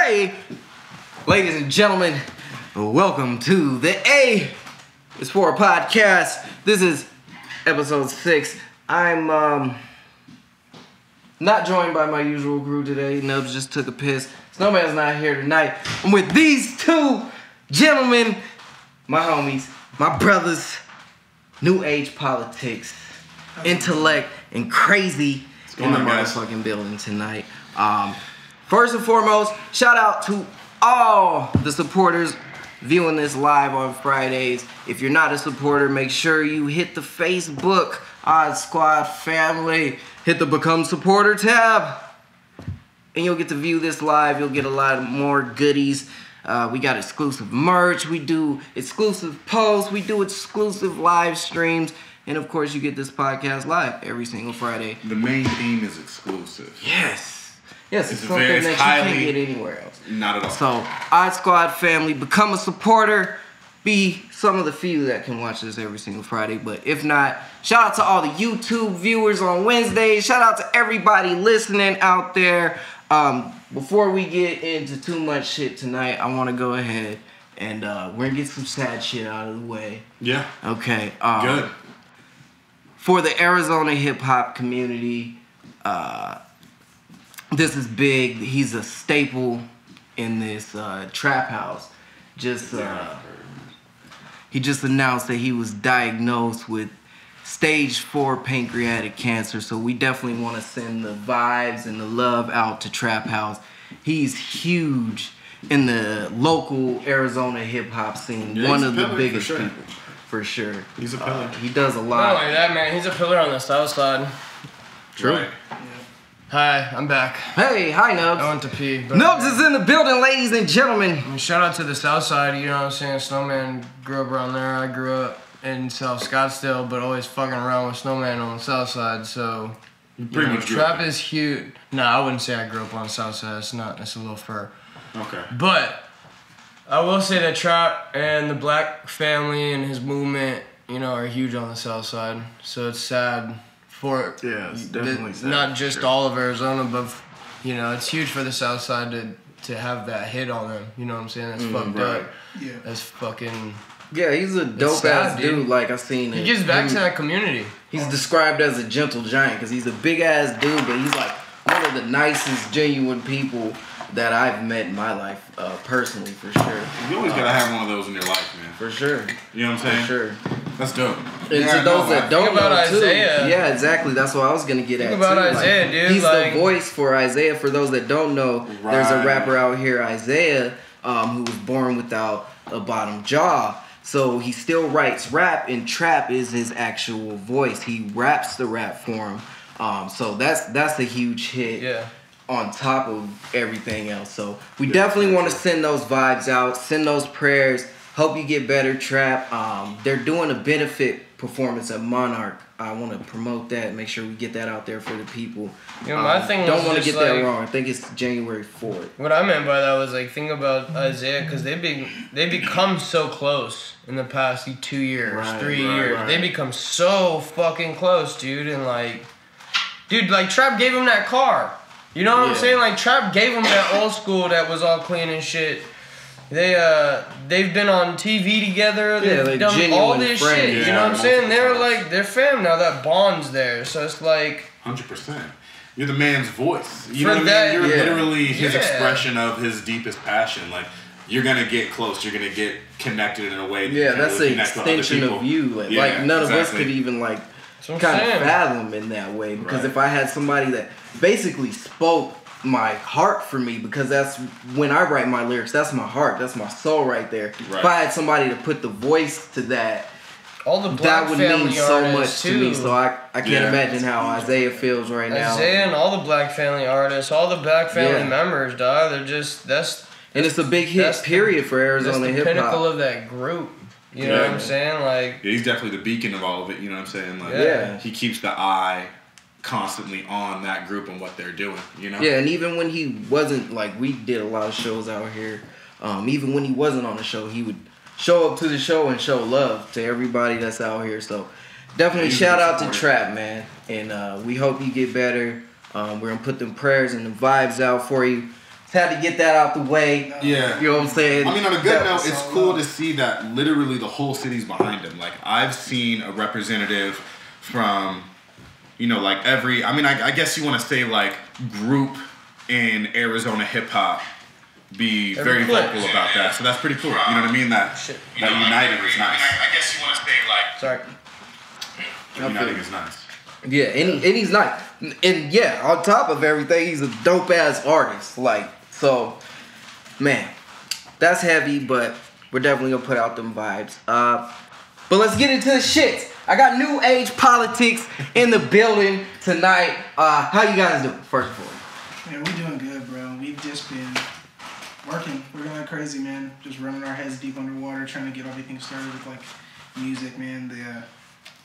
Hey, ladies and gentlemen, welcome to the A is for a podcast. This is episode 6. I'm not joined by my usual crew today. Nubs just took a piss. Snowman's not here tonight. I'm with these two gentlemen, my homies, my brothers, new age politics, intellect, and crazy in the motherfucking building tonight. First and foremost, shout out to all the supporters viewing this live on Fridays. If you're not a supporter, make sure you hit the Facebook Odd Squad family. Hit the Become Supporter tab. And you'll get to view this live. You'll get a lot more goodies. We got exclusive merch. We do exclusive posts. We do exclusive live streams. And of course, you get this podcast live every single Friday. The main theme is exclusive. Yes. Yes, it's something that you can't get anywhere else. Not at all. So, Odd Squad family, become a supporter. Be some of the few that can watch this every single Friday. But if not, shout out to all the YouTube viewers on Wednesdays. Shout out to everybody listening out there. Before we get into too much shit tonight, I want to go ahead and we're going to get some sad shit out of the way. Yeah. Okay. Good. For the Arizona hip-hop community, this is big. He's a staple in this trap house. He just announced that he was diagnosed with stage 4 pancreatic cancer. So we definitely want to send the vibes and the love out to Trap House. He's huge in the local Arizona hip hop scene. Yeah, one of the biggest people, for sure. He's a pillar. He does a lot. Not only that, man. He's a pillar on the south side. True. Right. Hi, I'm back. Hey, hi Nubs. I went to pee. But Nubs is in the building, ladies and gentlemen. I mean, shout out to the south side, you know what I'm saying? Snowman grew up around there. I grew up in South Scottsdale, but always fucking around with Snowman on the south side, so... Pretty much trap is huge. No, I wouldn't say I grew up on the south side. It's a little fur. Okay. But I will say that Trap and the black family and his movement, you know, are huge on the south side. So it's sad for it's definitely sad. Not just all of Arizona, but you know, it's huge for the south side to have that hit on them. You know what I'm saying? That's fucked right. up. Yeah. That's fucking. Yeah, he's a dope ass dude. Like I've seen it. He gives back to that community. He's described as a gentle giant because he's a big ass dude, but he's like one of the nicest, genuine people that I've met in my life, personally, for sure. You always gotta have one of those in your life, man. For sure. You know what I'm saying? For sure. That's dope. And to those that don't know, Isaiah. too. Yeah, exactly. That's what I was gonna get at. Think about too. Isaiah, like, dude. He's the voice for Isaiah. For those that don't know, there's a rapper out here, Isaiah, who was born without a bottom jaw. So he still writes rap, and trap is his actual voice. He raps the rap for him. So that's a huge hit. Yeah. On top of everything else. So we definitely want to send those vibes out, send those prayers. Hope you get better, Trap. They're doing a benefit performance at Monarch. I want to promote that, make sure we get that out there for the people. You know, my thing don't want to just get that wrong. I think it's January 4th. What I meant by that was like, think about Isaiah, because they become so close in the past 2 years, 3 years. Right. They become so fucking close, dude. And like, dude, like Trap gave him that car. You know what I'm saying? Like Trap gave him that old school that was all clean and shit. They've been on TV together. They've done all this shit. Yeah, you know what I'm saying? They're times. like, they're fam now. That bond's there. So it's like 100%. You're the man's voice. You For know what that, I mean? You're yeah. literally his Yeah. expression of his deepest passion. Like, you're gonna get close. You're gonna get connected in a way that Yeah, you that's really an connect with other extension people. of you. Like, Yeah, like none of us exactly. could even like what I'm kind of saying. fathom in that way. Because Right. if I had somebody that basically spoke my heart for me, because that's when I write my lyrics, that's my heart, that's my soul right there. Right. If I had somebody to put the voice to that, all the black that would family mean so much artists to me. too. So I can't imagine how Isaiah feels right now. Isaiah and all the black family artists, all the black family members, dog. They're just And it's a big hit, period, for Arizona that's the hip pinnacle hop. of that group. You know what I'm saying? Like, Yeah, he's definitely the beacon of all of it. You know what I'm saying? Like, Yeah. he keeps the eye constantly on that group and what they're doing. You know? Yeah, and even when he wasn't, like, we did a lot of shows out here. Even when he wasn't on the show, he would show up to the show and show love to everybody that's out here. So definitely shout out to Trap, man. And we hope you get better. We're going to put them prayers and the vibes out for you. Had to get that out the way. Yeah. You know what I'm saying? I mean, on a good note, it's cool to see that literally the whole city's behind him. Like, I've seen a representative from, you know, like every, I mean, I guess you want to say like group in Arizona hip hop be very vocal about that. So that's pretty cool. You know what I mean? That uniting is nice. I guess you want to say like. Sorry. Uniting is nice. Yeah, and he's nice. And yeah, on top of everything, he's a dope ass artist. Like, so, man, that's heavy, but we're definitely gonna put out them vibes. But let's get into the shits. I got New Age Politics in the building tonight. How you guys doing, first of all? Man, we doing good, bro. We've just been working. We're going crazy, man. Just running our heads deep underwater, trying to get everything started with like music, man. The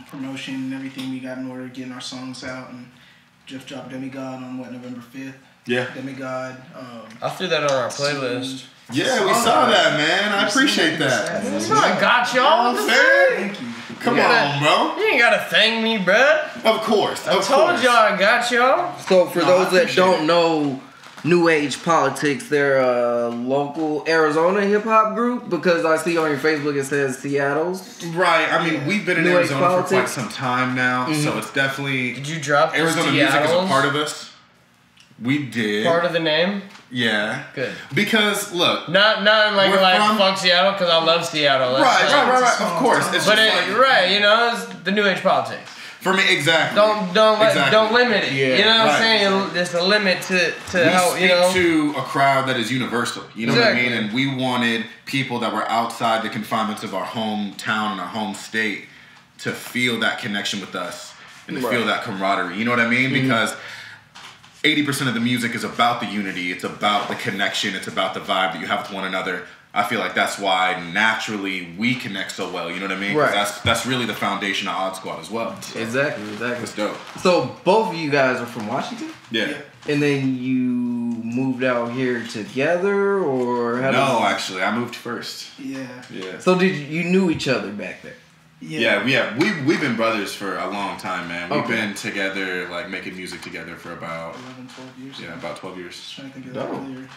promotion and everything we got in order, getting our songs out, and just dropped Demigod on November 5th. Yeah. Demigod. I threw that on our playlist. Yeah, we saw that, man. I appreciate that. I got y'all. Thank you. Come on, bro. You ain't gotta thank me, bruh. Of course. I told y'all I got y'all. So for those that don't know New Age Politics, they're a local Arizona hip hop group, because I see on your Facebook it says Seattle's. Right. I mean, we've been in New Age Arizona for quite Politics. some time now, so it's definitely. Did you drop Arizona music is a part of us. We did. Part of the name? Yeah. Good. Because look. Not like We're from- fuck Seattle, because I love Seattle. That's Right. Of course. It's But just like, right, you know, it's the New Age Politics. for me, exactly. Don't limit it. Yeah, you know what right. I'm saying? There's a limit to We how, speak you know. to a crowd that is universal. You know Exactly. what I mean? And we wanted people that were outside the confinements of our hometown and our home state to feel that connection with us and to feel that camaraderie. You know what I mean? Because 80% of the music is about the unity. It's about the connection. It's about the vibe that you have with one another. I feel like that's why naturally we connect so well. You know what I mean? 'Cause Right. That's really the foundation of Odd Squad as well. So Exactly. it's dope. So both of you guys are from Washington? Yeah. And then you moved out here together, or how No, actually, I moved first. Yeah. Yeah. So you knew each other back then? Yeah. We've been brothers for a long time, man. We've Okay. been together, like making music together for about 11, 12 years. about 12 years. Just trying to think of that earlier.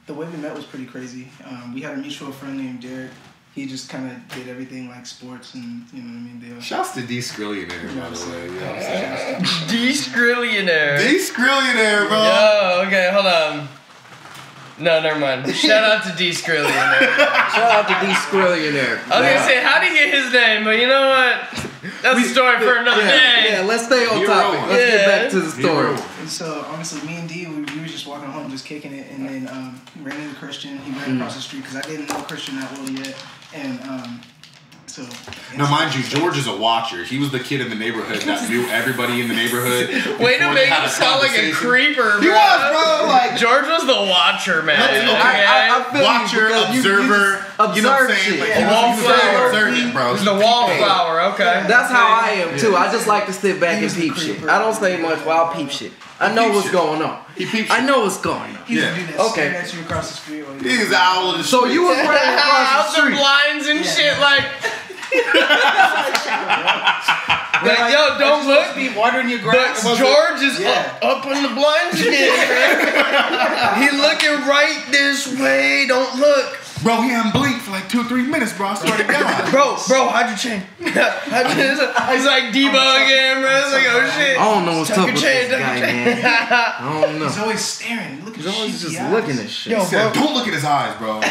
The way we met was pretty crazy. We had a mutual friend named Derek. He just kind of did everything like sports and, you know what I mean? Shouts to D Skrillionaire, by the way. You know what I'm saying? D-Skrillionaire. D Skrillionaire, bro. Yo, okay, hold on. No, never mind. Shout out to D-Skrillionaire. Shout out to D Skrillionaire. I was gonna say, how'd he get his name? But you know what? That's a story for another day. Yeah, let's stay on Hero topic. one. Let's get Yeah. back to the story. And so obviously me and D, we were just walking home, just kicking it, and then ran into Christian. He ran across the street because I didn't know Christian that well yet, and so. Now, mind you, George is a watcher. He was the kid in the neighborhood that knew everybody in the neighborhood. Way to before they make had him sound like a conversation. creeper, bro. He was, bro. Like, George was the watcher, man. I feel you watcher, because you observer. just You know what I'm observe saying? shit. Like, A he was very wallflower. observant, bro. He's the wallflower, okay. That's how I am too. I just like to sit back and He's the peep shit. creeper. I don't say much, but I'll peep shit. I know peep what's shit. going on. He peeps I shit. know what's going on. He's Yeah. the dude that's Okay. staring at you across the street. While He's the owl of the So street. you was running across the Out the street. blinds and Yeah. shit, like yo, don't look. be watering your But grass. George is Yeah. up on the blinds again. He looking right this way. Don't look. Bro, he hadn't blinked for like 2 or 3 minutes, bro. I swear to God. Bro, hide your chain. He's like Debo again, bro. It's like, oh shit. I don't know what's Tuck up your with chain, this tuck guy, your chain. man. I don't know. He's always staring. Look at He's always shitty just eyes. looking at shit. Yo, He said, bro. don't look at his eyes, bro.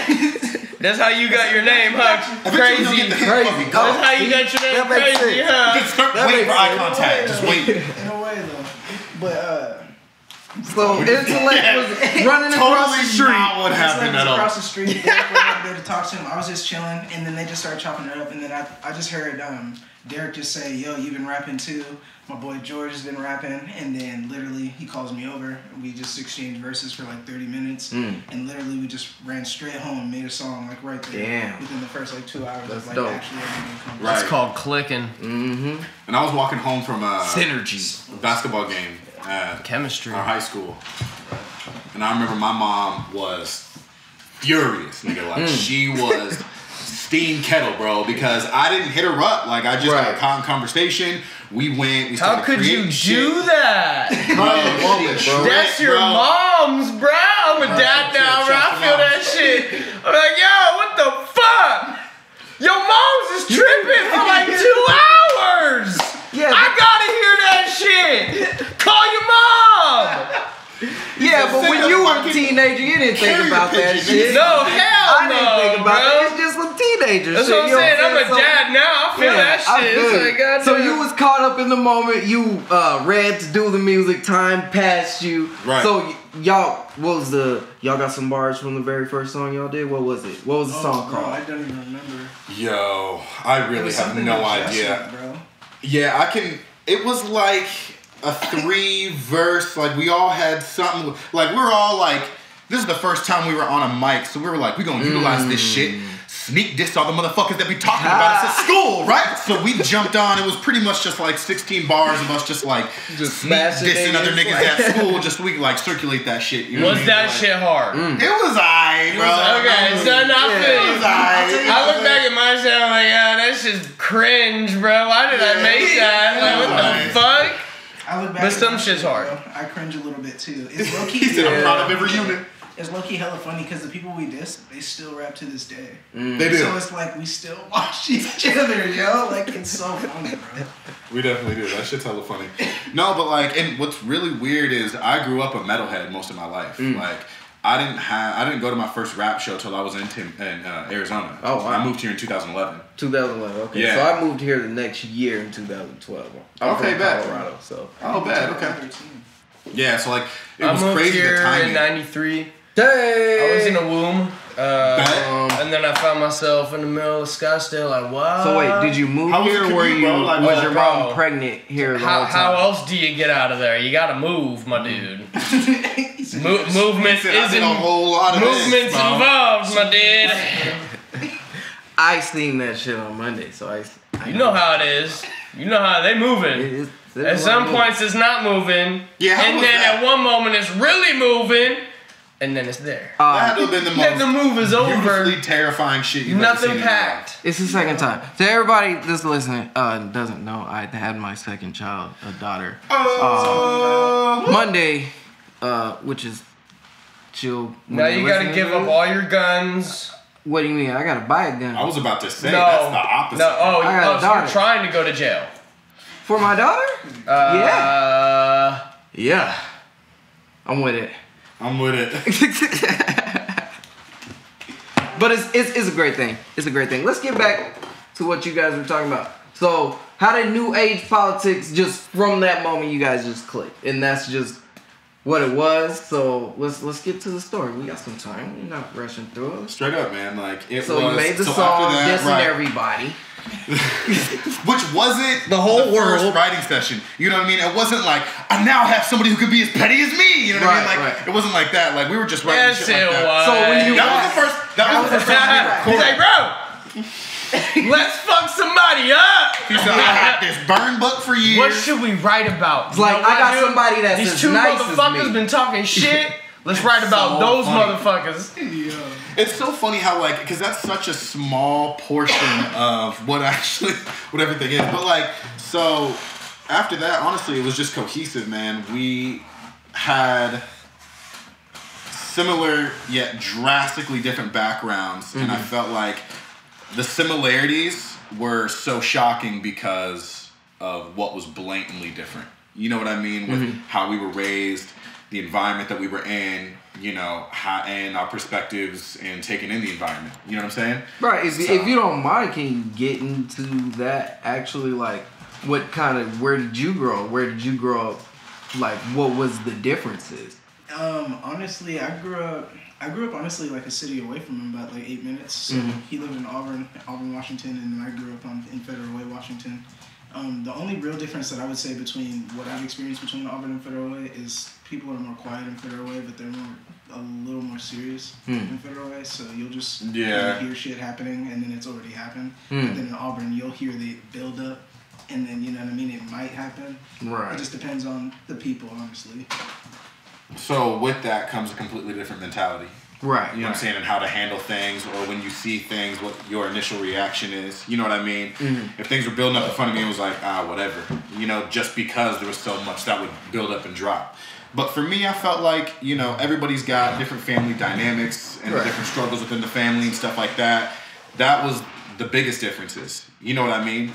That's how you got your name, huh? Eventually he'll Crazy. get the hint Crazy. from me. That's how you got your name, That makes crazy, sense. huh? Just start That waiting for makes eye sense. contact. Just wait. In a way, though. But, So intellect was running across the street. Not what happened at all. across the street. Derek went over there to talk to him. I was just chilling, and then they just started chopping it up. And then I just heard Derek just say, "Yo, you've been rapping too." My boy George has been rapping, and then literally he calls me over. And we just exchanged verses for like 30 minutes, and literally we just ran straight home and made a song like right there. Damn. Within the first like 2 hours That's of like dope. actually everything coming. Right. It's called clicking. Mm-hmm. And I was walking home from a Synergy. basketball game at Chemistry. our high school. And I remember my mom was furious, nigga. Like, she was steam kettle, bro, because I didn't hit her up. Like, I just had a conversation. We went. We How started could you creating shit. do that? Bro, Bro, she That's your bro. mom's, bro. I'm I'm a dad now, bro. I feel that shit. I'm like, yo, what the fuck? Your mom's is tripping for like 2 hours. Yeah, I gotta hear that shit. Call your mom. Yeah, but when you were a teenager, you didn't think about that shit. No, hell I didn't think about that. It's just some teenagers. That's what I'm saying. I'm a dad now. I feel that shit. It's like, so you was caught up in the moment. You read to do the music. Time passed you. Right. So y'all, y'all got some bars from the very first song y'all did? What was it? What was the song called? I don't even remember. Yo, I really have no idea. Bro. Yeah, it was like a 3-verse, like we all had something, like we were all like, this is the first time we were on a mic, so we were like, we're gonna utilize this shit, sneak diss all the motherfuckers that be talking about us at school, right? So we jumped on, it was pretty much just like 16 bars of us just like sneak dissing other niggas at school, just so we could like circulate that shit. You know was that like, shit hard? It was alright, bro. Okay, so not It was alright. I look back at my shit, I'm like, yeah, that's just cringe, bro. Why did I make that? Like, what the fuck? I look back But some at shit's hard. I cringe a little bit too. It's low key. He said, I'm proud of every unit. It's low key hella funny because the people we diss, they still rap to this day. They do. So it's like we still watch each other, yo. Like it's so funny, bro. We definitely do. That shit's hella funny. No, but like, and what's really weird is I grew up a metalhead most of my life. Like, I didn't go to my first rap show till I was in Arizona. Oh, wow. I moved here in 2011. 2011. Okay. Yeah. So I moved here the next year in 2012. I'm Okay, from bet. Colorado. So. Oh, bad. Okay. Yeah. So like, it I was moved crazy here the timing. in '93. Hey. I was in a womb, and then I found myself in the middle of Scottsdale. Like, what? So wait, did you move How was here? the Were commute, you? bro? Like, was your bro. mom pregnant here the whole time? How else do you get out of there? You gotta move, my dude. Movement He said, I did isn't. a whole lot of Movement's this, bro. involved, my dude. I seen that shit on Monday, so I You know how it is. You know how they moving. It is. At some points it's not moving. Yeah, how and was then that? at one moment it's really moving. And then it's there. That had to have been the Then the most move is over. beautifully terrifying shit you've ever seen Nothing in your life. packed. It's the second time. To everybody that's listening, doesn't know, I had my second child, a daughter. Monday, which is chill. Now you gotta give up all your guns. What do you mean? I gotta buy a gun I was about to say, No. that's the opposite. No, oh, I got a so you're daughter. trying to go to jail. for my daughter. Yeah, I'm with it. I'm with it. But it's a great thing. It's a great thing. Let's get back to what you guys were talking about. So, how did New Age politics just from that moment you guys just clicked, and that's just what it was. So let's get to the story. We got some time. We're not rushing through it. Straight up, man. Like it So was. you made the so song, after that, dissing right, everybody. which wasn't The whole first world. writing session. You know what I mean? It wasn't like I now have somebody who could be as petty as me. You know what I mean? Right, Like right. it wasn't like that. Like we were just writing Yes, shit it like that. was. So when you That was the first. That was the first time we He's recorded. like, bro, let's fuck somebody up. He said, I had this burn book for years. What should we write about? It's like, You know I got what, dude? somebody that's These as two nice as motherfuckers me. been talking shit. Let's write about So those funny. motherfuckers. It's so funny how like, because that's such a small portion of what everything is. But like, so after that, honestly, it was just cohesive, man. We had similar yet drastically different backgrounds, and I felt like the similarities were so shocking because of what was blatantly different. You know what I mean? With how we were raised, the environment that we were in, you know, how, and our perspectives and taking in the environment. You know what I'm saying? Right. If So- you don't mind, can you get into that? Actually, like, what kind of? Where did you grow? Where did you grow up? Like, what was the differences? Honestly, I grew up honestly like a city away from him, about like 8 minutes. So he lived in Auburn, Washington, and then I grew up in Federal Way, Washington. The only real difference that I would say between what I've experienced between Auburn and Federal Way is people are more quiet in Federal Way, but they're a little more serious in Federal Way. So you'll just hear shit happening, and then it's already happened. But then in Auburn, you'll hear the build up, and then you know what I mean. It might happen. Right. It just depends on the people, honestly. So with that comes a completely different mentality. Right. You know what I'm saying? And how to handle things, or when you see things, what your initial reaction is. You know what I mean? If things were building up in front of me, it was like, whatever. You know, just because there was so much that would build up and drop. But for me, I felt like, you know, everybody's got different family dynamics and different struggles within the family and stuff like that. That was the biggest differences. You know what I mean?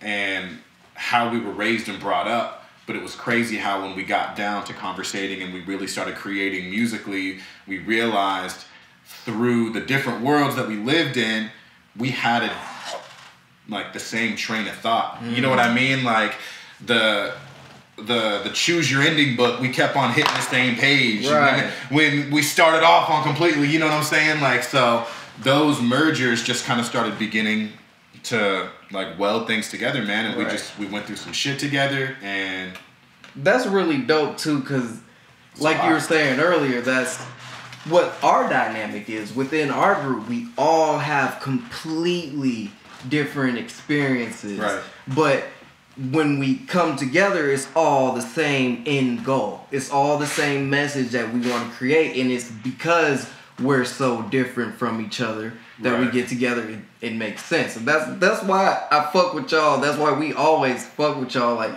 And how we were raised and brought up. But it was crazy how when we got down to conversating and we really started creating musically, we realized through the different worlds that we lived in, we had like the same train of thought. You know what I mean? Like the choose your ending book, we kept on hitting the same page. Right. When we started off on completely, you know what I'm saying? Like, so those mergers just kind of started beginning to like weld things together, man. And we went through some shit together, and that's really dope too, because like you were saying earlier, that's what our dynamic is. Within our group, we all have completely different experiences. Right. But when we come together, it's all the same end goal. It's all the same message that we want to create, and it's because we're so different from each other that we get together. It makes sense, and that's why I fuck with y'all. That's why we always fuck with y'all, like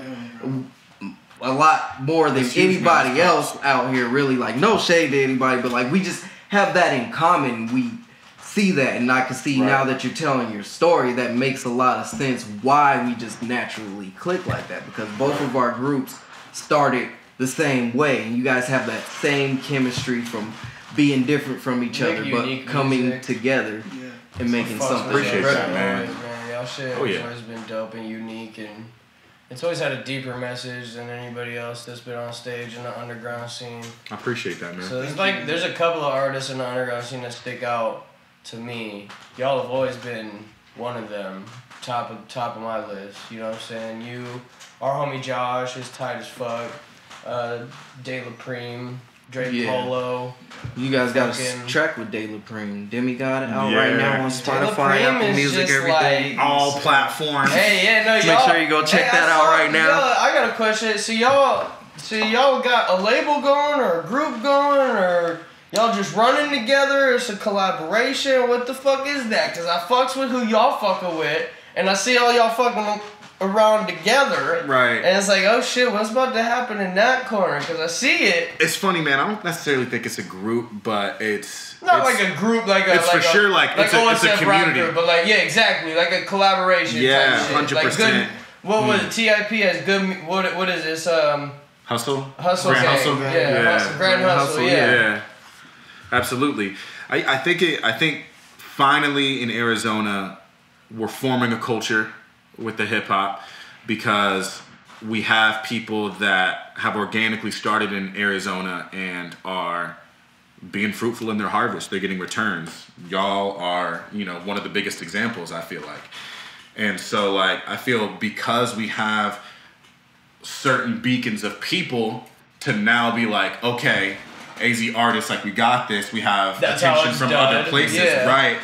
a lot more than anybody else out here. Really, like, no shade to anybody, but like we just have that in common. We see that, and I can see now that you're telling your story, that makes a lot of sense why we just naturally click like that, because both of our groups started the same way, and you guys have that same chemistry from being different from each other, but coming together and making something. Appreciate that, man. Y'all shit has always been dope and unique, and it's always had a deeper message than anybody else that's been on stage in the underground scene. I appreciate that, man. So there's a couple of artists in the underground scene that stick out to me. Y'all have always been one of them, top of my list. You know what I'm saying? You, our homie Josh is tight as fuck. De La Prime, Drake Polo. You guys got a track with De La Prime. Demi got it out right now on Spotify, Apple Music, everything. Like, all platforms. Hey, no, y'all. Make sure you go check that out right now. I got a question. So y'all got a label going or a group going, or y'all just running together? It's a collaboration. What the fuck is that? Cause I fucks with who y'all fucking with, and I see all y'all fucking around together. Right. And it's like, oh shit, what's about to happen in that corner? Cause I see it. It's funny, man. I don't necessarily think it's a group, but it's not like a group, it's for sure like it's a community. Rapper, but like, yeah, exactly, like a collaboration. Yeah, type shit. 100%. Like what was it? TIP has good. What is this? Hustle. Hustle. Grand gang. Hustle. Yeah. Grand Hustle. Yeah. Absolutely. I think finally in Arizona we're forming a culture with the hip hop, because we have people that have organically started in Arizona and are being fruitful in their harvest. They're getting returns. Y'all are, one of the biggest examples, I feel like. And so, like, I feel because we have certain beacons of people to now be like, okay, AZ artists, like, we got this. We have attention from other places, right?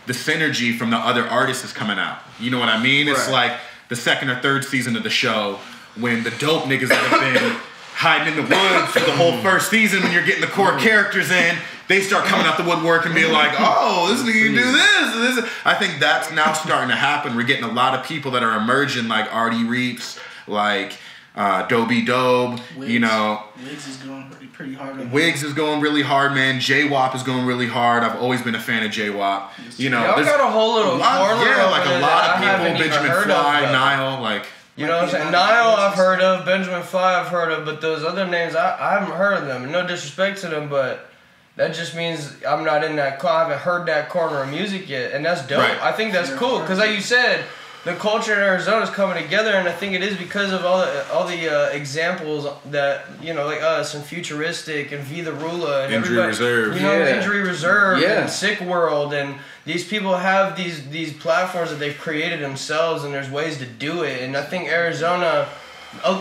The synergy from the other artists is coming out. You know what I mean? It's like the second or third season of the show when the dope niggas that have been hiding in the woods for the whole first season, when you're getting the core characters in, they start coming out the woodwork and being like, oh, this nigga can do this. I think that's now starting to happen. We're getting a lot of people that are emerging, like Artie Reeps, like Dobie Dobe, Wiggs is going pretty hard. Wiggs is going really hard, man. J-Wop is going really hard. I've always been a fan of J-Wop. Y'all got a whole little corner. Yeah, like a lot of people. Benjamin Fly, of, Nile, like. You know what I'm saying? Nile I've heard of, Benjamin Fly I've heard of, but those other names I haven't heard of them. No disrespect to them, but that just means I'm not in that. I haven't heard that corner of music yet, and that's dope. Right. I think that's cool because, like you said, the culture in Arizona is coming together, and I think it is because of all the examples that like us and Futuristic and V the Rula and Injury Reserve, Injury Reserve and Sick World, and these people have these platforms that they've created themselves, and there's ways to do it. And I think Arizona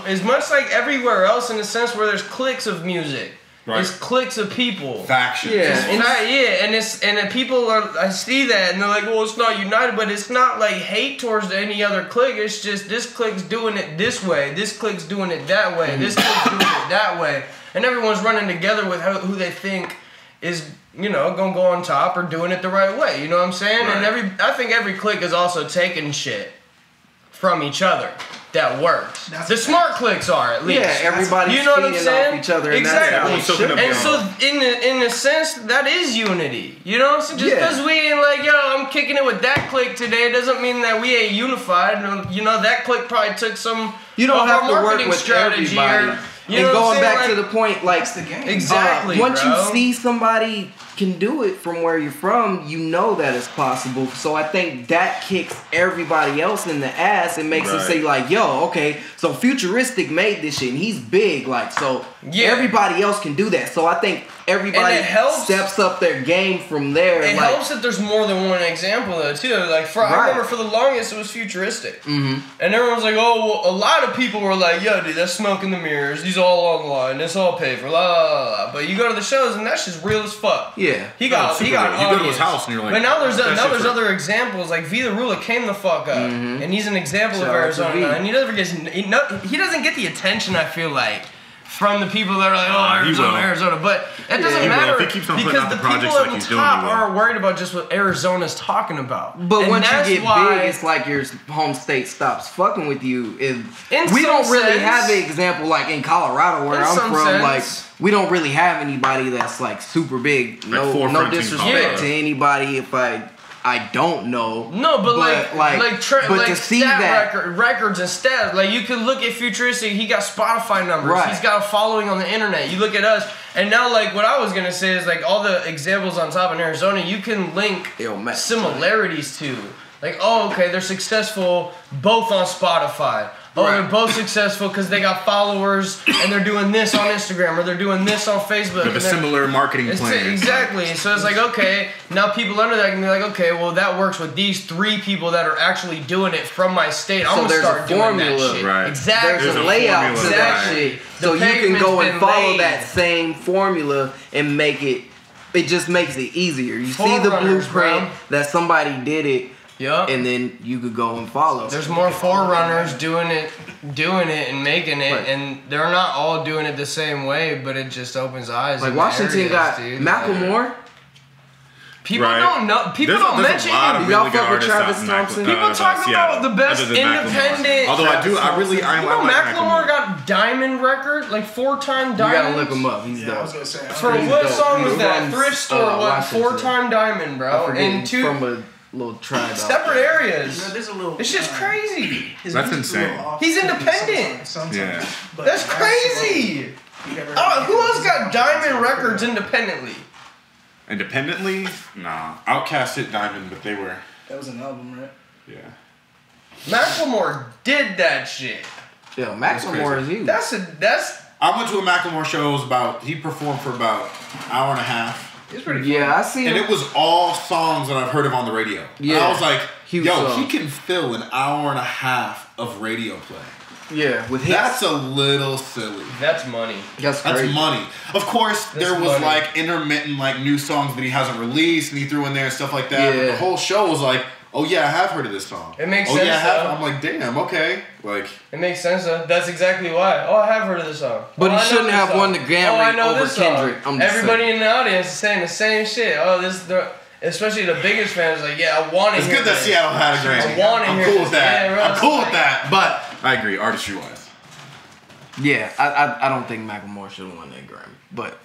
is much like everywhere else in the sense where there's cliques of music. Right. It's cliques of people. Factions. And people are. I see that, and they're like, "Well, it's not united," but it's not like hate towards any other clique. It's just this clique's doing it this way, this clique's doing it that way, this clique's doing it that way, and everyone's running together with who they think is gonna go on top or doing it the right way. You know what I'm saying? Right. And I think every clique is also taking shit from each other. that works. That's The a smart clicks are at least. Yeah, everybody's you know what I'm feeding saying? off each other. Exactly. And, that's And so, in a sense, that is unity. You know, so just because we ain't like, yo, I'm kicking it with that clique today, doesn't mean that we ain't unified. You know, that clique probably took some. You don't have to work marketing with strategy everybody. You and know going what I'm back saying? to the point, like That's the game. Exactly. once bro. you see somebody can do it from where you're from, you know that it's possible. So I think that kicks everybody else in the ass and makes them say like, yo, okay, so Futuristic made this shit and he's big, like, so everybody else can do that. So I think everybody steps up their game from there. It like, helps that there's more than one example though too. Like I remember for the longest it was Futuristic, and everyone was like, "Oh, well, a lot of people were like, yo, dude, that's smoke in the mirrors. These all online. It's all paid for." La la la la. But you go to the shows and that's just real as fuck. Yeah, he got You go to his house and you're like, but now there's other examples. Like V the Ruler came the fuck up, and he's an example of Arizona, and he doesn't get the attention I feel like. From the people that are like, oh, Arizona. But that doesn't matter because the people at the top aren't worried about just what Arizona's talking about. But once you get big, it's like your home state stops fucking with you. We don't really have an example like in Colorado where I'm from. Like we don't really have anybody that's like super big. No disrespect to anybody if I don't know. No, but to see that records and stats, like you could look at Futuristic, he got Spotify numbers, he's got a following on the internet. You look at us, and now like what I was gonna say is like all the examples on top in Arizona, you can link similarities to. Like, oh, okay, they're successful both on Spotify. Oh, they're both successful because they got followers and they're doing this on Instagram or they're doing this on Facebook. They have a similar marketing plan. Exactly. So it's like, okay, now people under that can be like, okay, well, that works with these 3 people that are actually doing it from my state. I'm going to start doing that shit. Right. Exactly. There's a layout to that shit. So you can go and follow that same formula and make it, it just makes it easier. You see the blueprint that somebody did it. Yep. And then you could go and follow. There's more forerunners doing it and making it, and they're not all doing it the same way, but it just opens eyes. Like Washington got Macklemore. People don't know. People don't mention him. Y'all fuck with Travis Thompson? People talk about the best independent. Although I like Macklemore got diamond record, like 4-time diamond. You gotta look him up. He's dope. I was gonna say. For what song was that? Thrift Store. What? 4-time diamond, bro. And from a little tribe. Separate areas. There's a little. It's just crazy. That's insane. He's independent. Yeah. That's crazy. Who else got diamond records independently? Independently? Nah. Outkast hit diamond, but they were. That was an album, right? Yeah. Macklemore did that shit. Yeah, Macklemore is huge. That's. I went to a Macklemore show. He performed for about an hour and a half. It's pretty fun. Yeah, I see. And it was all songs that I've heard of on the radio. Yeah. And I was like, he can fill an hour and a half of radio play. Yeah, with hits. That's a little silly. That's money. That's money. Of course, there was like intermittent like new songs that he hasn't released and he threw in there and stuff like that. Yeah. But the whole show was like, oh yeah, I have heard of this song. It makes sense. I'm like, damn, okay. Like it makes sense though. That's exactly why. Oh, I have heard of this song. But he shouldn't have won the Grammy over Kendrick. Everybody in the audience is saying the same shit. Oh, especially the biggest fans like, yeah, I want to hear It's good that Seattle had a Grammy. I'm cool with that. Yeah, I'm cool with that. But I agree, artistry wise. Yeah, I don't think Macklemore should have won that Grammy. But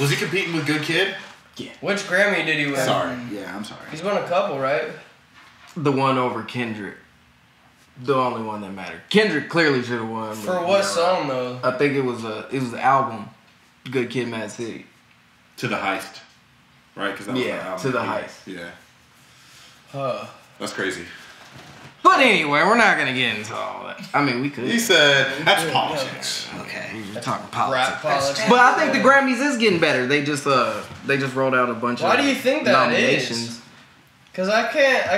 was he competing with Good Kid? Yeah. Which Grammy did he win? Sorry. Yeah, I'm sorry. He's won a couple, right? The one over Kendrick. The only one that mattered. Kendrick clearly should have won. For what song though? I think it was the album, Good Kid, Mad City. To the Heist, right? To the Heist. Yeah. Huh. That's crazy. But anyway, we're not gonna get into all that. I mean, we could. He said that's politics. Okay, we're talking politics. Rap politics. But I think the Grammys is getting better. They just rolled out a bunch of. Why do you think that nominations. is? Because I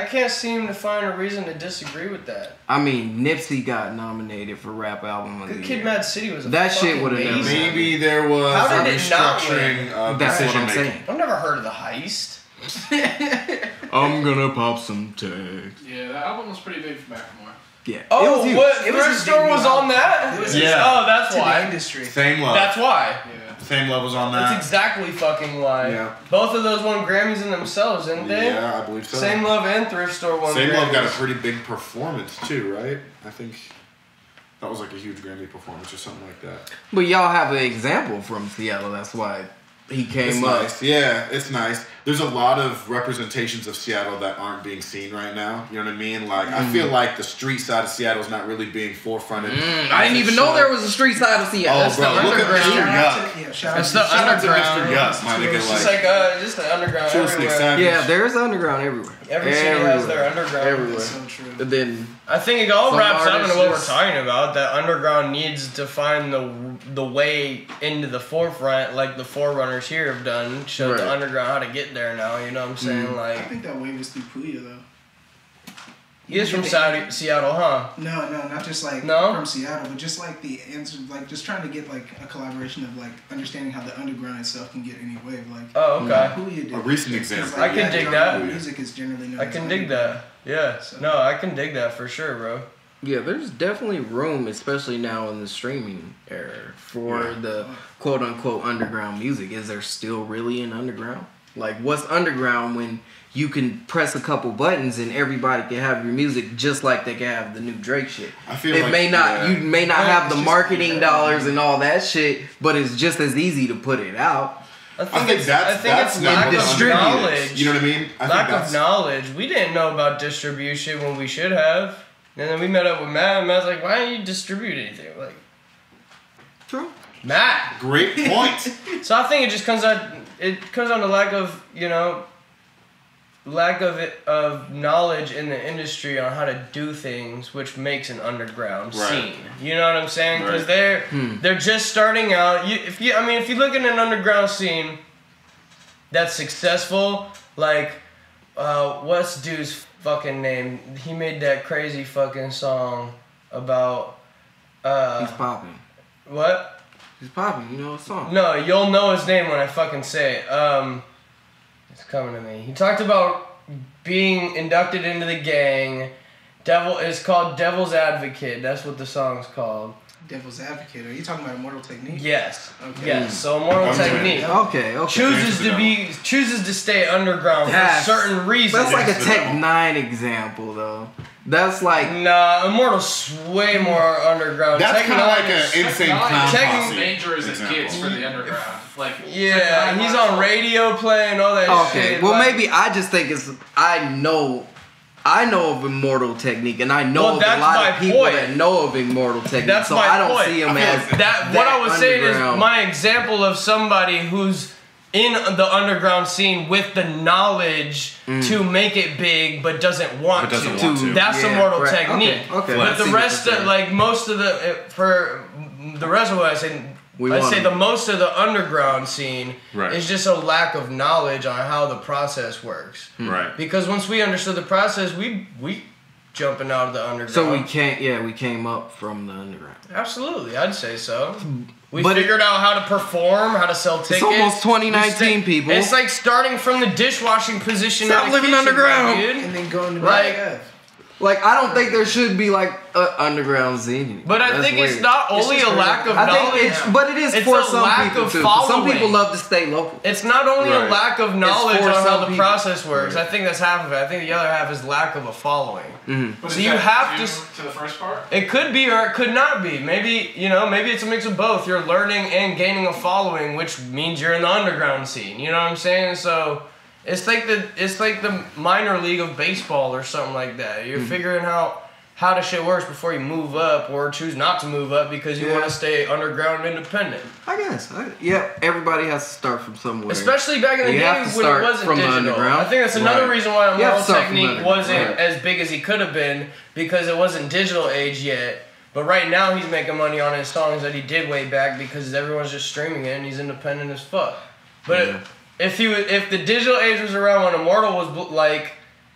can't seem to find a reason to disagree with that. I mean, Nipsey got nominated for Rap Album of the Year. Good Kid, Mad City was that shit would have never. Maybe there was a restructuring of That's what decision I'm making. saying. I've never heard of The Heist. I'm gonna pop some tags. Yeah, that album was pretty big for Macklemore. Yeah. Oh, huge. what? It was Thrift his store was debut on that? It was Yeah. Oh, that's to the why. industry. Same love. That's why. Same love was on that. That's exactly fucking why. Yeah. Both of those won Grammys in themselves, didn't they? Yeah, I believe so. Same Love and Thrift Store won Same Grammys. Love got a pretty big performance too, right? I think that was like a huge Grammy performance or something like that. But y'all have an example from Seattle. That's why he came It's up. nice. Yeah, it's nice. There's a lot of representations of Seattle that aren't being seen right now. You know what I mean? Like, I feel like the street side of Seattle is not really being forefronted. I didn't even know there was a street side of Seattle. Oh, That's bro, the look at underground. Mr. Shout out Yuck. to- yeah, shout out It's to- the shout out to underground. Mr. Yuck, my nigga. It's just Like, just the underground True Slick everywhere. Savage. Yeah, there's underground everywhere. Every city has their Everywhere. underground. Everywhere. That's so true. But then I think it all Some wraps up artists into what we're just- talking about. That underground needs to find the way into the forefront, like the forerunners here have done. Show the Right. underground how to get there now. You know what I'm saying? I Like, think that wave was through Puya though. he is from Seattle, huh? No, not just like No? from Seattle, but just like the answer, like just trying to get like a collaboration of like understanding how the underground itself can get any wave. Like Oh, okay. Puya did. A recent It's example. I can dig that. Music is generally known I as can dig underground. that. Yeah. So- No, I can dig that for sure, bro. yeah, there's definitely room, especially now in the streaming era, for Yeah. the quote unquote underground music. Is there still really an underground? Like, what's underground when you can press a couple buttons and everybody can have your music just like they can have the new Drake shit? I feel It like, may not, yeah. you may not Right, have it's the just- marketing dollars and all that shit, but it's just as easy to put it out. I think that's it's lack not of distributed. knowledge. You know what I mean? I Lack think of knowledge. We didn't know about distribution when we should have. And then we met up with Matt, and Matt's like, "Why don't you distribute anything?" We're like, True. Matt. Great point. So I think it just comes out. It comes down to lack of, lack of knowledge in the industry on how to do things, which makes an underground Right. scene. You know what I'm saying? Because Right. they're just starting out. If you look at an underground scene that's successful, like what's dude's fucking name? He made that crazy fucking song about He's popping. what? He's popping. You know a song. No, you'll know his name when I fucking say it. It's coming to me. He talked about being inducted into the gang. It's called Devil's Advocate. That's what the song's called. Devil's Advocate. Are you talking about Immortal Technique? Yes. Okay. Yes. So Immortal Okay. Technique Okay. chooses to stay underground That's- for certain reasons. That's like a Yes, Tech no. 9 example, though. That's like Nah, Immortal's way more underground. That's Tech kind of Nine like is- an insane clown Tech- posse. Dangerous as example. kids for the underground. Like Yeah, he's on radio playing all that okay. shit. Well, like- maybe I just think it's I know of Immortal Technique, and I know Well, of a that's lot my of people point. that know of Immortal Technique. That's so my I don't point. see him I feel as like that. What I was saying is underground. my example of somebody who's in the underground scene with the knowledge to make it big, but doesn't want But doesn't to. want to. That's Yeah, Immortal right. Technique. Okay. But I the see what rest you're of, saying. like most of for the rest of what I say, We I want say them. the most of the underground scene Right. is just a lack of knowledge on how the process works. Right. Because once we understood the process, we jumping out of the underground. So we came up from the underground. Absolutely, I'd say so. We But figured out how to perform, how to sell tickets. almost 2019, We people. It's like starting from the dishwashing position. Stop at a living kitchen, underground. dude. And then going to Like- Like, I don't think there should be like an underground scene. But I That's think it's weird. not only just a lack of I knowledge. think it's, but it is It's for a some lack people of too. 'Cause Some following. people love to stay local. It's not only a Right. lack of knowledge for on how some the people. process works. I think that's half of it. I think the other half is lack of a following. But So is you that have due to to the first part. It could be or it could not be. Maybe it's a mix of both. You're learning and gaining a following, which means you're in the underground scene. You know what I'm saying? So it's like the minor league of baseball or something like that. You're figuring out how the shit works before you move up or choose not to move up because you Yeah. want to stay underground and independent. I guess. Everybody has to start from somewhere. Especially back in the You have to days when it start wasn't from the digital. underground. I think that's another Right. reason why You have to Immortal start from Technique underground, wasn't right. as big as he could have been because it wasn't digital age yet. But right now he's making money on his songs that he did way back because everyone's just streaming it and he's independent as fuck. But Yeah. if the digital age was around when Immortal was like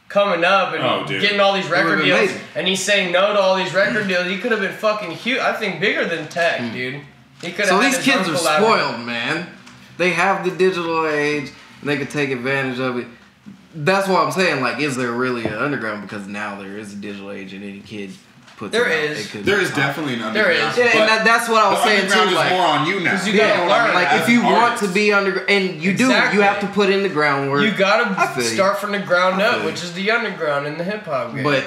coming up and Oh, dude. getting all these record would've been deals amazing. and he's saying no to all these record deals, he could have been fucking huge. I think bigger than Tech, dude. He could have. So had these his kids own are collab- spoiled, man. They have the digital age, and they can take advantage of it. That's what I'm saying. Like, is there really an underground? Because now there is a digital age, and any kid puts There it out. is. It could There be is fire. definitely an There underground. is. Yeah, and that's what I was the saying too. underground is Like, more on you now. 'cause you yeah, gotta learn. like As if you an want artist. to be underground, and you do, you have to put in the groundwork. You I gotta feel you. start from the ground I up, feel you. which is the underground in the hip hop game. But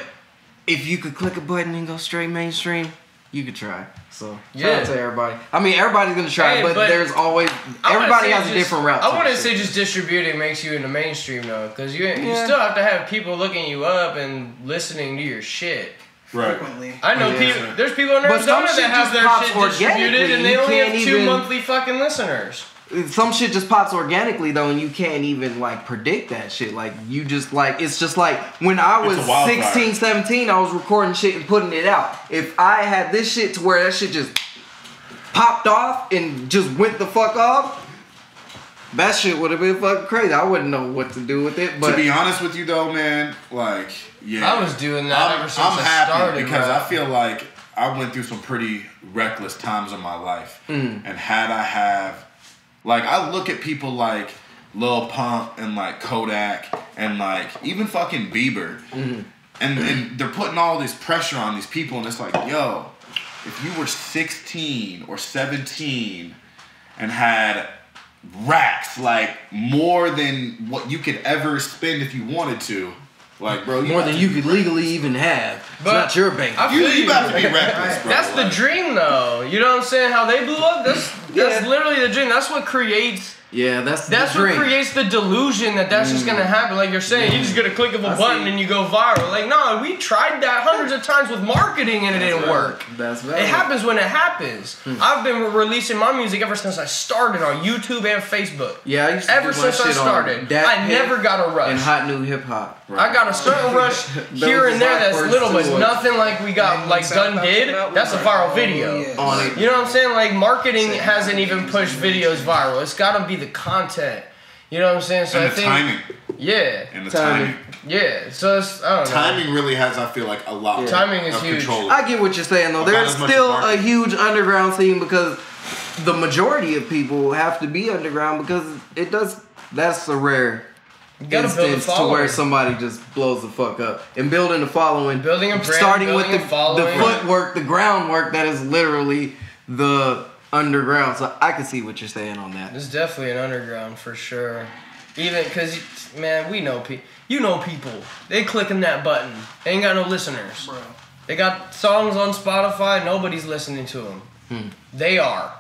if you could click a button and go straight mainstream, you could try. So shout Yeah. out to everybody. I mean, everybody's gonna try, Hey, but but there's always I wouldn't everybody say has a just- different route. I to wouldn't this say shit. just distributing makes you into mainstream though, because you Yeah. still have to have people looking you up and listening to your shit. Right. Frequently. I know Yeah. people. There's people in But some Arizona shit that have just their pops shit distributed, organically. and they You only have can't 2 even- monthly fucking listeners. Some shit just pops organically though, and you can't even like predict that shit. Like you just like it's just like when I was It's a wildfire. 16, 17, I was recording shit and putting it out. If I had this shit to where that shit just popped off and just went the fuck off, that shit would have been fucking crazy. I wouldn't know what to do with it. But To be honest with you though, man, like, yeah. I was doing that ever since I'm I happy started, because bro. I feel like I went through some pretty reckless times in my life. And had I have, like, I look at people like Lil Pump and like Kodak and like even fucking Bieber. And they're putting all this pressure on these people, and it's like, yo, if you were 16 or 17 and had racks, like more than what you could ever spend if you wanted to, like, bro, more about than to you be could reckless. legally even have. It's But not your bank. I You, feel you about to be reckless, bro. That's the like, dream, though. You know what I'm saying? How they blew up. That's Yeah. literally the dream. That's what creates. Yeah, that's That's the what dream. creates the delusion that that's just gonna happen. Like you're saying, you just get a click of a I button see. and you go viral. Like, no, we tried that hundreds of times with marketing and it didn't work. That's It valid. happens when it happens. I've been releasing my music ever since I started on YouTube and Facebook. Yeah, I used to Ever do my since I shit on started, Dat I Piff never got a and rush. hot new hip hop. I got a certain rush Those here and there hot that's words little, but too. nothing like we got, like Gun did. That's a viral video. Yeah. On it. You know what I'm saying? Like marketing hasn't even pushed videos viral. It's gotta be the content. You know what I'm saying? So and I the think, timing. yeah, And the Timing. timing. yeah. So it's, I don't know. Timing really has, I feel like, a lot Timing is of huge. control. I get what you're saying though. About There's as much still as a marketing. huge underground scene because the majority of people have to be underground because it does. That's a rare You gotta build a instance to following. where somebody just blows the fuck up and building a following, Building a brand, starting building with a the following. footwork, the groundwork that is literally the underground. So I can see what you're saying on that. It's definitely an underground for sure. Even because, man, we know people. You know people. They clicking that button. They ain't got no listeners. Bro. They got songs on Spotify. Nobody's listening to them. They are.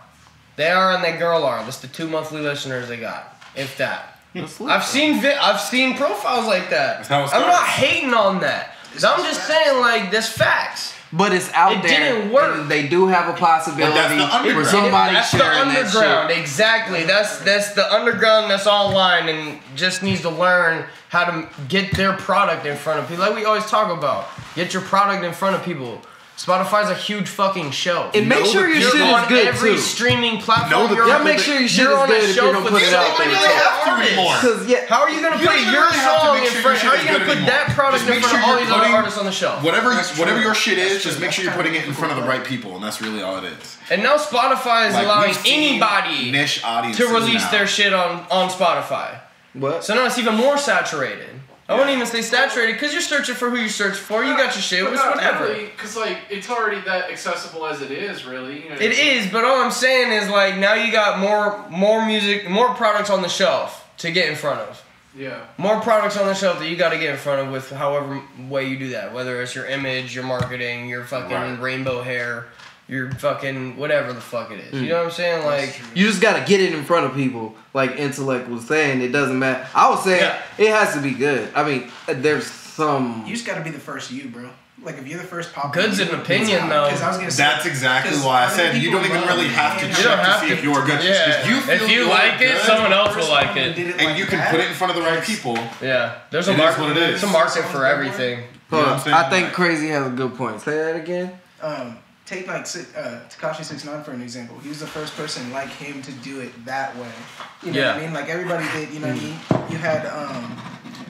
They are and they girl are. That's the 2 monthly listeners they got. If that. I've seen profiles like that. That's how it I'm started. not hating on that. I'm just saying, like, this facts. But it's out It there. didn't work. And they do have a possibility But that's the for underground. somebody That's the sharing that underground, shit. exactly. That's the underground that's online and just needs to learn how to get their product in front of people. Like we always talk about, get your product in front of people. Spotify's a huge fucking show. And make sure your You're shit on is good every too. streaming platform. Know the you're people on, Yeah, make sure your shit you're is on a good if show you're gonna with put it out so there. many too. have to artists. anymore. Cause yeah, How are you gonna You put don't even your really have to song make in sure front? your How are shit you is gonna good put that anymore. product Just in make front sure of all you're these other putting artists on the shelf? Whatever your shit is, That's just true. make sure you're That's putting it in kinda front of the cool. right people, and that's really all it is. And now Spotify is Like, allowing we've seen anybody niche audiences to release now. their shit on Spotify. what? So now it's even more saturated. I wouldn't even say saturated because you're searching for who you search for. You got your shit. It's whatever. Because like it's already that accessible as it is, really. You know, It is, but all I'm saying is like now you got more music, more products on the shelf to get in front of. Yeah. More products on the shelf that you got to get in front of with however way you do that. Whether it's your image, your marketing, your fucking Right. rainbow hair, your fucking whatever the fuck it is. You know what I'm saying? Like. You just gotta get it in front of people. Like Intellect was saying, it doesn't matter. I was saying Yeah. it has to be good. I mean, there's some. You just gotta be the first you, bro. Like if you're the first pop. Good's an opinion, though. Because I was gonna say. That's exactly 'cause why I other said you people don't even love really it. have to You check don't to have see to. if you're good. Yeah. If you feel If you you're like it, good, someone else will First like one who it. did and like you can that, put it in front of the right people. Yeah, there's a It is market. what it is. It's a market for everything. You know what I'm saying? I think Like- Crazy has a good point. Say that again. Take like Tekashi 6ix9ine for an example. He was the first person like him to do it that way. You know what I Yeah. mean? Like everybody did. You know what I mean?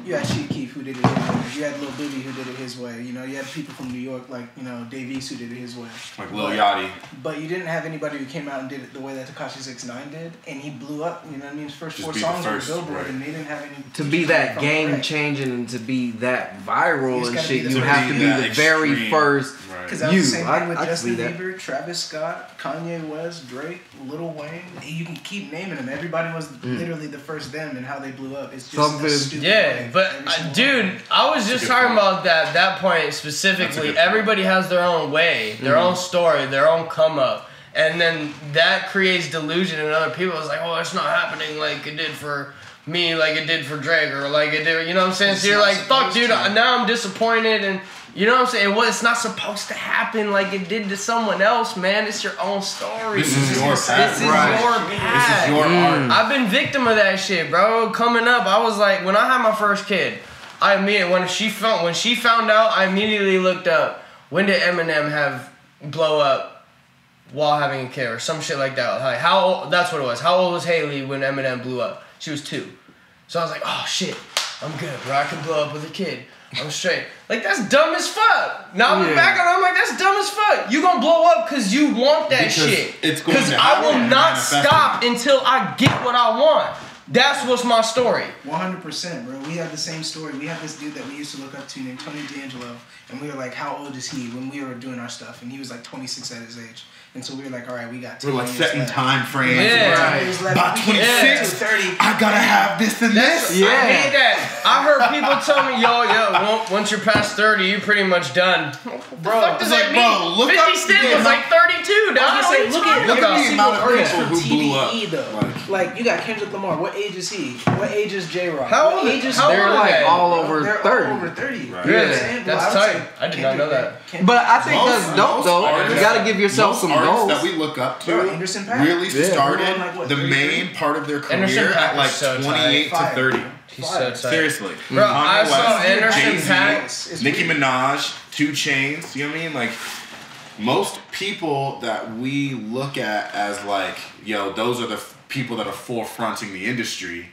You had Chief Keef. Chief who did it his way. You had Lil Bibby who did it his way. You know, you had people from New York like, you know, Dave East who did it his way. Like Lil Yachty. But you didn't have anybody who came out and did it the way that Tekashi 6ix9ine did, and he blew up. You know what I mean? His first Just 4 be the songs first, were Billboard, right. and they didn't have any. To be that from game Ray. changing and to be that viral You and just shit, gotta be you the- have to be that the very extreme. first. Right. Because that was the same thing with I can Justin see that. Bieber, Travis Scott, Kanye West, Drake, Lil Wayne. You can keep naming them. Everybody was literally the first them and how they blew up. It's just Something- a stupid Yeah, way but every single dude, one. I was just good talking point. about that point That's a specifically. good point. Everybody has their own way, their own story, their own come up, and then that creates delusion in other people. It's like, oh, it's not happening like it did for me, like it did for Drake, or like it did. You know what I'm saying? It's So you're not like, fuck, supposed dude. to. Now I'm disappointed, and you know what I'm saying? Well, it's not supposed to happen like it did to someone else, man. It's your own story. This is your This path. is Right. your This path. is your art. I've been victim of that shit, bro. Coming up, I was like, when I had my first kid, when she found out, I immediately looked up. When did Eminem have blow up while having a kid or some shit like that? Like how old, that's what it was. How old was Haley when Eminem blew up? She was 2. So I was like, oh shit, I'm good, bro. I can blow up with a kid. I'm straight. Like that's dumb as fuck. Now I'm Yeah. back on. I'm like, that's dumb as fuck. You gonna blow up because you want that Because shit. it's going to I will happen. not Manifesting. stop until I get what I want. That's what's my story. 100%, bro. We have the same story. We have this dude that we used to look up to named Tony D'Angelo, and we were like, how old is he when we were doing our stuff? And he was like 26 at his age. And so we were like, all right, we got 10 We're like years setting left. time frames. Yeah. Right. By 26, 30. I gotta have this and this. Yeah. I hate that. I heard people tell me, once you're past 30, you're pretty much done. Bro, What the fuck does it's that like, bro, mean? look 50 up Cent the was like 32, dog. I was gonna say, look at Look at every the single amount of artist people from who blew TDE up. though. Like you got Kendrick Lamar. What age is he? What age is J-Rock? How What old- age is how They're old are like they? all over They're 30. all over 30. Right. You know what Really? I'm saying? That's I would tight. say I did not know that. Kendrick- But I think Most- that's dope most though. artists- You gotta give yourself Most some artists goals. that we look up to Bro, Anderson .Paak. really Yeah. started We're on, like, what, the 33? main part of their Anderson career .Paak at like is so tight. 28 to Fire. 30. He's so tight. Seriously. Bro, I Kanye saw West, Anderson Jay-Z, .Paak. It's Nicki weird. Minaj, 2 Chainz, you know what I mean? Like, most people that we look at as like, yo, those are the people that are forefronting the industry,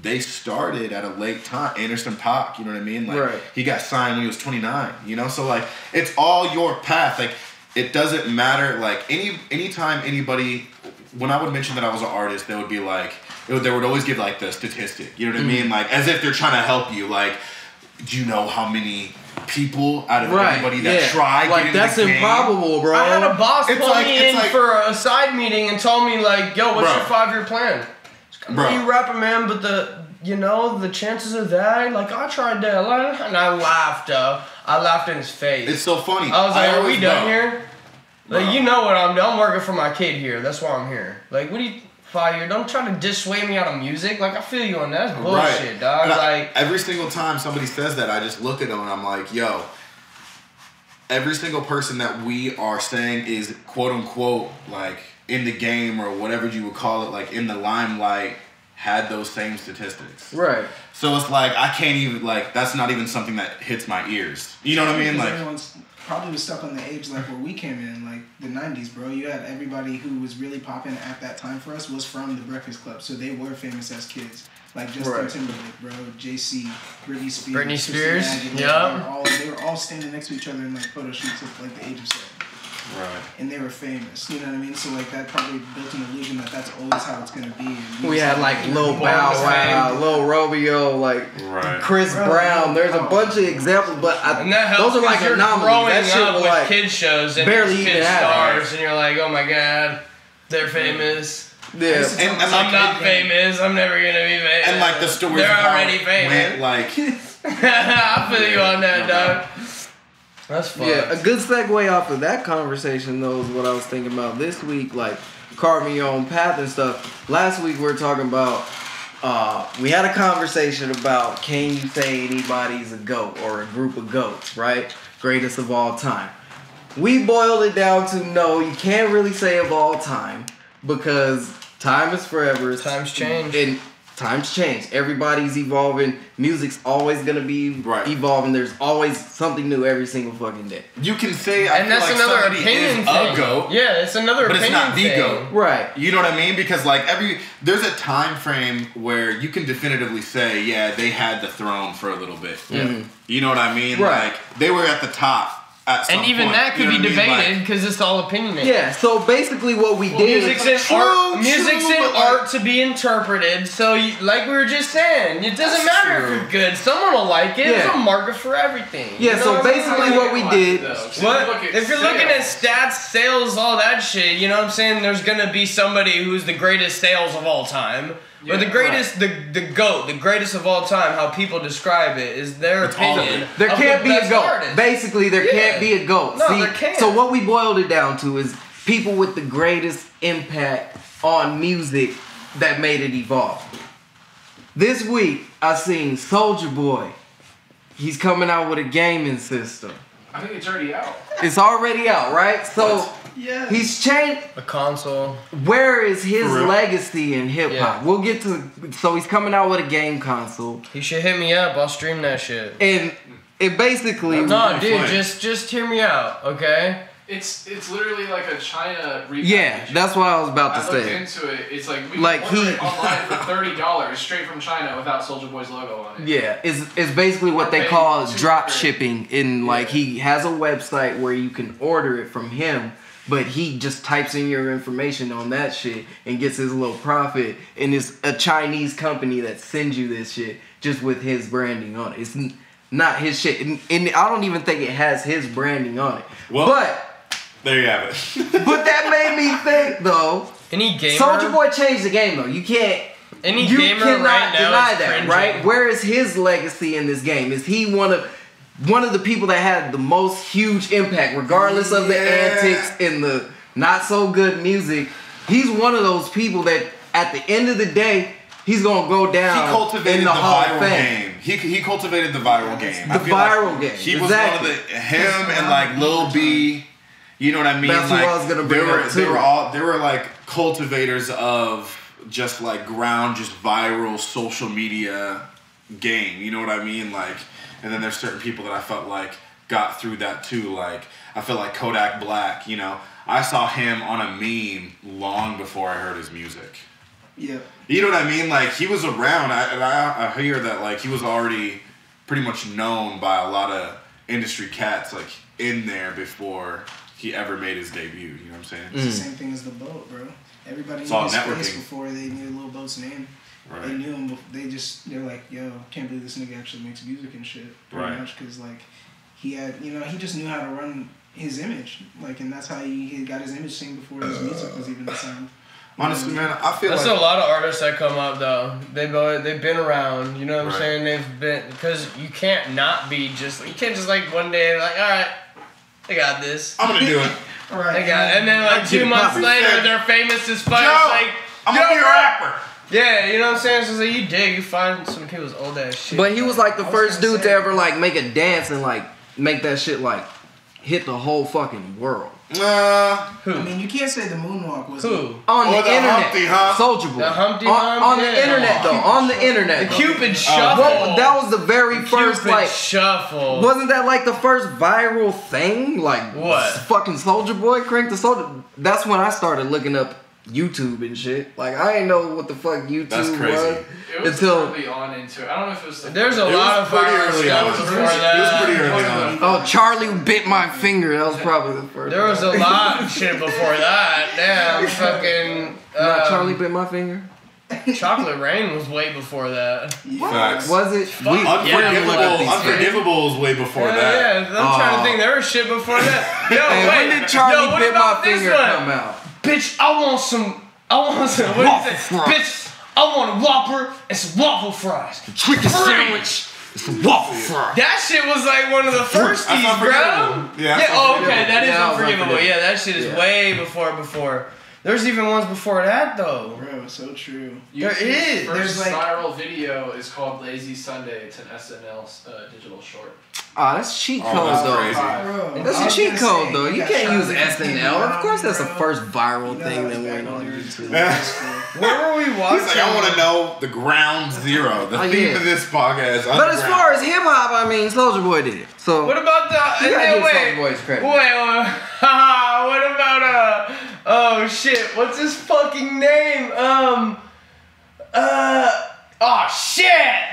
they started at a late time. Anderson .Paak, you know what I mean? Like, Right. he got signed when he was 29, you know? So, like, it's all your path. Like, it doesn't matter. Like, anytime anybody, when I would mention that I was an artist, they would be like, they would always give, like, the statistic, you know what I mean? Like, as if they're trying to help you. Like, do you know how many people out of everybody that tried get like into that's the game? improbable, bro. I had a boss It's pull like- me it's in like- for a side meeting and told me like, yo, what's Bro. your 5-year plan? Bro. You rapping, man, but the chances of that, like I tried that, and I laughed, I laughed in his face. It's so funny. I was like, are we always- done bro. here? Like, Bro. you know what I'm doing. I'm working for my kid here. That's why I'm here. Like, what do you, 5 year? Don't try to dissuade me out of music. Like, I feel you on that. That's bullshit, Right. dog. And Like, every single time somebody says that, I just look at them and I'm like, yo, every single person that we are saying is quote unquote like in the game or whatever you would call it, like in the limelight, had those same statistics. Right. So it's like I can't even like that's not even something that hits my ears. You know what I mean? Because Like everyone's probably was stuck on the age like where we came in, like the 90s, bro. You had everybody who was really popping at that time for us was from the Breakfast Club, so they were famous as kids. Like Justin Right. Timberlake, bro, JC, Britney Spears, Britney Christina Spears, Aguilera, yup. they were all standing next to each other in like photo shoots at like the age of 7. right. And they were famous, you know what I mean? So like that probably built an illusion that that's always how it's gonna be. And We had like Lil Bow Bow Wow, Lil Romeo, like Right. Chris Bro, Brown. There's a oh. bunch of examples, but and that helps those are like because you're anomalies. growing That shit up was with like kid shows and barely there's even kid had stars, and you're like, oh my god, they're famous. yeah. And I'm like, not famous. I'm never gonna be famous. and like the stories They're of how already it famous. went, like I feel you on that, No dog. That's fun. Yeah, a good segue off of that conversation though is what I was thinking about this week, like carving your own path and stuff. Last week we were talking about, we had a conversation about can you say anybody's a GOAT or a group of GOATs, right? Greatest of all time. We boiled it down to no, you can't really say of all time because time is forever. Times change. And times change. Everybody's evolving. Music's always gonna be evolving. There's always something new every single fucking day. You can say, and that's another opinion thing. A goat, yeah, it's another but opinion it's not the thing. goat, right? You know what I mean? Because like there's a time frame where you can definitively say, yeah, they had the throne for a little bit. Mm-hmm. You know what I mean? Right. Like they were at the top. And even point. that could You know be what I mean? debated because it's all opinionated. Yeah. So basically, what we did. Music's in art to be interpreted. So, like we were just saying, it doesn't matter if you're good. Someone will like it. There's a market for everything. Yeah. You know so basically, what we did. If you're looking at stats, sales, all that shit, you know what I'm saying? There's gonna be somebody who's the greatest sales of all time. Or the greatest, the GOAT, the greatest of all time, how people describe it, is their opinion. There can't be a GOAT. Artist. Basically, there can't be a GOAT. No, See, there can't. So what we boiled it down to is people with the greatest impact on music that made it evolve. This week, I seen Soulja Boy. He's coming out with a gaming system. I think it's already out. It's already out, right? So Yeah. he's changed. A console. Where is his For real? legacy in hip hop? Yeah. We'll get to. So he's coming out with a game console, You should hit me up. I'll stream that shit. and it basically. No, pretty dude, funny. just hear me out, okay? It's literally like a China repackage. Yeah, that's what I was about to I looked say. into it. It's like we Like, can order he- it online for $30 straight from China without Soulja Boy's logo on it. Yeah, it's basically what they Okay, call $200. drop shipping. In like Yeah. he has a website where you can order it from him, but he just types in your information on that shit and gets his little profit. And it's a Chinese company that sends you this shit just with his branding on it. It's not his shit, and I don't even think it has his branding on it. Well, but there you have it. but that made me think though. Any gamer? Soulja Boy changed the game though. You can't. Any You gamer cannot right now deny is that, cringing. right? Where is his legacy in this game? Is he one of the people that had the most huge impact, regardless of the antics and the not so good music? He's one of those people that, at the end of the day, he's gonna go down He cultivated in the the Hall of viral Fame. game. He cultivated the viral game. The I feel viral game, He exactly. was one of the him and like Lil B. You know what I mean? That's like, who I was gonna bring up, they too. were like cultivators of just like just viral social media game. You know what I mean? Like, and then there's certain people that I felt like got through that too. Like, I feel like Kodak Black. You know, I saw him on a meme long before I heard his music. Yeah. You know what I mean? Like, he was around. I hear that, like, he was already pretty much known by a lot of industry cats, like, in there before he ever made his debut. You know what I'm saying? It's the same thing as the boat, bro. Everybody It's knew all his networking. face before they knew Lil Boat's name. Right. They knew him. They're like, yo, can't believe this nigga actually makes music and shit. Pretty Right. much, because like he had, he just knew how to run his image, like, and that's how he got his image seen before his music was even the sound. Honestly, man, I feel That's like... a lot of artists that come up though. They've been around. You know what I'm Right. saying? They've been, because you can't not be just. You can't just like one day like, all right, I got this. I'm gonna do it. All right. I got, and then like 2 months later, they're famous as fuck. Yo, It's like, I'm gonna be a rapper. yeah, you know what I'm saying? So it's like you find some people's old ass shit. But he was like the I was first gonna dude say- to ever like make a dance and like make that shit like hit the whole fucking world. Who? I mean, you can't say the moonwalk was. Who? On Or the the internet, Humpty Hump. Soulja Boy. The Humpty on, Hump, on yeah. the internet though, on the internet. The though. Cupid Shuffle. Well, that was the very first Cupid like. Shuffle. Wasn't that like the first viral thing? Like What? Fucking Soulja Boy cranked the Soulja. That's when I started looking up YouTube and shit. Like I didn't know what the fuck YouTube That's crazy. was It was until. early on into it. I don't know if it was the There's a It lot was of pretty viral early on. stuff It before was that. pretty early on. Oh, Charlie bit my finger. That was probably the first. There was a lot of shit before that. Damn, fucking. Not Charlie bit my finger. Chocolate Rain was way before that. Facts. Was it? Fuck, We yeah. gotta look up these things. Unforgivable is way before that. Yeah, I'm trying to think. There was shit before that. Yo, Hey, wait. when did Charlie Yo, what bit my about this finger one? come out? Bitch, I want some. What is it? Bitch, I want a Whopper and some waffle fries. Chicken sandwich. It's a waffle fry. That shit was like one of the firsties, That's bro. Unforgivable. Yeah, Yeah. Oh, okay. That is Yeah, that was unforgivable. Unforgivable. Yeah, that shit is Yeah. way before. There's even ones before that though. Bro, so true. There is. First There's like viral video is called Lazy Sunday. It's an SNL digital short. Oh, that's cheat code that's though. crazy. Bro, That's I a was cheat gonna code say, though. You got can't use Charlie SNL. Of course, that's the bro. first viral You know thing that that was went back on when we were YouTube. in middle school. Where were we watching? He's like, I want to know the ground zero, the Oh, theme yeah. of this podcast. But as far as hip hop, I mean, Soulja Boy did it. So What about the? you gotta give wait, Soulja Boy's credit. Haha, what about oh shit, what's his fucking name? Oh shit,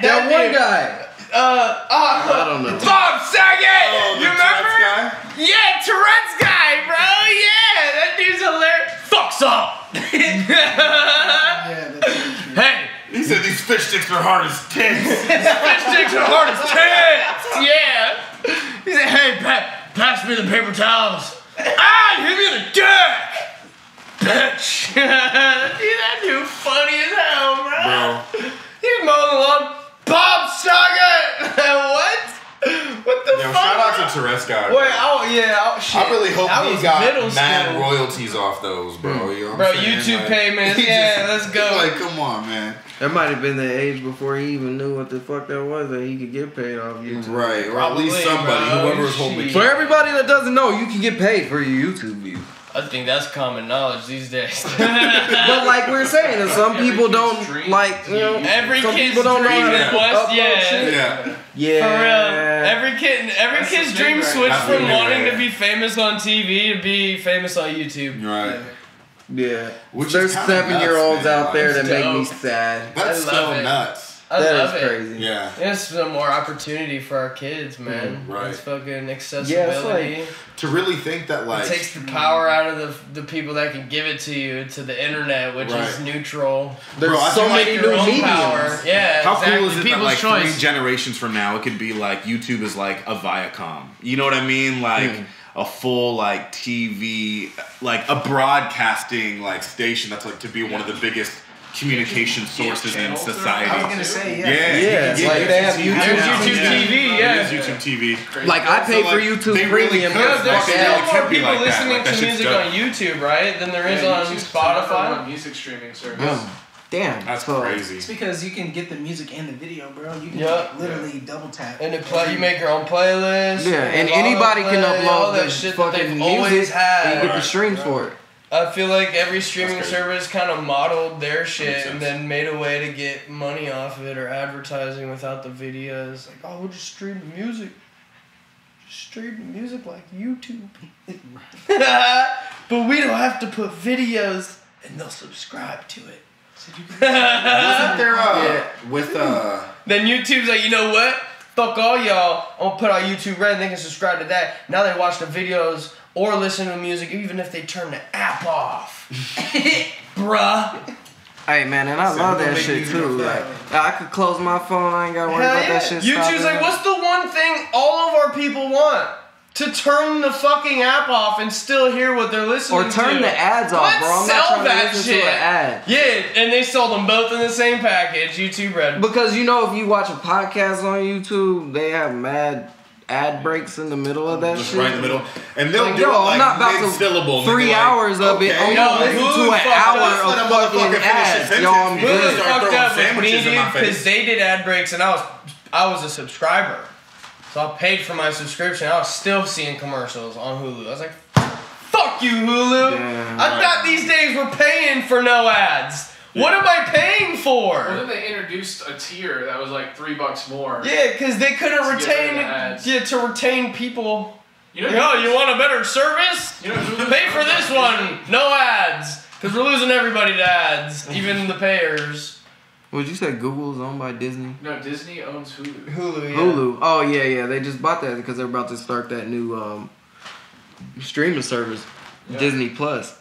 that one dude. guy. I don't know. Bob Saget. Oh, the You remember? Tourette's guy? Yeah, Tourette's guy, bro. Yeah, that dude's hilarious. Fucks up. Yeah, that's so true. Hey, He said these fish sticks are hard as tits. fish sticks are hard as tits. Yeah. He said, hey, pass me the paper towels. Ah, hit me in the dick. Bitch. Dude, that dude funny as hell, bro. Bro. He's mowing the lawn. Bob Saget. What? What the Yo, fuck? shout out to Tourette's guy. Wait, shit. I really hope That he was got middle mad school. royalties off those, bro. You know what Bro, I'm saying? YouTube Like, payments. he Yeah, just- let's go. Like, come on, man. That might have been the age before he even knew what the fuck that was, that he could get paid off YouTube. Right, or at least Probably, somebody, bro. whoever was holding the Shit. For key. everybody that doesn't know, you can get paid for your YouTube views. I think that's common knowledge these days. But like we're saying, if some Every people kid's don't dream like, you know, Every some kid's people don't know dream how to in West, upload yeah. shit. Yeah. Yeah. For real. Every That's kid's the dream thing, right? switched That's from the thing, wanting right? to be famous on TV to be famous on YouTube. Right. Yeah. Which is There's kinda 7-year-olds nuts, man. out there that It's make me dope. sad. That's I love so it. nuts. I That love is it. crazy. Yeah. It's some more opportunity for our kids, man. right. It's fucking Yeah, accessibility. it's To really think that, like, It takes the power out of the people that can give it to you to the internet, which is Right. neutral. There's Bro, I so feel like many Your new own mediums. power. Yeah, how exactly. cool is it that, People's like, choice. 3 generations from now, it could be, like, YouTube is, like, a Viacom. You know what I mean? Like, a full, like, TV, like, a broadcasting, like, station that's, like, to be one of the biggest communication sources in channels society. I was gonna say, yeah. Yeah, you can like get they have YouTube YouTube There's now. YouTube TV, yeah. It is YouTube TV. Like I pay So, for like, YouTube they really Premium. could. Yeah, there's Fucking still really more could be people like that. listening Like, that to shit's music dope. on YouTube, right? Than there is Yeah, on YouTube's the number Spotify. one music streaming service. Damn. That's so, crazy. It's because you can get the music and the video, bro. You can Yup. literally double tap. And you make your own playlist. Yeah, and auto anybody can play, all upload that the shit that fucking they've always music had. and get the Right. streams for it. I feel like every streaming That's crazy. service kind of modeled their shit Makes and sense. then made a way to get money off of it or advertising without the videos. Like, oh, we'll just stream the music. Just stream the music like YouTube. But we don't have to put videos and they'll subscribe to it. Wasn't there with Then YouTube's like, you know what? Fuck all y'all. I'm gonna put out YouTube Red and they can subscribe to that. Now they watch the videos or listen to music even if they turn the app off. Bruh. Hey man, and I love that big shit user too. of Like that. I could close my phone, I ain't gotta worry Hell about yeah. that shit. YouTube's stopping. like, what's the one thing all of our people want? To turn the fucking app off and still hear what they're listening to. Or turn the ads off, Let's bro. I'm sell not trying that to listen shit. to an ad. Yeah, and they sold them both in the same package, YouTube Red. Because you know, if you watch a podcast on YouTube, they have mad ad breaks in the middle of that just shit. right in the middle, and they'll Like, do yo, it I'm like not about to mid-syllable. 3 hours of it. Okay. I'm Yo, gonna listen Hulu to an fucked hour up. Let a of motherfucker fucking finish his ads. sentence. Yo, I'm Hulu Hulu good. start fucked throwing up with me, sandwiches in dude, my face. because they did ad breaks and I was a subscriber. So I paid for my subscription. I was still seeing commercials on Hulu. I was like, fuck you, Hulu. Damn. I thought these days we're paying for no ads. What am I paying Well, then for? they introduced a tier that was like $3 more. Yeah, because they couldn't To get rid of retain the ads. yeah, to retain people. You know, Yo, you want a better service? You know, Hulu's Pay for this Disney. one. No ads. Because we're losing everybody to ads, even the payers. Would you say Google's owned by Disney? No, Disney owns Hulu. Hulu, yeah. Hulu. Oh yeah. They just bought that because they're about to start that new streaming service, Yeah. Disney Plus.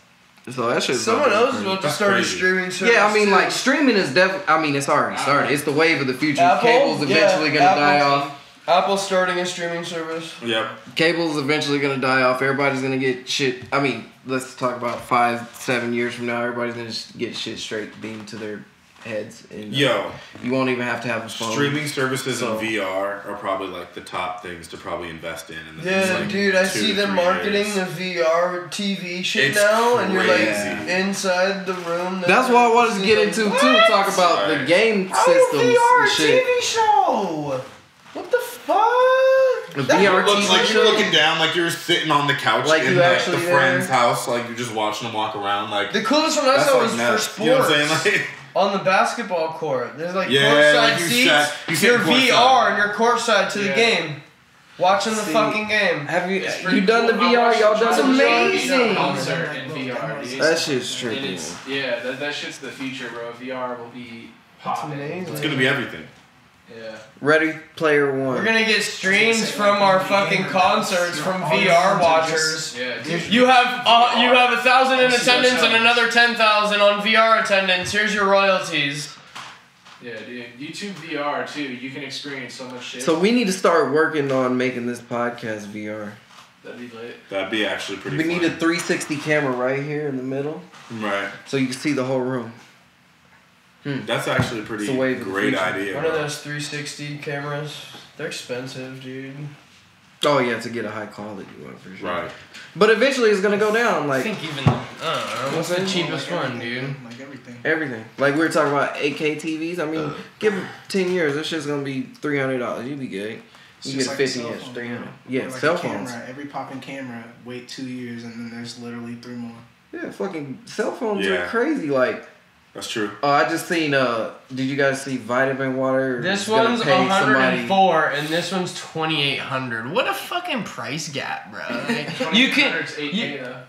So that shit's Someone about to else be is crazy. about to That's start a crazy. streaming service. Yeah, I mean, too. like streaming is definitely. I mean, it's already started. It's the wave of the future. Apple? Cable's eventually Yeah, gonna die Apple. off. Apple's starting a streaming service. Yep. Cable's eventually gonna die off. Everybody's gonna get shit. I mean, let's talk about 5-7 years from now. Everybody's gonna just get shit straight beamed to their heads. And, Yo, you won't even have to have a phone. streaming services So- in VR are probably like the top things to probably invest in. The Yeah, next, like, dude, I 2 see to them 3 marketing years. the VR TV shit It's now, and you're like crazy. inside the room. That's what I wanted to get into too. Talk about the Right. game How systems VR and shit. TV show? What the fuck? The That VR It looks TV like show. you're looking down, like you're sitting on the couch Like in you like, actually the there. friend's house, like you're just watching them walk around. Like The coolest one I that's saw like was for nuts. sports. You know what I'm saying? Like, On the basketball court, there's like Yeah, courtside like you seats. sat- you sit You're courtside. VR and you're courtside to the Yeah. game, watching the See, fucking game. Have you It's pretty you done the cool. I VR? watched Y'all the done It's the Travis VR? amazing. concert in VR. dude. That shit's And trippy. it's, yeah, that shit's the future, bro. VR will be popping. amazing. it's gonna be everything. Yeah. Ready Player One. We're gonna get streams from our fucking concerts from VR watchers. Yeah, dude. You have 1,000 in attendance and another 10,000 on VR attendance. Here's your royalties. Yeah, dude. YouTube VR too. You can experience so much shit. So we need to start working on making this podcast VR. That'd be lit. That'd be actually pretty. We fun. need a 360 camera right here in the middle, Right. so you can see the whole room. That's actually a pretty It's a wave of the great future. idea. One of bro. those 360 cameras. They're expensive, dude. Oh yeah, to get a high quality one for sure. Right. But eventually it's gonna go down, I like think even I don't know. What's the What's that? cheapest one, dude? Like everything. everything. Like we were talking about 8K TVs. I mean, give it 10 years, this shit's gonna be $300. You'd be good. It's You just get like a 50 cell inch, phone, 300. bro. Yeah, Or like cell a phones. camera, every popping camera, wait 2 years, and then there's literally 3 more. Yeah, fucking cell phones Yeah. are crazy. Like, That's true. I just seen. Did you guys see Vitamin Water? This is gonna one's pay somebody- 104 and this one's 2,800. What a fucking price gap, bro. Like, you can. 8K You, though.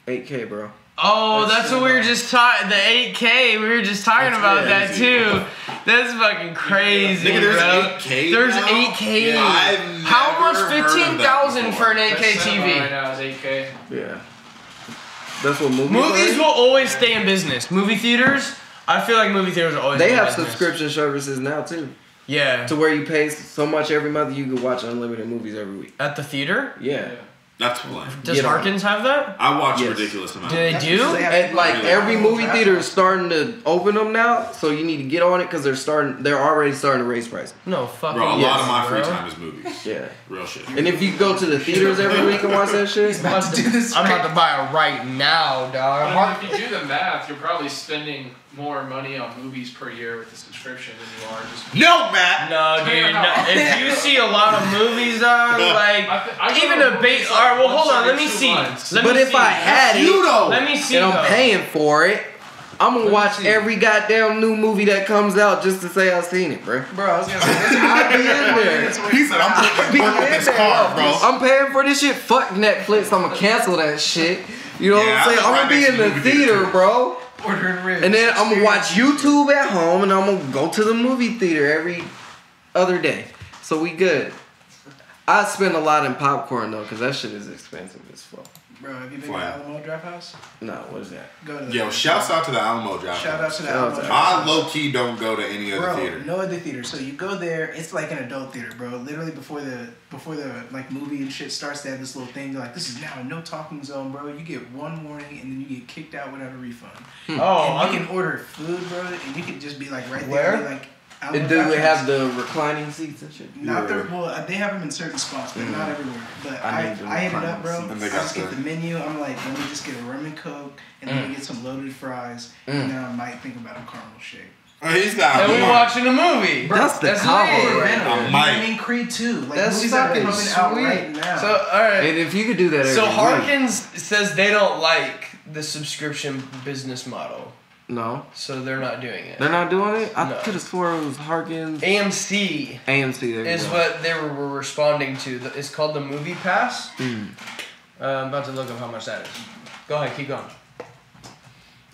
8K, bro. oh, That's that's what we were just talking. The 8K. We were just talking That's about that crazy. too. That's fucking crazy, Nigga, there's bro. 8K There's now? 8K. Yeah, I've How never much? heard of that 15,000 for an before. 8K Best cinema right TV. now is 8K. Yeah. That's what movies. Movies are? will always stay in business. Movie theaters. I feel like movie theaters are always. They in have business. subscription services now too, Yeah. to where you pay so much every month you can watch unlimited movies every week. At the theater. Yeah. That's lame. Does Get on. Harkins have that? I watch Yes. a ridiculous amount. Do they That's do? because they have And like Really? every movie Draft theater house. is starting to open them now, so you need to get on it because they're already starting to raise prices. No fucking. Bro, a Yes, lot of my free bro. time is movies. Yeah. Real shit. And if you go to the theaters every week and watch that shit, I'm about to, do this I'm about to buy it right now, dog. But if you do the math, you're probably spending more money on movies per year with the subscription than you are just. No, Matt. No, dude. No. If you see a lot of movies, dog, like I go even to a movies base. like All right, well, once hold on. every Let me 2 see. months. Let but me if see. I had it You though. Let me see. and I'm though. paying for it, I'm gonna Let me watch see. every goddamn new movie that comes out just to say I've seen it, bro. Bro, I was gonna say, that's I'll be in there. He said, I'm putting Be work in in this there. car, bro. I'm paying for this shit. Fuck Netflix. I'm gonna cancel that shit. You know Yeah, what I'm saying? I I'm live gonna be right in next the to the movie theater, theater. bro. ordering ribs. And then I'm gonna watch YouTube at home, and I'm gonna go to the movie theater every other day. So we good. I spend a lot in popcorn though, cause that shit is expensive as fuck. Bro, have you been Fly. to Alamo Draft House? No, what is that? Go to the Yo, shouts out to the Alamo Draft. Shout out to the Shout out Alamo to- Draft I House. low key don't go to any other Bro, theater. no other theater. So you go there, it's like an adult theater, bro. Literally before the like movie and shit starts, they have this little thing. They're like, this is now a no talking zone, bro. You get one warning and then you get kicked out without a refund. Oh, And you can order food, bro, and you can just be like right Where? there. Be like, Alamo Do Draft they have House. the reclining seats and shit? Not Yeah. the well, they have them in certain spots, but not everywhere. But I I need the hit it up, bro. reclining I seats. And they got just get the- the menu. I'm like, let me just get a rum and coke, and then we get some loaded fries, and then I might think about a caramel shake. He's got and we one. watching a movie. That's the That's combo lit. right I there. might. Venom, Creed 2. Like That's movies that are fucking coming out sweet. right now. So all right. And if you could do that every So week. Harkins says they don't like the subscription business model, No, so they're not doing it. they're not doing it. I No. could have swore it was Harkins. AMC AMC. There you is go. what they were responding to. It's called the Movie Pass. Mm. I'm about to look up how much that is. Go ahead, keep going.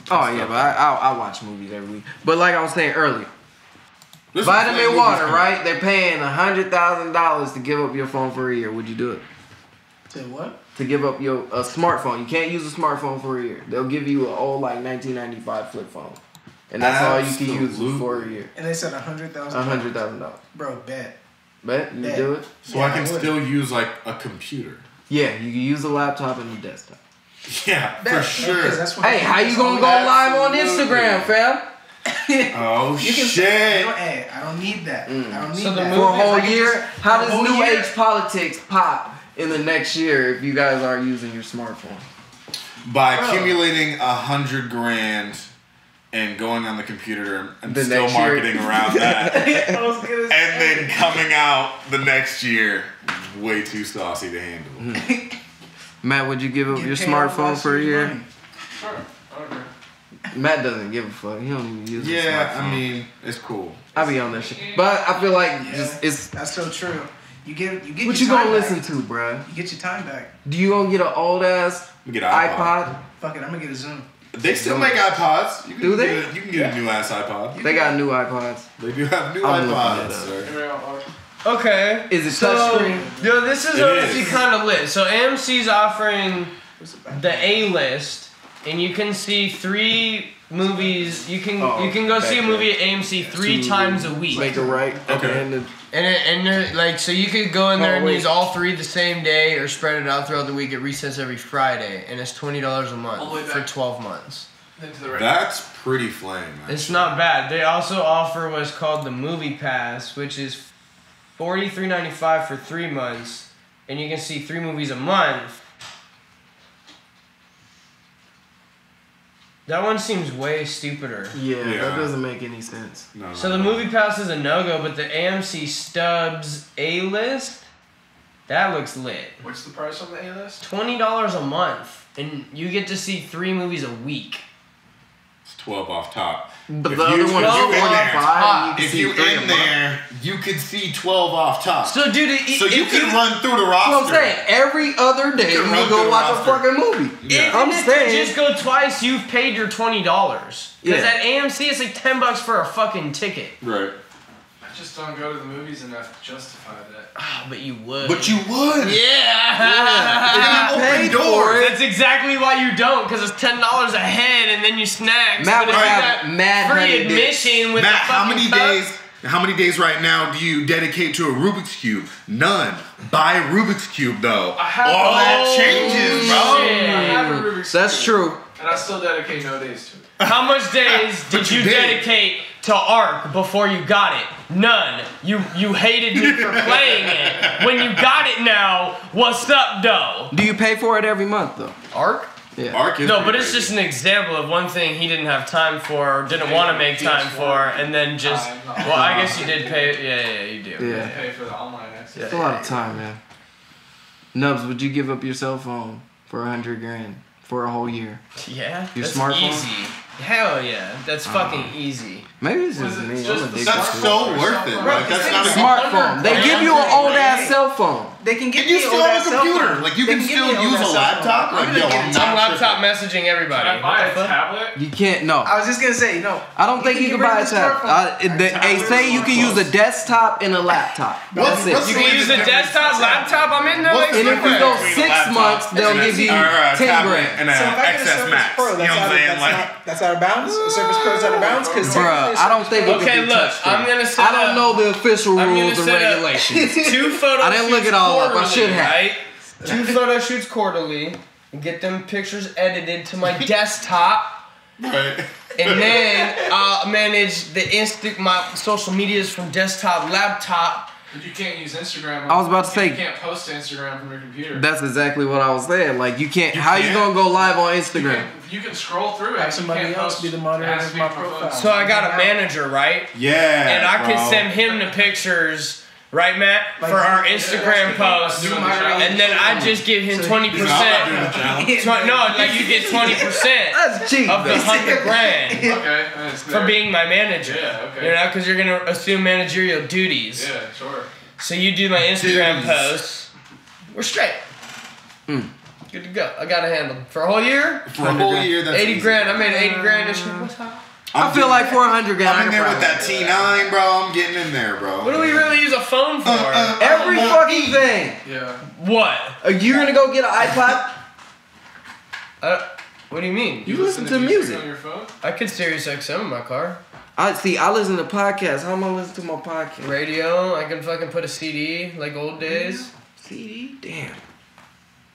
Oh yeah, but I watch movies every week. But like I was saying earlier, This is Vitamin like Water, movies right? They're paying $100,000 to give up your phone for a year. Would you do it? Say what? To give up a smartphone. You can't use a smartphone for a year. They'll give you an old like 1995 flip phone, and that's all you can use it for a year. And they said $100,000. $100,000. Bro, bet. Bet you Bet. do it? So Yeah, I can I would. still use like a computer. Yeah, you can use a laptop and a desktop. Yeah, Bet. for sure. Because that's what Hey, how you gonna go all live on Absolutely. Instagram, fam? Oh You can shit! Hey, I don't need that. I don't need So the that. For a movies, whole I can year, just- how for a does whole new year? age politics pop in the next year if you guys are using your smartphone? By accumulating $100,000 and going on the computer and The still next year. marketing around that, I was gonna and then coming out the next year, way too saucy to handle. Matt, would you give up Get your paid off smartphone last for a year's year? money. Sure. I don't care. Matt doesn't give a fuck. He don't even use a Yeah, smartphone. I mean, it's cool. I be on that shit. But I feel like Yeah, just it's that's so true. You get what your you time gonna back. listen to, bruh? You get your time back. Do you gonna get an old ass We get an iPod. iPod? Fuck it, I'm gonna get a Zoom. They still make iPods. You can Do they? Get you can get a new ass iPod. They got new iPods. They do have new I'm looking iPods, it up. sir. Here we are. Okay. Is it so, touchscreen? Yo, this is It honestly is. kind of lit. So AMC's offering What's it back? the A list, and you can see 3 movies. You can Oh, you can go see a back movie at AMC 3 times a week. Make a right at the Okay. end of Like so you could go in there Oh, and wait. use all 3 the same day or spread it out throughout the week. It resets every Friday, and it's $20 a month All the way for back. 12 months. Then to the right. That's pretty flame, man. It's not bad. They also offer what's called the Movie Pass, which is $43.95 for 3 months, and you can see 3 movies a month. That one seems way stupider. Yeah, Yeah. that doesn't make any sense. No, So no, the no. Movie Pass is a no-go, but the AMC Stubbs A-list, that looks lit. What's the price on the A list? $20 a month, and you get to see 3 movies a week. It's 12 off top. But If the other you- one is if you in there- 45. You can If see you 3 a in month. there, you could see 12 off top. So, dude, So you if can run through the roster. That's what I'm saying. Every other day You you can run go through watch a roster. fucking movie. Yeah. I'm if saying. you just go twice, you've paid your $20. Because Yeah. at AMC, it's like $10 for a fucking ticket. Right. I just don't go to the movies enough to justify that. Oh, but you would. But you would. Yeah. If you Open paid doors. for it, That's exactly why you don't, because it's $10 a head, and then you snacks. Matt but would if you have got mad free honey admission with Matt, the how fucking many cup. days? How many days right now do you dedicate to a Rubik's Cube? None. Buy a Rubik's Cube though. I have- All that Oh, changes, bro. shit. I have a Rubik's That's Cube, true. and I still dedicate no days to it. How much days did you you did. dedicate to Ark before you got it? None. You hated me for playing it. When you got it now, what's up, though? Do you pay for it every month though? Ark? Yeah. Ark is No, pretty but it's crazy. just an example of one thing he didn't have time for, or didn't want to make time for, and then just. Well, I guess you did pay. Yeah, you do. Yeah. I pay for the online access. It's a lot of time, man. Nubs, would you give up your cell phone for $100,000 for a whole year? Yeah, Your that's smartphone? easy. Hell yeah, that's fucking easy. Maybe it's Was just it me. just I'm the addicted That's to it. so worth it. Like, that's not a Smartphone. They give you an old ass cell phone. They can get And you me still on have that a cell computer. phone. Like, you They can give still me on use that a cell laptop. phone. Like, I'm yo, gonna get I'm it. not I'm tripping. laptop messaging everybody. Can I buy What a the fuck? tablet? You can't. No. I was just gonna say, no. I don't think you can get buy a rid of the tablet. smartphone. They say you can use a desktop and a laptop. What's- That's it. what's You the can use a desktop, laptop. I'm in there. What's Like, the And if you difference go between a 6 laptop months, they'll and a- give you or a 10 tablet grand. and a So if I get a XS Surface Max. Pro, You know that's what I'm saying? out, Like, that's out of bounds. A Surface Pro's out of bounds because Bruh, I don't think it Okay, can be look, touchscreen. I'm gonna set I don't up- know the official I'm gonna rules and set up regulations. 2 photo I didn't look shoots it all up. I quarterly, should have. Right? 2 photo shoots quarterly. And get them pictures edited to my desktop. right. And then I'll manage my social medias from desktop, laptop. But you can't use Instagram. I was about to say- You can't post to Instagram from your computer. That's exactly what I was saying. Like you can't. How you can't? gonna go live on Instagram? You can scroll through it. Have You somebody can't else post- be the it moderator has to of be my from profile. So I got a manager, right? Yeah. And I can bro. send him the pictures, right, Matt, Like, for our yeah, Instagram posts. You moderate. And then I just give him So 20%. He's not doing the challenge. No, like you get 20% That's cheap. of the though. $100,000 Okay. That's for there. being my manager. Yeah, okay. You know, because you're gonna assume managerial duties. Yeah, sure. So you do my Instagram Duties. posts. We're straight. Good to go. I got a handle for a whole year. For a whole year, that's 80 easy. grand. I made 80 grand this year. What's up? I feel like for $100,000. I'm in there with that T9, bro. I'm getting in there, bro. What do we really use a phone for? Every fucking thing. Yeah. What? Are you gonna go get an iPod? What do you mean? You listen to music. on your phone? I could Sirius XM in my car. I listen to podcasts. How am I listening to my podcast? Radio. I can fucking put a CD like old days. CD? Damn.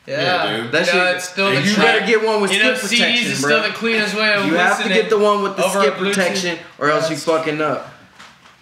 Yeah, dude. That shit, it's still the you track. better get one with skip CDs protection, is bro. still the cleanest way of You have to get the one with the over skip Bluetooth. protection, or else you Yes. fucking up.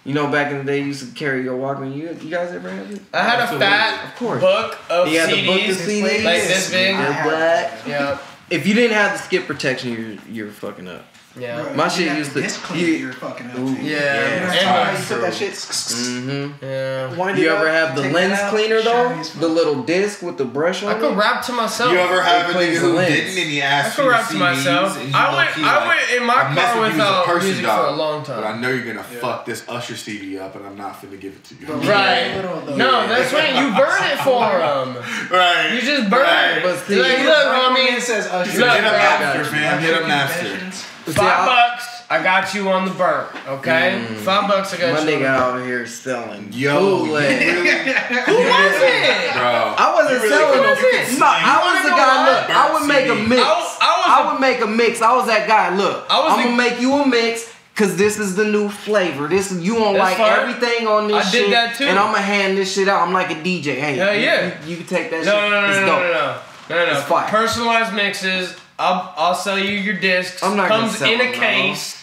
You know, back in the day, you used to carry your Walkman. You guys ever have it? I had a fat Of course. book of You had the book of CDs, CDs. like this big. They're black. Yeah, If you didn't have the skip protection, you're fucking up. yeah. Bro, My you shit have used to- this clean, you- you're fucking up. Ooh, too. yeah. You know how you And put that shit. Mm-hmm. Yeah. Wind You it ever up, have the take lens that out, cleaner though? shiny as fuck. The little disc with the brush on I could it? rap to myself. You ever have a cleans nigga the who lens. didn't and he I asked could for rap to myself. I went in my car without music for a long But I time. know you're gonna fuck this Usher CD up, and I'm not finna give it to you. Right. No, that's when you burn it for them. Right. You just burn it. But see, You're like, look, homie, It says Usher. Look, Hit him bro. after, fam. Hit him after. $5. I got you on the burn. Okay, $5. I got My you. nigga on out here selling Yo, bootleg. the burn. Who was it? Bro. I wasn't You really selling couldn't- them. you could No, sing. I was the know guy. what? Look, I would make a mix. I would make a mix. I was that guy. Look, I was I'm the- gonna make you a mix. Cause this is the new flavor. This you won't That's like fine. everything on this I shit. did that too. And I'm gonna hand this shit out. I'm like a DJ. Hey, Hell yeah. you can take that No, shit. no, no, It's no, dope. no. It's fire. Personalized mixes. I'll sell you your discs. I'm not gonna Comes sell in a them, no. case.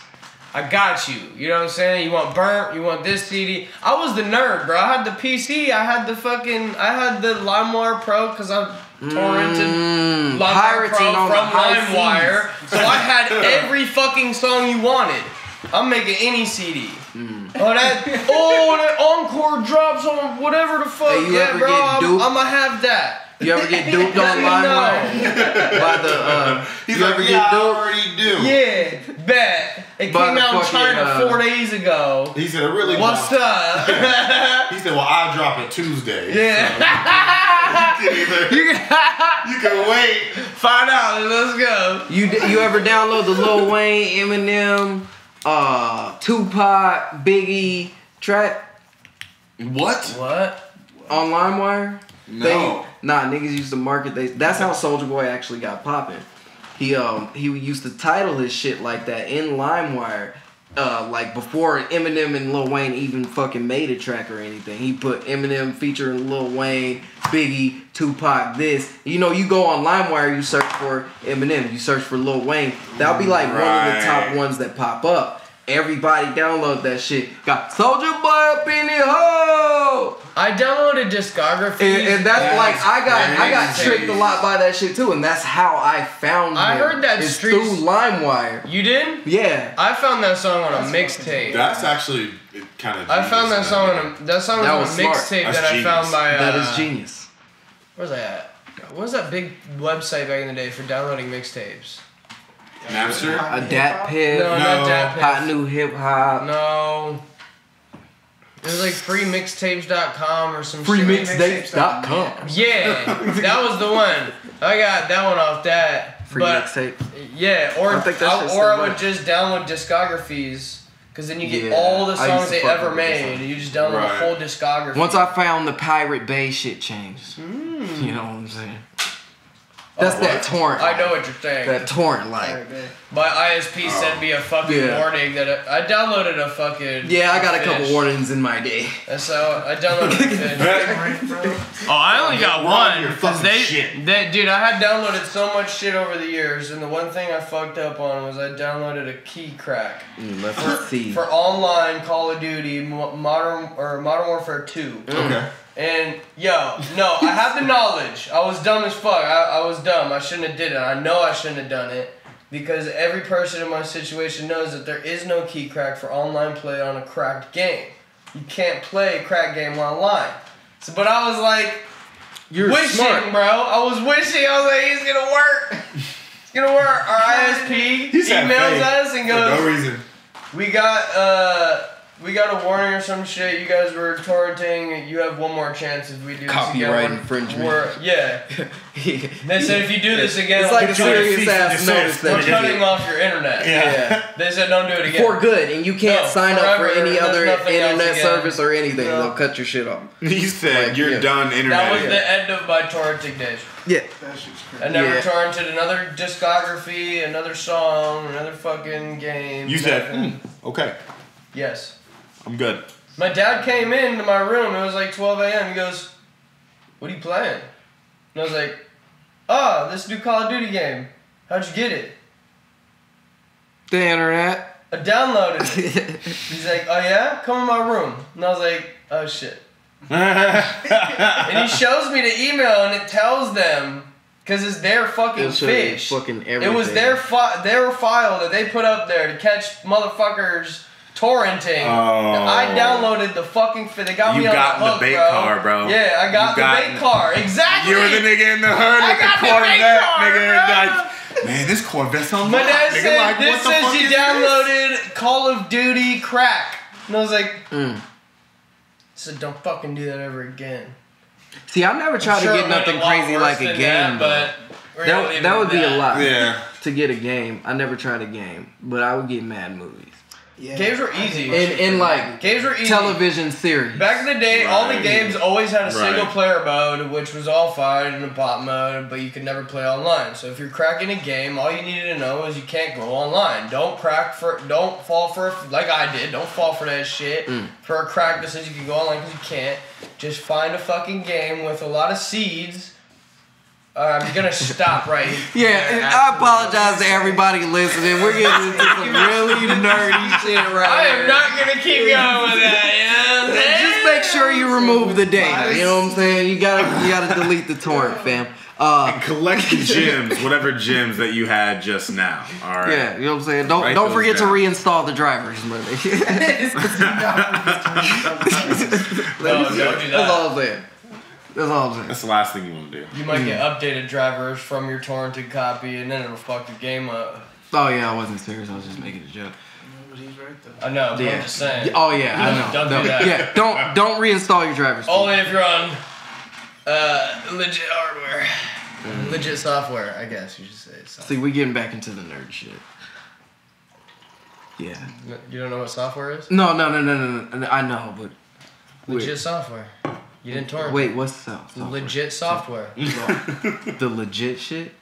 I got you. You know what I'm saying? You want burnt? You want this CD? I was the nerd, bro. I had the PC. I had the LimeWire Pro because I torrented LimeWire pirating Pro on the from high LimeWire. So I had every fucking song you wanted. I'm making any CD. Oh, that Encore drops on whatever the fuck. Hey, you yeah, ever bro. get duped? I'ma have that. You ever get duped on Let me LimeWire? By the He's you like, ever yeah, get I duped? already do. Yeah, bet. It By came the out in fucking, China 4 days ago. He said, I really What's want. up? He said, well, I'll drop it Tuesday. Yeah. You can wait. $5. Let's go. You ever download the Lil Wayne, Eminem, Tupac, Biggie track What? What? on LimeWire? No. Niggas used to market that's how Soulja Boy actually got popping. He used to title his shit like that in LimeWire. Like before Eminem and Lil Wayne even fucking made a track or anything. He put Eminem featuring Lil Wayne, Biggie, Tupac, this. You know, you go on LimeWire, you search for Eminem, you search for Lil Wayne. That'll be like one of the top ones that pop up. Everybody download that shit. Got Soulja Boy up in the hole. I downloaded discography. And that's like I got crazy. tricked a lot by that shit too, and that's how I found. I him. heard that It's streets- through LimeWire. You did? Yeah, I found that song on a mixtape. That's actually kind of. I found that song on a That on a was smart. mixtape That's that I found genius. by. that is genius. Where's that at? What was that big website back in the day for downloading mixtapes? Napster? A Dat Piff, No, not that. Hot New Hip Hop, No. It was like freemixtapes.com or some shit. freemixtapes.com. Yeah, that was the one. I got that one off that. Free but mixtape. yeah, or I think that shit's or still I would right. just download discographies because then you get Yeah, all the I used songs to they fuck ever with this made. one. And you just download Right. the whole discography. Once I found the Pirate Bay shit changed. Mm. You know what I'm saying? That's that torrent. I know what you're saying. That torrent like. My ISP sent me a fucking Yeah. warning that I downloaded a fucking. Yeah, I got a couple fish. warnings in my day. And so I downloaded a fish. Right, bro. Oh, I only got We're on one. your 'Cause fucking shit. dude, I had downloaded so much shit over the years, and the one thing I fucked up on was I downloaded a key crack Let's see. for online Call of Duty Modern Warfare 2. Okay. And yo, no, I have the knowledge. I was dumb as fuck. I was dumb. I shouldn't have did it. I know I shouldn't have done it. Because every person in my situation knows that there is no key crack for online play on a cracked game. You can't play a cracked game online. So, but I was like, You're wishing, smart. bro. I was wishing. I was like, it's gonna work. It's gonna work. Our ISP He's had emails faith us and For no goes, reason. we got a warning or some shit. You guys were torrenting. You have one more chance if we do this Copyright again. infringement. Yeah. They said if you do this again, It's like a put you in a serious cease and ass desist. notice we're that you cutting get. off your internet. Yeah. They said don't do it again. For good, and you can't No, sign up for forever, any there's other nothing else internet again. service or anything. No. They'll cut your shit off. He said, Like, you're yeah. done internet. That was Yeah. the end of my torrenting days. Yeah. That shit's crazy. I never Yeah. torrented another discography, another song, another fucking game. You said, nothing. okay, Yes. I'm good. My dad came into my room. It was like 12 a.m. He goes, "What are you playing?" And I was like, oh, this new Call of Duty game. How'd you get it? The internet. I downloaded it. He's like, oh yeah? Come in my room. And I was like, oh shit. And he shows me the email and it tells them, because it's their fucking fish. Fucking everything. It was their file that they put up there to catch motherfuckers torrenting. Oh. I downloaded the fucking They got You me on got the hook, the bait bro. car, bro. Yeah, I got the bait car. Exactly. You were the nigga in the hood I with the got the bait Corvette, car, nigga. bro. Like, man, this Corvette's on My lock, dad nigga. said, Like, this what the says fuck you is this? downloaded Call of Duty crack. And I was like, I said, don't fucking do that ever again. See, I never tried to get nothing crazy like a game, but that would be a lot. Yeah. To get a game, I never tried a game, but I would get mad movies. Yeah. Games were easy. In like Games were easy. television series. Back in the day, all the Right. games always had a single Right. player mode, which was all fine in a bot mode, but you could never play online. So if you're cracking a game, all you needed to know is you can't go online. Don't fall for, like I did, don't fall for that shit for a crack that says you can go online because you can't. Just find a fucking game with a lot of seeds. I'm gonna stop right here. Yeah, I apologize to everybody listening. We're getting into some really nerdy shit right I here. am not gonna keep going with that, you know what I'm saying? Just make sure you remove the data. You know what I'm saying? You gotta delete the torrent, fam. And collect the gems, whatever gems that you had just now. All right. Yeah, you know what I'm saying? Don't Write don't those forget down. to reinstall the drivers, man. No, don't do That's that. all I'm saying. That's all I'm saying. That's the last thing you want to do. You might get updated drivers from your torrented copy, and then it'll fuck the game up. Oh yeah, I wasn't serious. I was just making a joke. But he's right though. I know, but Yeah. I'm just saying. Oh yeah, I know. Don't do that. Yeah, don't reinstall your drivers. Only if you're on legit hardware. Legit software, I guess you should say. See, we getting back into the nerd shit. Yeah. You don't know what software is? No. I know, but Legit software. You didn't torrent. wait, what's that? Legit software. The legit shit?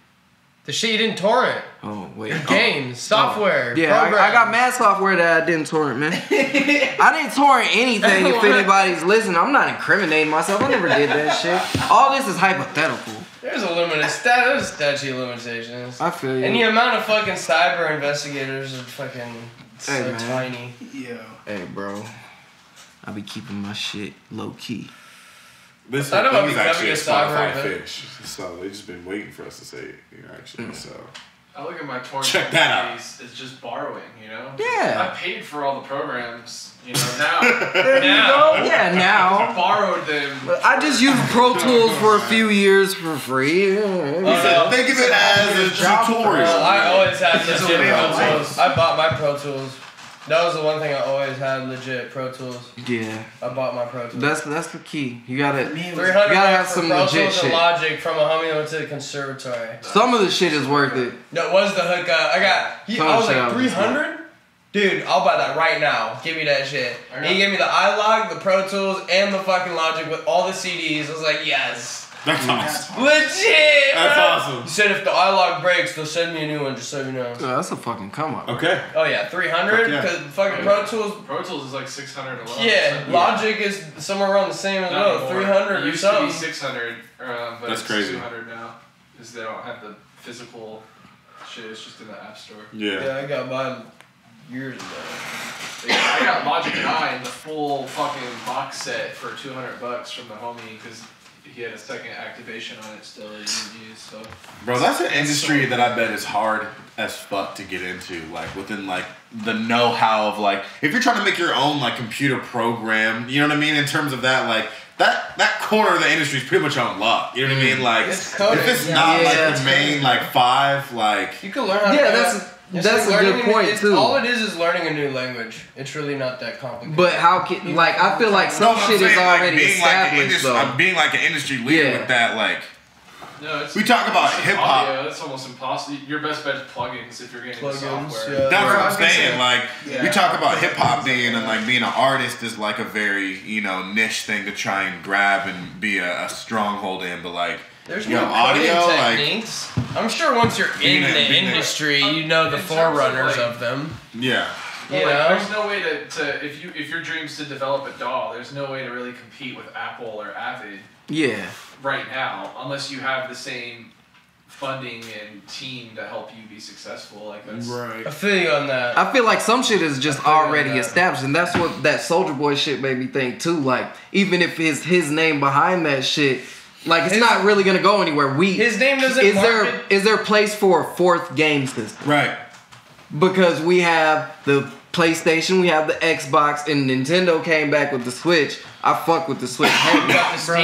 The shit you didn't torrent. Oh wait. Games, software, Yeah, I got programs. mad software that I didn't torrent, man. I didn't torrent anything. If anybody's listening, I'm not incriminating myself. I never did that shit. All this is hypothetical. There's statute of limitations. I feel you. And the amount of fucking cyber investigators are fucking so Hey, man. tiny. Yo. Hey, bro. I be keeping my shit low key. This I don't know is if actually a it's having a Spotify cyber fish, so they've just been waiting for us to say it here, actually. So I look at my torrent Check that out. movies as just borrowing, you know? Yeah. I paid for all the programs, you know, now. There you now. go. Yeah, I now. borrowed them. I just used Pro Tools for a few years for free. no. think of it as a tutorial. I always had It's a legit way Pro of life. Tools. I bought my Pro Tools. That was the one thing I always had, legit Pro Tools. Yeah. I bought my Pro Tools. That's the key. You gotta. Me, it was 300 You gotta have bucks some for Pro legit Tools shit. and Logic from a homie that went to the conservatory. Some of the shit is worth it. That was the hookup. I was like, 300? Dude, I'll buy that right now. Give me that shit. And he gave me the iLog, the Pro Tools, and the fucking Logic with all the CDs. I was like, yes. That's That's awesome. hard. Legit, That's bro. awesome. He said if the iLog breaks, they'll send me a new one, just so you know. Oh, that's a fucking come up. Okay. Oh yeah, 300? Fuck yeah. Because fucking Pro Tools, Pro Tools is like 600 alone. yeah, Logic is somewhere around the same as well, 300 It or used something. to be 600, but That's it's crazy. 200 now. Because they don't have the physical shit, it's just in the App Store. Yeah. Yeah, I got mine years ago. I got Logic 9, the full fucking box set for $200 from the homie, because he had a second activation on it still that he didn't use, so. Bro, that's an industry that I bet is hard as fuck to get into. Like within like the know-how of like if you're trying to make your own like computer program, you know what I mean? In terms of that, like that corner of the industry is pretty much on lock. You know what I mean? Like It's coding. if it's not Yeah. like the main like 5, like You can learn how to Yeah, It's that's like a good learning point it's, too. All it is learning a new language. It's really not that complicated. But how can like I feel like some No, I'm shit is saying, like, already being like an established industry, though. being like an industry leader Yeah. with that, like No, it's, We talk about it's hip-hop. audio, that's almost impossible. Your best bet is plugins if you're getting into Plugins, software. yeah. that's what I I'm was gonna saying. say- Like Yeah. we talk about hip hop being and like being an artist is like a very niche thing to try and grab and be a stronghold in, but like There's yo, no audio, coding like- techniques. I'm sure once you're in Being a- the being a- industry, you know the In terms of, forerunners like- of them. yeah. Well, You like, know? there's no way to if your dream's to develop a DAW, there's no way to really compete with Apple or Avid Yeah. right now unless you have the same funding and team to help you be successful. Like that's Right. I feel you on that. I feel like some shit is just feel already that. established, and that's what that Soulja Boy shit made me think too. Like, even if his name behind that shit, like it's not really gonna go anywhere. His name doesn't. Is there a place for a fourth game system? Right. Because we have the PlayStation, we have the Xbox, and Nintendo came back with the Switch. I fuck with the Switch heavy.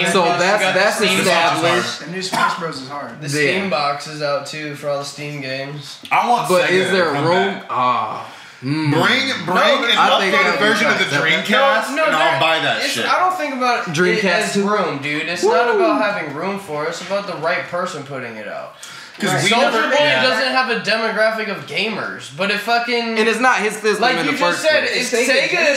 So that's established. The new Smash Bros is hard. The Steam box is out too for all the Steam games. I want But Sega is there to come room? back. Ah. Bring I think an updated version of the Dreamcast, and I'll buy that shit. I don't think about it Dreamcast as 2? room, dude. It's not about having room for it. It's about the right person putting it out. Because Soulja Boy doesn't have a demographic of gamers, but it fucking... And it's not his system like in you the just first said, place.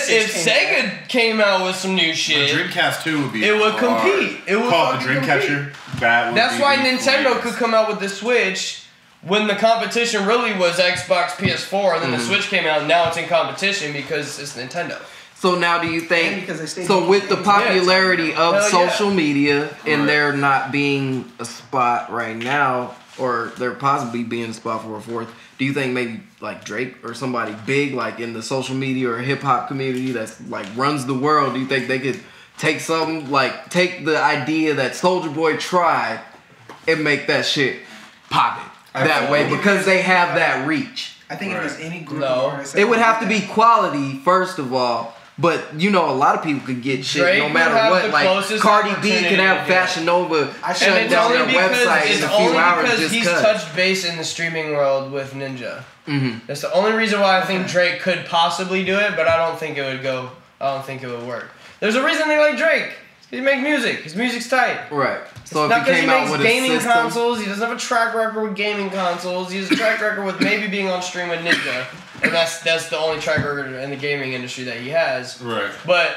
if Sega came out with some new The shit, Dreamcast 2 would be it would hard. compete. It would Call it the fucking Dreamcatcher. compete. That would That's be why the Nintendo greatest. could come out with the Switch when the competition really was Xbox, PS4, and then the Switch came out. And now it's in competition because it's Nintendo. So now do you And think, because they stay so with the games, popularity of Hell yeah. social media and Right. there not being a spot right now, or there possibly being a spot for a fourth, do you think maybe like Drake or somebody big like in the social media or hip hop community that's like runs the world, do you think they could take something like, take the idea that Soulja Boy tried and make that shit pop it that way because they have that reach? I think if there's any group No. of artists, that It would can have do to be that. quality, first of all. But, you know, a lot of people could get shit Drake no would matter have what. the Like, closest Cardi B opportunity can have to do it. Fashion Nova And shut And it's down only their because website it's in a few only hours because just he's cut. touched base in the streaming world with Ninja. Mhm. That's the only reason why I think Drake could possibly do it, but I don't think it would go. I don't think it would work. There's a reason they like Drake. He makes music. His music's tight. Right. So Not if because he he came out makes with a gaming system... consoles. He doesn't have a track record with gaming consoles. He has a track record with maybe being on stream with Ninja, and that's the only track record in the gaming industry that he has. Right. But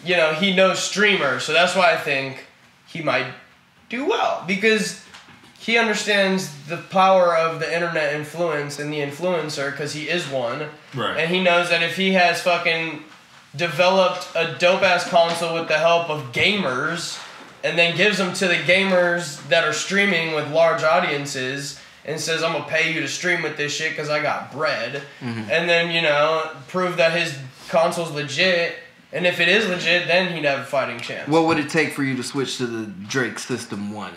you know, he knows streamers, so that's why I think he might do well because he understands the power of the internet influence and the influencer because he is one. Right. And he knows that if he has fucking developed a dope ass console with the help of gamers and then gives them to the gamers that are streaming with large audiences and says, I'm gonna pay you to stream with this shit because I got bread. And then, you know, prove that his console's legit. And if it is legit, then he'd have a fighting chance. What would it take for you to switch to the Drake System 1?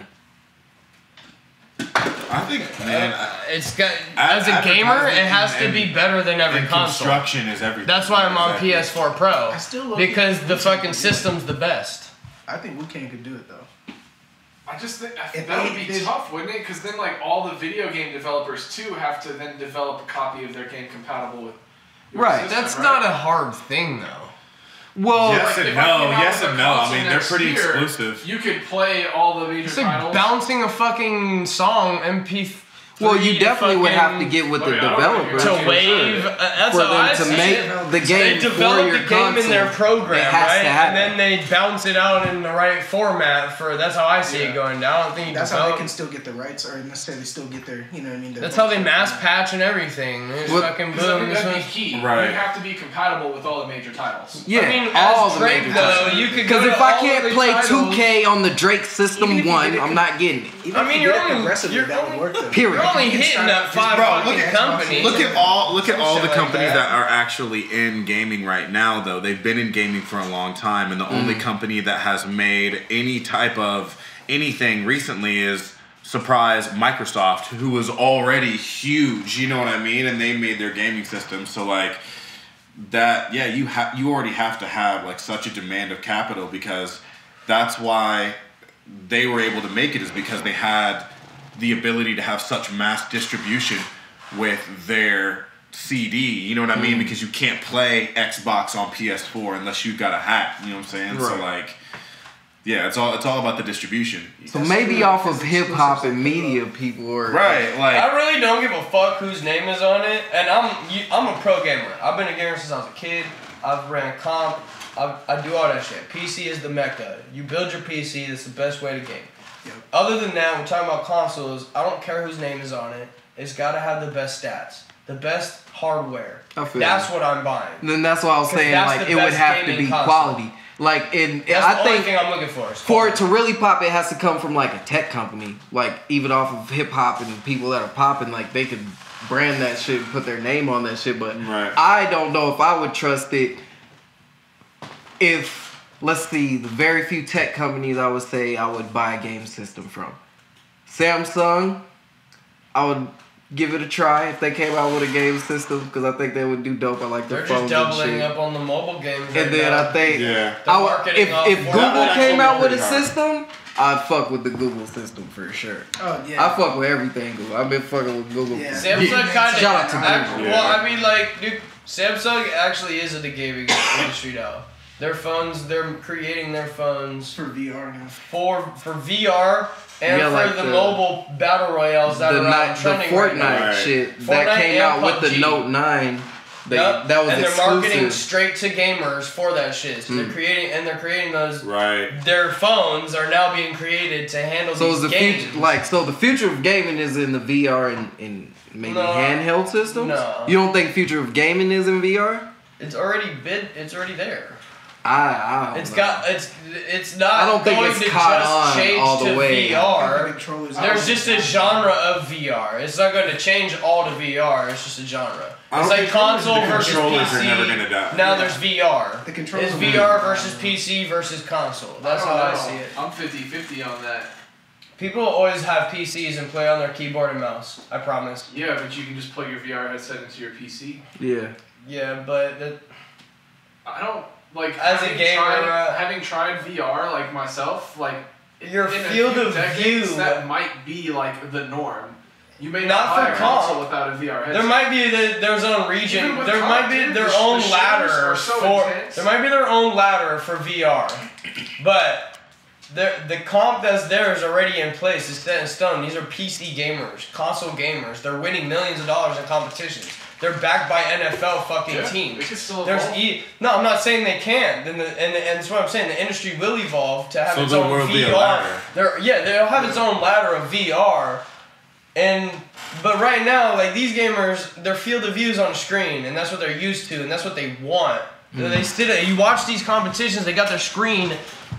I think, man, It's got as a gamer, it has to be better than every console. Construction is everything. That's why I'm on Exactly. PS4 Pro. I still love Because the Wu-Tang fucking could do it. system's the best. I think Wu-Tang could do it though. I just think If that would they- be there's- tough, wouldn't it? Because then like all the video game developers too have to then develop a copy of their game compatible with. Your Right, system, That's right? not a hard thing though. Well, Yes Like, and if I no, came out yes with and a no. I console mean, they're next pretty year, exclusive. You could play all the major It's like titles. bouncing a fucking song MP3. well, you definitely would have to fucking- get with the Okay, I don't developer agree to with you. wave. That's for how I them to see make it. the They game for develop your the game console. in their program, It has right? to And happen. then they bounce it out in the right format for. That's how I see Yeah. it going down. I don't think you That's how they develop. can still get the rights or necessarily still get their, you know what I mean? their That's how they rights. mass patch and everything. It's What- fucking Because I boom. think This that'd be one's key. Right. You have to be compatible with all the major titles. Yeah, I mean, all as the Drake major though, titles. you could go Because to if I all can't the play titles. 2K on the Drake Even System if you 1, did it I'm not getting it. Even I mean, if you you're did it only- progressively, you're that would only- work though. Period. You're only You can hitting start that just- five Bro, fucking look at- companies. Look at all the Some shit like companies that. that are actually in gaming right now though. They've been in gaming for a long time, and the only company that has made any type of anything recently is surprise Microsoft, who was already huge, you know what I mean? And they made their gaming system. So like that, yeah, you already have to have like such a demand of capital, because that's why they were able to make it, is because they had the ability to have such mass distribution with their CD, you know what I mean? Because you can't play Xbox on PS4 unless you got a hack, you know what I'm saying? So Right. like, yeah, it's all about the distribution. So maybe off of hip hop and media, people are Right, like I really don't give a fuck whose name is on it, and I'm a pro gamer. I've been a gamer since I was a kid. I've ran comp. I do all that shit. PC is the mecca. You build your PC. That's the best way to game. Yep. Other than that, we're talking about consoles. I don't care whose name is on it. It's got to have the best stats, the best hardware. I feel That's you. what I'm buying. Then that's why I was 'Cause saying that's like the it would best have to gaming be console. quality. Like, That's I the only think thing I'm looking for. for it to really pop, it has to come from like a tech company. Like, even off of hip hop and people that are popping, like they could brand that shit and put their name on that shit. But I don't know if I would trust it if, let's see, the very few tech companies I would say I would buy a game system from. Samsung, I would give it a try if they came out with a game system because I think they would do dope. I like their phones just and doubling shit. up on the mobile games. And then I think if off Google came out with a hard. system, I'd fuck with the Google system for sure. Oh yeah. I fuck with everything Google. I've been fucking with Google. Yeah. Samsung kind of. Shout out to Google. Well, I mean, like, dude, Samsung actually is in the gaming industry now. Their phones, they're creating their phones for VR now. For VR and for like the mobile battle royales that are out the trending Fortnite right now. shit Fortnite that came and out with the PUBG. Note 9. Yep. That was and they're exclusive. marketing straight to gamers for that shit. So they're creating those. Right. Their phones are now being created to handle these games. So the future of gaming is in the VR and maybe handheld systems? No. You don't think future of gaming is in VR? It's already there. I don't know. It's not. I don't think going it's to caught just on change all the to way. VR. There's just a genre of VR. It's not going to change all to VR. It's just a genre. It's like console versus controllers PC. are never gonna die. Now there's VR. The controllers It's are VR versus PC versus console. That's how I see it. I'm 50-50 on that. People always have PCs and play on their keyboard and mouse. I promise. Yeah, but you can just plug your VR headset into your PC. Yeah. Yeah, but I don't like As a gamer, having tried VR like myself, like your in field a few of decades, view that might be like the norm. You may Not not for buy a comp. console without a VR headset. there might be their own region. Even with There comp, might be dude, their the own shooters ladder are so for. intense. There might be their own ladder for VR, but the comp that's there is already in place. It's set in stone. These are PC gamers, console gamers. They're winning millions of dollars in competitions. They're backed by NFL fucking teams. They can still There's evolve. no, I'm not saying they can't. And that's what I'm saying. The industry will evolve to have So its there own will be a VR. ladder. They'll have its own ladder of VR. But right now, like these gamers, their field of view is on a screen, and that's what they're used to, and that's what they want. You watch these competitions, they got their screen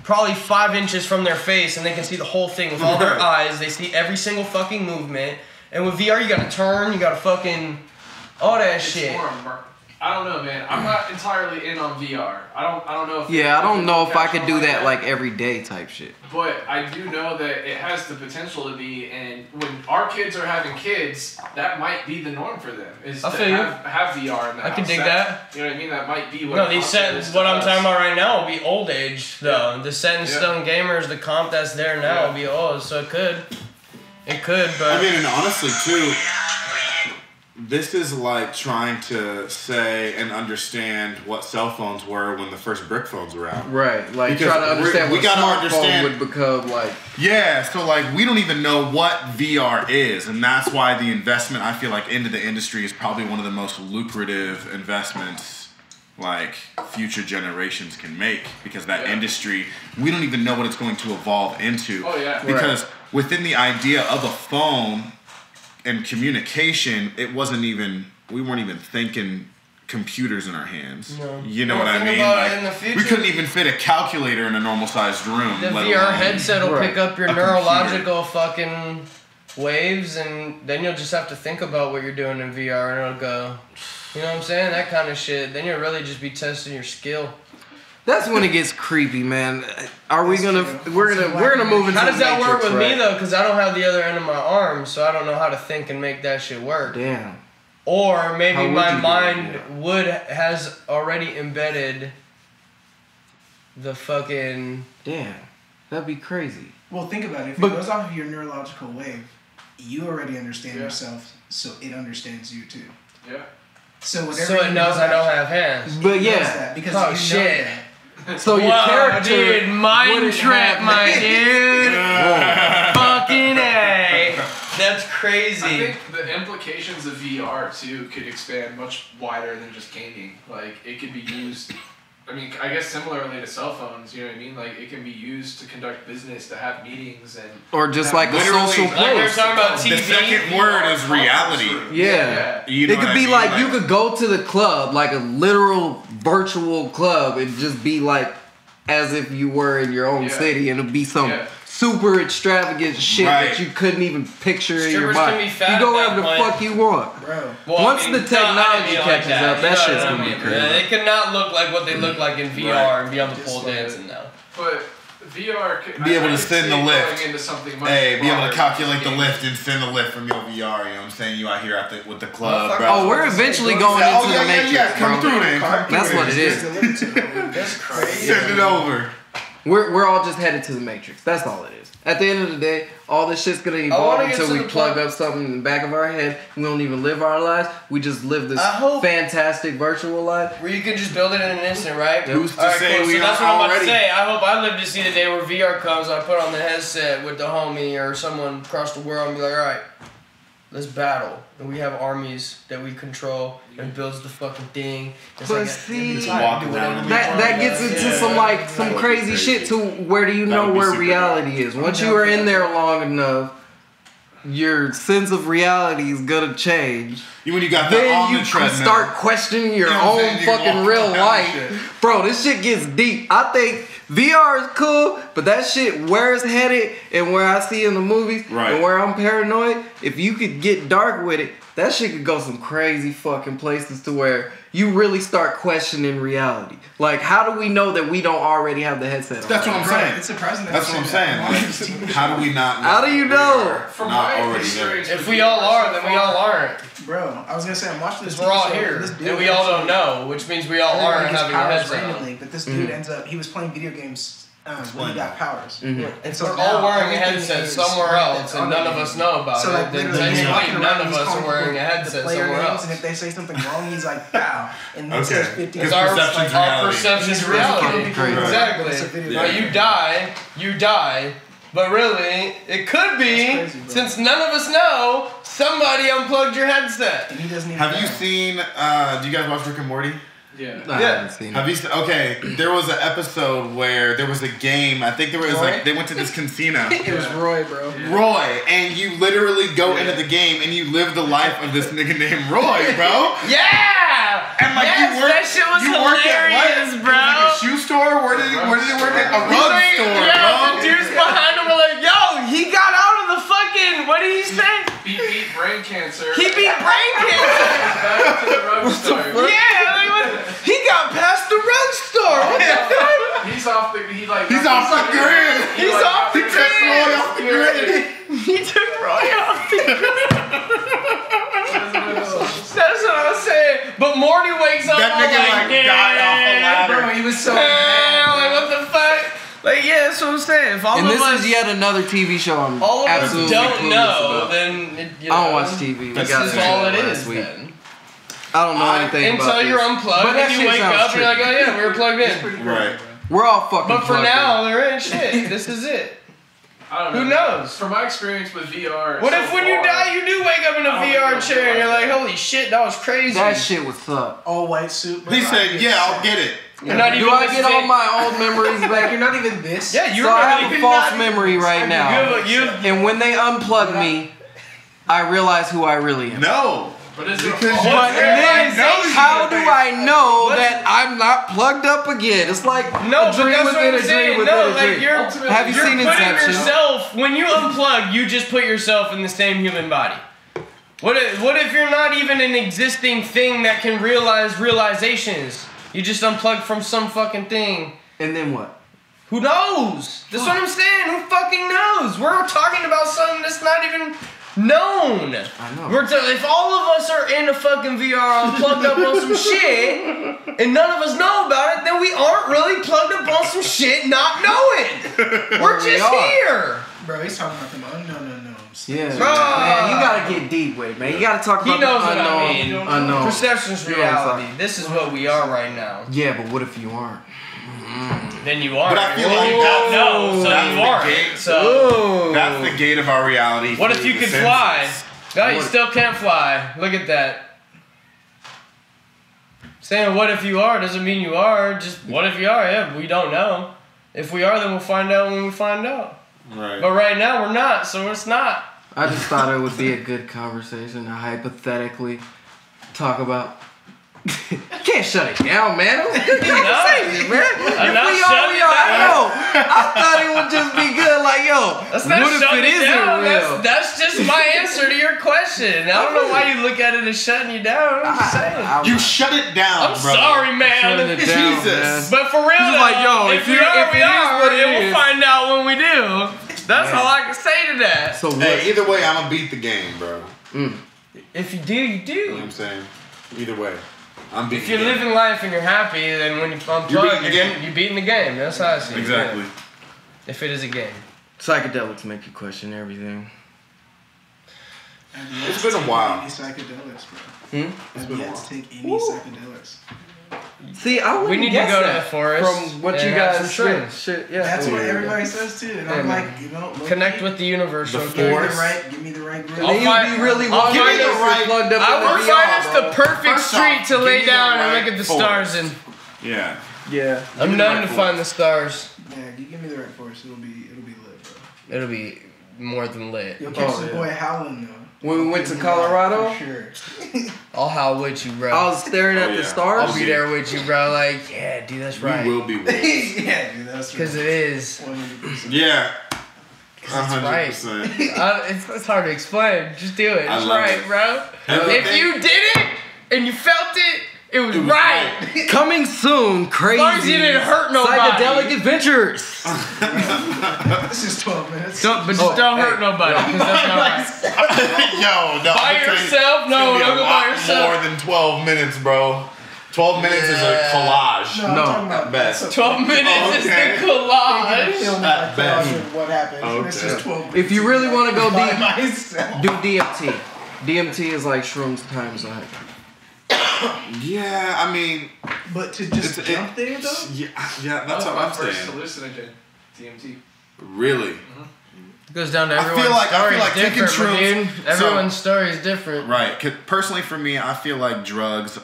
probably 5 inches from their face, and they can see the whole thing with all their eyes. They see every single fucking movement. And with VR, you gotta turn, you gotta fucking all that It's shit. more I don't know, man. I'm not entirely in on VR. I don't know if Yeah, I don't know if I catch could on do like that like every day type shit. But I do know that it has the potential to be, and when our kids are having kids, that might be the norm for them. Is I to feel you. have VR in the I can can dig that. You know what I mean? That might be what. No, a these console set. is to What I'm us. talking about right now will be old age though. The set in stone gamers, the comp that's there now will be old, so it could, but I mean, and honestly, too, this is like trying to say and understand what cell phones were when the first brick phones were out. Right, like Because try to understand we what gotta smartphone understand- would become like. Yeah, so like we don't even know what VR is, and that's why the investment I feel like into the industry is probably one of the most lucrative investments like future generations can make, because that industry, we don't even know what it's going to evolve into. Oh, yeah. Because within the idea of a phone and communication, we weren't even thinking computers in our hands. No. You know Well, what I think mean? about Like, it in the future. we couldn't even fit a calculator in a normal sized room. the let VR alone- headset will Right. pick up your A neurological fucking waves, and then you'll just have to think about what you're doing in VR, and it'll go. You know what I'm saying? That kind of shit. Then you'll really just be testing your skill. That's when it gets creepy, man. Are we gonna? true. We're gonna move into. How does the that work Matrix, with me right? though? Because I don't have the other end of my arm, so I don't know how to think and make that shit work. Damn. Or How maybe would my you do mind that? has already embedded the fucking. Damn. That'd be crazy. Well, think about it. If But- it goes off of your neurological wave, you already understand yourself, so it understands you too. Yeah. So whatever. So it you knows know I don't about- have hands. But it knows yeah. that because Oh, you shit. know that. So your Wow, character. dude, mind wouldn't trap, have my that- dude. Fucking A. That's I crazy. think the implications of VR too could expand much wider than just gaming. Like it could be used. I mean, I guess similarly to cell phones, you know what I mean? Like it can be used to conduct business, to have meetings, and Or just like a Literally, social like Like we were place. talking about The TV. second word is reality. Yeah. You know It could what be I mean? like you could go to the club, like a literal virtual club, and just be like as if you were in your own city, and it'll be some super extravagant shit that you couldn't even picture in your mind. Can be fat you go wherever the fuck you want. Bro. Well, Once the technology catches up, that shit's gonna be crazy. They could not look like what they look like in VR and be on the pole dancing now. But VR could be able to send the lift. Into something much be able to calculate the lift and send the lift from your VR. You know what I'm saying? You out here with the club, bro. Oh, we're eventually going into the Matrix, bro. Come through then. That's what it is. That's crazy. Send it over. We're all just headed to the Matrix. That's all it is. At the end of the day, all this shit's gonna evolve until we plug up something in the back of our head. We don't even live our lives. We just live this fantastic virtual life. Where you can just build it in an instant, right? Who's to say we so that's what are I'm about already? to say. I hope I live to see the day where VR comes. I put on the headset with the homie or someone across the world and be like, all right, let's battle. And we have armies that we control and builds the fucking thing. It's But like see, around that gets into some crazy shit too. Where do you know where reality is? Once you are in there long enough, your sense of reality is gonna change. When you got then you can start questioning your own fucking real life. Bro, this shit gets deep. I think VR is cool, but that shit, where it's headed and where I see in the movies and where I'm paranoid, if you could get dark with it, that shit could go some crazy fucking places to where you really start questioning reality. Like, how do we know that we don't already have the headset on? That's what I'm saying. It's surprising. That's what I'm saying. How do we not know? How do you know? From not my already experience, if we all are, then we all aren't. Bro, I was gonna say I'm watching this. We're all here, and we all don't know, which means we all aren't having a headset on. Randomly, but this dude ends up. He was playing video games when he got powers, and so we're all wearing a headset somewhere else, and none of us know about so, like, it. Then literally, technically, none of us are wearing a headset somewhere else. And if they say something wrong, he's like, "Pow!" And then says 50. Because our perception's reality. Exactly. Exactly. Now you die. But really, it could be, crazy, since none of us know, somebody unplugged your headset. And he doesn't even Have you seen, do you guys watch Rick and Morty? Yeah. I haven't seen Have it. you okay, there was an episode where there was a game, I think there was they went to this casino. It was Roy, bro. Roy, and you literally go into the game and you live the life of this nigga named Roy, bro. Yeah! And like that shit was hilarious, bro. Like a shoe store? Where did it work at? A rug store, yeah, bro. the dudes behind him were like, yo, he got out of the fucking, what did he say? He beat brain cancer. He beat brain cancer. Back to the rug store. Yeah, like what? He got past the rug store. What the fuck? He's off the He's off the grid. He's off the He took Roy off the grid. He took Roy off the grid. That's what I was saying. But Morty wakes up That nigga like died off a ladder. Bro, he was so like what the fuck? Like yeah, that's what I'm saying. If all And of this us, is yet another TV show I'm all of us absolutely don't clueless know, about. then it, you I don't know, watch TV. This got is that all shit it last is. week. Then I don't know anything about until you're this. unplugged But that and you shit wake sounds up and you're like, oh yeah, we were plugged in. Right. We're all fucking But for plugged now, there ain't shit. This is it. I don't know. Who knows? From my experience with VR. What if when you die, you do wake up in a VR chair and you're like, holy shit, that was crazy. That shit would suck. all white suit. Bro. He said, yeah, I'll get it. You're not even Do I the get same- all my old memories back? You're not even this. Yeah, you So I remember. have a You false not- memory right now. And when they unplug me, I realize who I really am. No. But is it Because But then, knows how you do think- I know that I'm not plugged up again? It's like No, a but dream that's what within I'm a saying. dream No, within a like dream. you're Have you seen putting Inception? yourself when you unplug, you just put yourself in the same human body. What if you're not even an existing thing that can realize realizations? You just unplug from some fucking thing. And then what? Who knows? That's what I'm saying. Who fucking knows? We're talking about something that's not even known. I know. If all of us are in a fucking VR plugged up on some shit, and none of us know about it, then we aren't really plugged up on some shit not knowing. We're just here. Bro, he's talking about them unknowns. Yeah. Bro. Man, you gotta get deep with it, man. You gotta talk He about knows the what I mean. unknown. Perception's You know what I'm reality. saying? This is what we are right now. Yeah, but what if you aren't? Then you are. But I feel like you don't know, so that's you the aren't. gate. So That's the gate of our reality. what if through you the could fly? senses. No, you still can't fly. Look at that. Saying what if you are doesn't mean you are. Just what if you are? Yeah, we don't know. If we are, then we'll find out when we find out. Right. But right now we're not, so it's not. I just thought it would be a good conversation to hypothetically talk about Can't shut it down, man. It was a good conversation, man. I'm not shutting it I down. know. I thought it would just be good. Like, yo, That's not what if shutting it it isn't down. real? That's just my answer to your question. I don't know why you look at it as shutting you down. I'm just saying. You shut it down, I'm bro. sorry, man. Shutting it down, Jesus. man. But for real, He's though, like, yo, if if we you- are, if we it is are, what it and we'll is. find out when we do. That's all I can say to that. So what? Hey, either way, I'm gonna beat the game, bro. If you do, you do. You know what I'm saying? Either way, I'm beating If you're the game. living life and you're happy, then when you unplug, You're beating the game. you're beating the game. That's how I see it. Exactly. Yeah. If it is a game. Psychedelics make you question everything. It's been a while. Any psychedelics, bro. It's been a I've yet while. to take any psychedelics. See, I wouldn't We need to guess go to that the forest from what and you have guys some shrooms. Shit, yeah. That's what Yeah. everybody says too, and Yeah, I'm man. like, you know, low Connect key, with the universe. The okay? force. give me the right group. And I'll then find- you'd be really I'll wondering find if the you're right- plugged up I in will the find VR, us bro. the perfect First street off, to give lay me the down and right look at the force. stars in. Yeah. Yeah. I'm me the known right to force. find the stars. Yeah, you give me the right force, it'll be lit, bro. It'll be more than lit. You'll catch Oh, the yeah. boy howling though. When we went to Yeah, Colorado, for sure. I'll howl with you, bro. I was staring at Oh, the yeah. stars. I'll be there with you, bro. Like, yeah, dude, that's right. We will be wolves. Yeah, dude, that's Because it is. 100%. Yeah. It's right. 100%. It's hard to explain. Just do it. I It's love right, it. bro. Everything- If you did it and you felt it, it was right. Coming soon, crazy. As long as you didn't hurt nobody. Psychedelic adventures. This is 12 minutes. But just don't hurt nobody, because that's not right. Yo, no. By I'm telling you, yourself? it's No, gonna be don't a go by lot yourself. More than 12 minutes, bro. 12 minutes is a collage. No, I'm No, talking about at best. 12 minutes is Okay. the collage. Film At like best. what happened. This is Okay. 12 minutes. If you really want to go by deep, myself. do DMT. DMT is like shrooms times 100. Yeah, I mean, But to just jump there though? yeah, that's Oh, what my I'm first saying. hallucinogen, DMT. Really? It goes down to I feel everyone's like- I story feel like is taking different, shrooms- dude. Everyone's story is different. Right. 'Cause personally, for me, I feel like drugs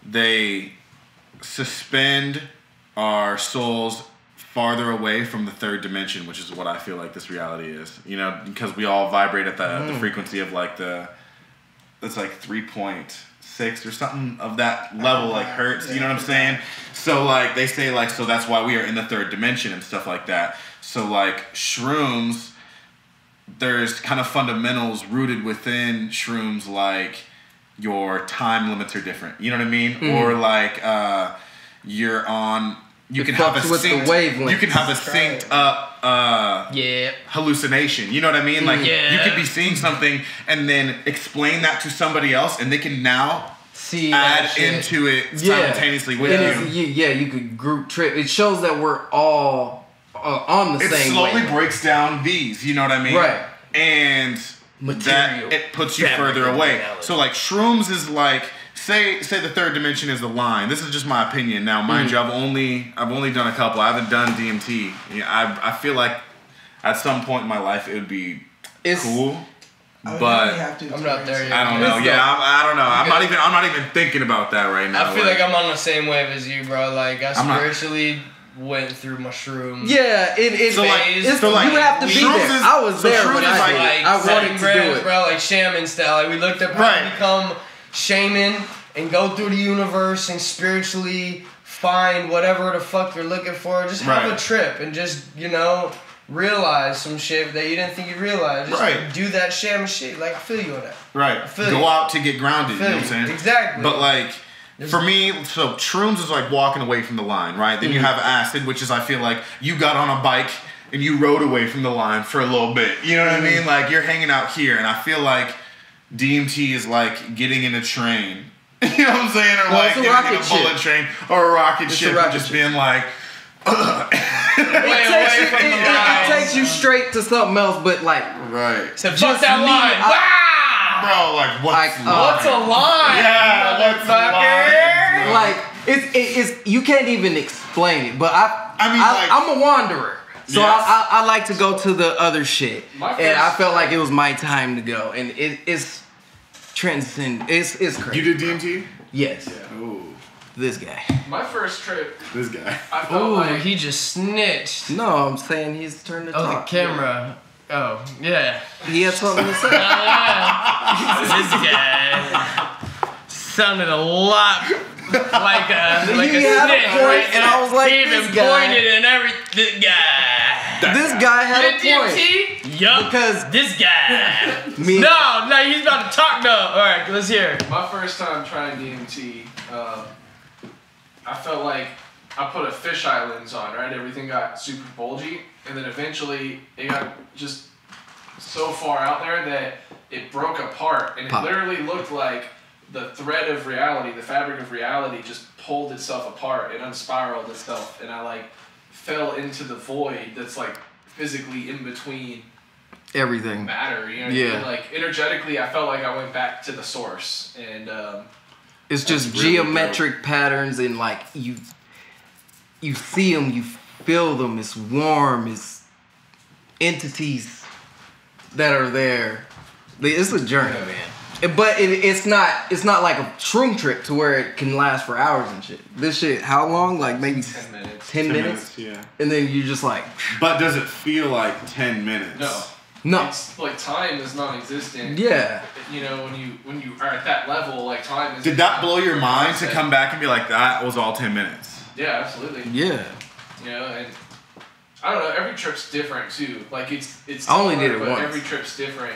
they suspend our souls farther away from the third dimension, which is what I feel like this reality is. You know, because we all vibrate at the frequency of like it's like 3.6 or something of that level, like hertz. You know what I'm saying? So like they say like, so that's why we are in the third dimension and stuff like that. So like shrooms, there's kind of fundamentals rooted within shrooms, like your time limits are different. You know what I mean? Or like you're on. You It can have a fucks with the synced. wavelengths. You can have a synced up Yeah. hallucination. You know what I mean? Like Yeah. you could be seeing something and then explain that to somebody else, and they can now See add that shit. into it simultaneously with And you. you could group trip. It shows that we're all on the It same slowly wavelength. breaks down these. You know what I mean? Right. And Material. that it puts you further Fabric of away. reality. So like shrooms is like say the third dimension is the line. This is just my opinion. Now, mind you, I've only done a couple. I haven't done DMT. Yeah, I feel like at some point in my life it would be cool, I would but definitely have to I'm not there experience yet. I don't know. It's Yeah, dope. I don't know. I'm Okay. not even thinking about that right now. I feel like I'm on the same wave as you, bro. Like I I'm not- spiritually went through my shrooms. Yeah, So, like, it's, so, like, you have to be shrooms there. is- I was so there shrooms when is I like- did. Like I 7 wanted to do grams, it. bro, like shaman style. Like we looked up how Right. to become shaman and go through the universe and spiritually find whatever the fuck you're looking for. Just have Right. a trip and just, realize some shit that you didn't think you realized. Just Right. do that shaman shit. Like I feel you on that. right. feel Go you. out to get grounded. You know what I'm Feel saying? you. Exactly. But like for me, so shrooms is like walking away from the line, right? Then you have acid, which is I feel like you got on a bike and you rode away from the line for a little bit. You know what I mean? Like you're hanging out here, and I feel like DMT is like getting in a train. You know what I'm saying? Or Well, like it's a getting in a rocket bullet ship. train or a rocket It's a ship, and rocket just ship. being like, Way away from the It line. takes you straight to something else, but like, right, So fuck Just that me, line. bro. Like what's Like, What's a line? Yeah, what's a line? motherfucker? like it's you can't even explain it. But I mean, like- I'm a wanderer, so Yes. I like to go to the other shit, My and I first- felt like it was my time to go, and it's transcend. It's crazy. You did DMT? Yes, Ooh, this guy. My first trip, this guy. I felt Ooh, like he just snitched. No, I'm saying he's turned to Oh, the talk. camera. Oh, yeah. He had something to say. This guy. sounded a lot like a snitch, had a point, right? and I was like, he this even guy- pointed and everything. Guy. This guy had a point. DMT? Yup. Because this guy. Me- No, he's about to talk now. All right, let's hear it. My first time trying DMT, I felt like I put a fisheye lens on, right? Everything got super bulgy, and then eventually it got just so far out there that it broke apart, and it literally looked like the thread of reality, the fabric of reality, just pulled itself apart and unspiraled itself, and I like fell into the void that's like physically in between everything. matter, you know what I mean? Like energetically, I felt like I went back to the source, and It's just really geometric patterns, and like you see them, you feel them. It's warm. It's entities that are there. It's a journey, man. But it's not like a shroom trip to where it can last for hours and shit. This shit, how long? Like maybe 10 minutes. 10 minutes? Yeah. And then you just like. But does it feel like 10 minutes? No. It's like time is non-existent. Yeah. You know, when you are at that level, like time is. Did that blow your mind to come back and be like, that was all 10 minutes? Yeah, absolutely. Yeah. You know, and I don't know. Every trip's different too. Like it's. I only did similar, it but once. Every trip's different.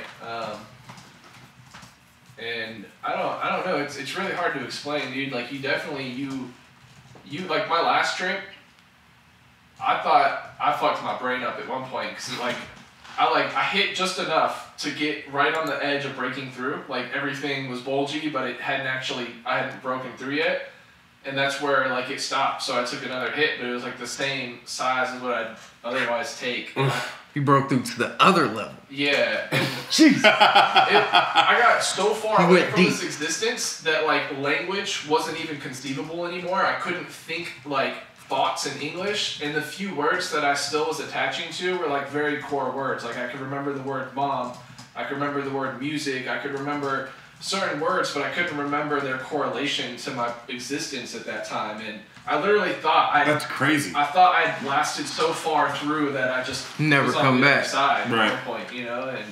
And I don't know. It's really hard to explain, dude. Like you definitely you like my last trip. I thought I fucked my brain up at one point because I hit just enough to get right on the edge of breaking through. Like everything was bulgy, but I hadn't broken through yet. And that's where like it stopped. So I took another hit, but it was like the same size as what I'd otherwise take. You broke through to the other level. Yeah. And Jeez. I got so far You away went from deep. this existence that like language wasn't even conceivable anymore. I couldn't think like thoughts in English, and the few words that I still was attaching to were like very core words. Like I could remember the word mom, I could remember the word music, I could remember certain words, but I couldn't remember their correlation to my existence at that time. And I literally thought That's crazy. I thought I'd lasted so far through that I just Never was on come the other back. side Right. at one point, you know, and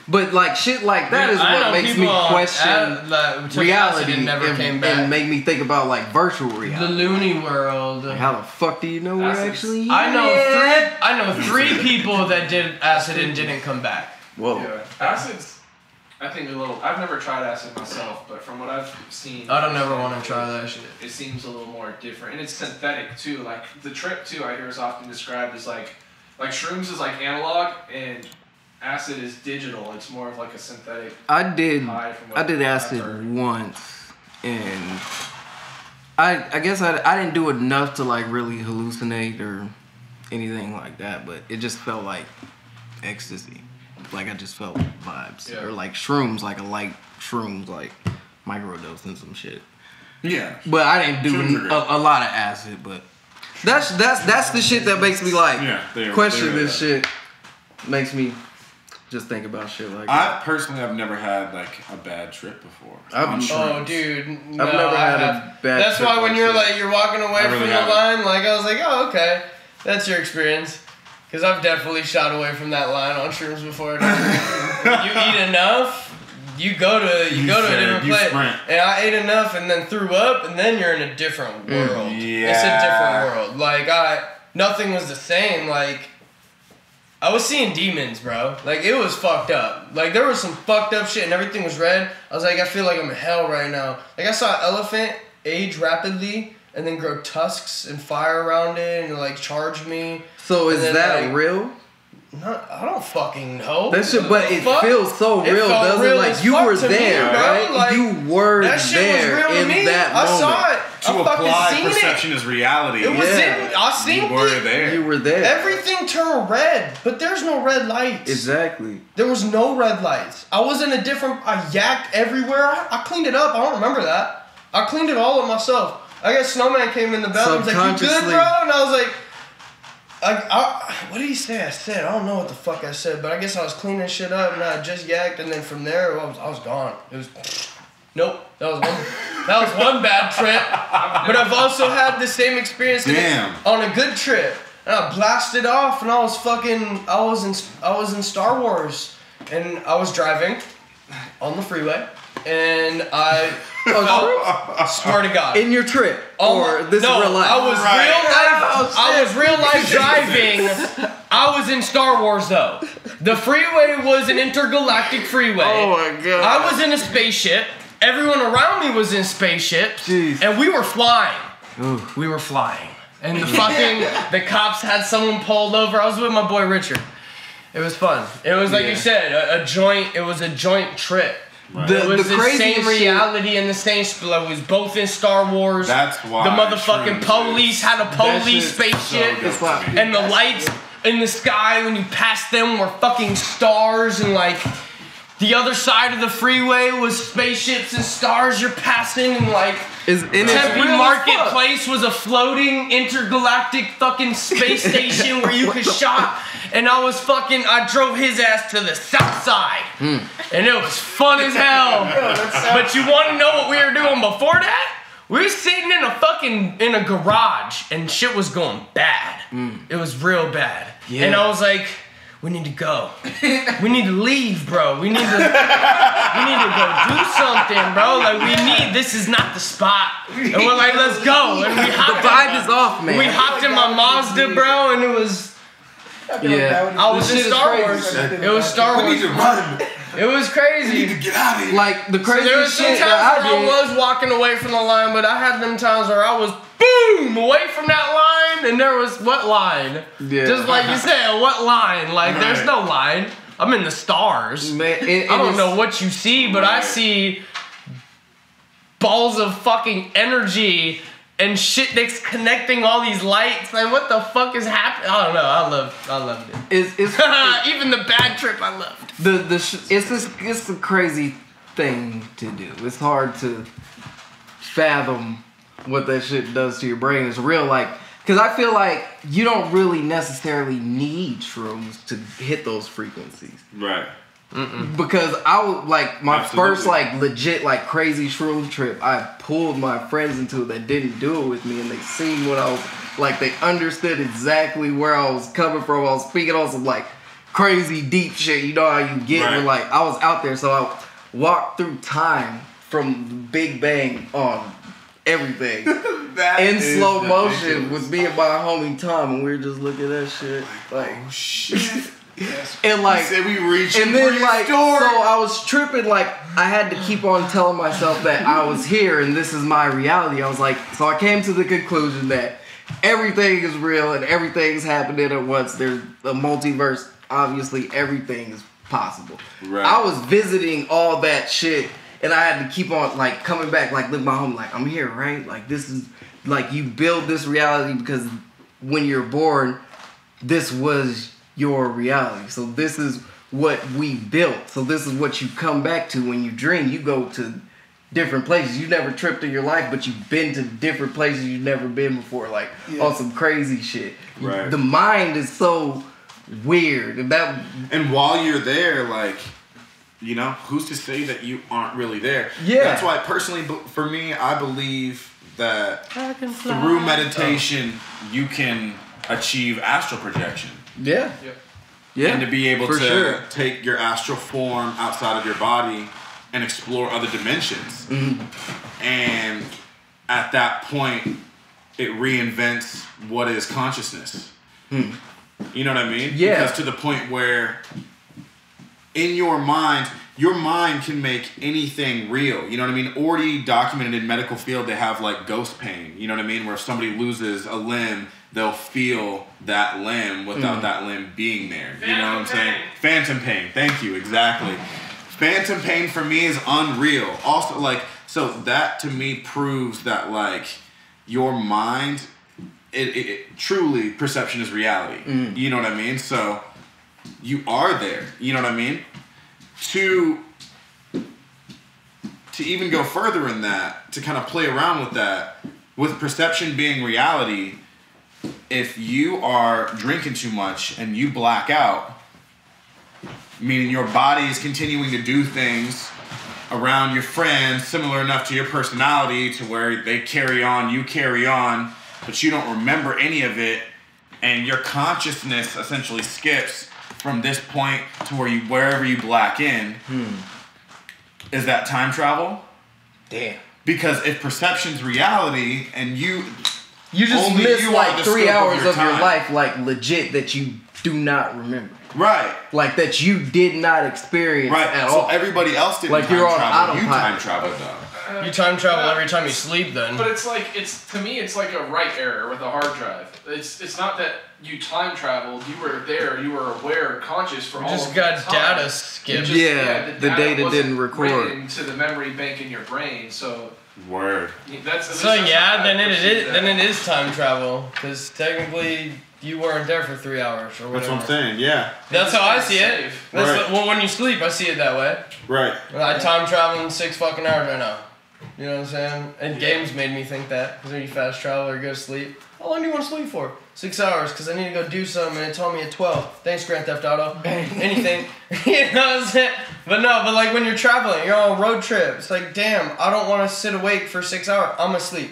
But like shit like that is I what know makes me people question took acid reality and never came back. and make me think about like virtual The reality. loony world. Like, how the fuck do you know we're Acid's- actually here? I know three people that did acid and didn't come back. Whoa. yeah, acid's I think a little. I've never tried acid myself, but from what I've seen, I don't ever want to try that shit. It seems a little more different, and it's synthetic too. Like the trip too, I hear is often described as like shrooms is like analog and acid is digital. It's more of like a synthetic. I did high from what I did I've acid heard. once, and I guess I didn't do enough to like really hallucinate or anything like that, but it just felt like ecstasy. Like I just felt vibes. Yeah. Or like shrooms, like a light shrooms, like microdosing some shit. Yeah. But I didn't do Shrooms are good. a lot of acid, but that's the shit that makes me like Yeah, question they're this shit. Makes me just think about shit like I personally have never had like a bad trip before. I've- on Oh, shrooms. dude, no, I've never I had have. a bad That's trip why when on you're shrooms. like you're walking away I from really the haven't. line, like I was like, oh, okay, that's your experience. Because I've definitely shot away from that line on shrooms before. You eat enough, you go to a different you place. sprint. And I ate enough and then threw up, and then you're in a different world. It's a Yeah. different world. Like nothing was the same. Like I was seeing demons, bro. Like it was fucked up. Like there was some fucked up shit, and everything was red. I was like, I feel like I'm in hell right now. Like I saw an elephant age rapidly and then grow tusks and fire around it and like charge me. So is And then, that like, real? I don't fucking know. That shit, but it Fuck. feels so It real, felt doesn't real it? Like as you fuck were to me, there, bro. right? Like, you were that shit there was real to in me. that I moment. saw it. To I fucking apply seen perception as reality. It was Yeah. in. I seen You were it. there. You were there. Everything turned red, but there's no red lights. Exactly. There was no red lights. I was in a different. I yacked everywhere. I cleaned it up. I don't remember that. I cleaned it all up myself. I guess Snowman came in the bathroom. He's like, "You good, Subconsciously. bro?" And I was like, what did he say? I said, I don't know what the fuck I said, but I guess I was cleaning shit up and I just yacked, and then from there I was gone. It was. Nope, that was one bad trip. But I've also had the same experience Damn. on a good trip, and I blasted off, and I was in Star Wars, and I was driving on the freeway, and I Swear to God. In your trip, or this is real life? I was real life driving. I was in Star Wars though. The freeway was an intergalactic freeway. Oh my God. I was in a spaceship. Everyone around me was in spaceships. Jeez. And we were flying. Ooh. We were flying. And the cops had someone pulled over. I was with my boy Richard. It was fun. It was like you said, it was a joint trip. Right. It was the same craziest reality and the same split. It was both in Star Wars. That's why the motherfucking police had a police spaceship. So And the lights in the sky when you passed them were fucking stars, and like the other side of the freeway was spaceships and stars you're passing, and like Tempe Marketplace was a floating intergalactic fucking space station where you could shop. And I drove his ass to the south side. And it was fun as hell. But you want to know what we were doing before that? We were sitting in a garage and shit was going bad. It was real bad. Yeah. And I was like, we need to go. We need to leave, bro. We need to go do something, bro. Like this is not the spot. And we're like, let's go. And The vibe is off, man. we hopped in my Mazda, bro, and it was I was in Star Wars. It was Star Wars. We need to run. It was crazy. We need to get out of here. Like the So crazy there was some shit times that where I was walking away from the line, but I had them times where I was boom away from that line, and there was what line? Yeah. Just like you said, what line? Like there's no line. I'm in the stars. Man, I don't know what you see, but I see balls of fucking energy and shit that's connecting all these lights. Like, what the fuck is happening? I don't know. I loved it. It's Even the bad trip, I loved. it's a crazy thing to do. It's hard to fathom what that shit does to your brain. It's real, like, because I feel like you don't really necessarily need shrooms to hit those frequencies. Right. Because I was like my Absolutely. first like legit like crazy shroom trip. I pulled my friends into it that didn't do it with me, and they seen what I was like. They understood exactly where I was coming from. I was speaking on some like crazy deep shit. You know how you get. Right. Where, like I was out there, so I walked through time from the Big Bang on everything in slow motion with me and my homie Tom, and we were just looking at that shit like Oh shit. and like Said we reached and then like so prehistoric. I was tripping, like I had to keep on telling myself that I was here and this is my reality. I was like, so I came to the conclusion that everything is real and everything's happening at once. There's a multiverse. Obviously everything is possible. Right. I was visiting all that shit and I had to keep on like coming back, like look my home, like I'm here, right? Like this is like you build this reality because when you're born, this was your reality. So this is what we built. So this is what you come back to when you dream. You go to different places. You never tripped in your life, but you've been to different places you've never been before, like on some crazy shit. Right. The mind is so weird. And while you're there, like, you know, who's to say that you aren't really there? Yeah. That's why personally, for me, I believe that through meditation, you can achieve astral projection. Yeah. Yeah. And to be able for to sure. take your astral form outside of your body and explore other dimensions. And at that point, it reinvents what is consciousness. You know what I mean? Yeah. Because to the point where in your mind can make anything real. You know what I mean? Already documented in medical field, they have like ghost pain. You know what I mean? Where if somebody loses a limb, they'll feel that limb without that limb being there. You know what I'm saying? Phantom pain. Thank you. Exactly. Phantom pain for me is unreal. Also, like, so that to me proves that like your mind, it truly perception is reality. You know what I mean? So you are there. You know what I mean? To even go further in that, to kind of play around with that, with perception being reality, if you are drinking too much and you black out, meaning your body is continuing to do things around your friends similar enough to your personality to where they carry on, you carry on, but you don't remember any of it, and your consciousness essentially skips from this point to wherever you black in. Is that time travel? Damn. Because if perception's reality and you just only miss you are like the 3 scope hours of your time. life, like legit, that you do not remember. Right. Like that you did not experience at so all. everybody else didn't Like time you're on travel. You autopilot. time traveled though. You time travel every time you sleep then. But it's like to me it's like a write error with a hard drive. It's not that you time traveled, you were there, you were aware, conscious for all just of got the time. data skipped. The data wasn't didn't record written to the memory bank in your brain, so Word. that's So yeah, then it is time travel because technically you weren't there for 3 hours or whatever. That's what I'm saying. Yeah. That's how I see it. Safe. That's well, when you sleep, I see it that way. Right. I time travel in 6 fucking hours right now. You know what I'm saying? And games made me think that because when you fast travel or go to sleep, how long do you want to sleep for? 6 hours because I need to go do something and it told me at 12. Thanks, Grand Theft Auto. Anything. You know what I'm saying? But like when you're traveling, you're on a road trip. It's like, damn, I don't want to sit awake for 6 hours. I'm asleep.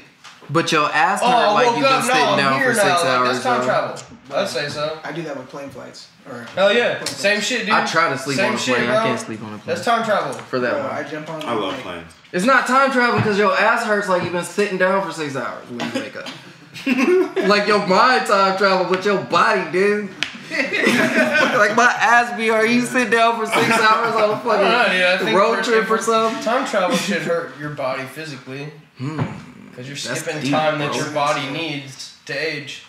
But your ass hurt I like woke you've been up, sitting I'm down here for 6 now. hours. That's time though. travel. I'd say so. I do that with plane flights. Hell yeah. Same shit, dude. I try to sleep Same on a shit, plane. bro. I can't sleep on a plane. That's time travel. For that one. I jump on. I love like, planes. It's not time travel because your ass hurts like you've been sitting down for 6 hours when you wake up. Like your mind time travel, but your body, dude. Like my ass be hurt. You sit down for 6 hours on a fucking road trip or something. Time travel should hurt your body physically. Because you're skipping deep, time that bro. your body needs to age.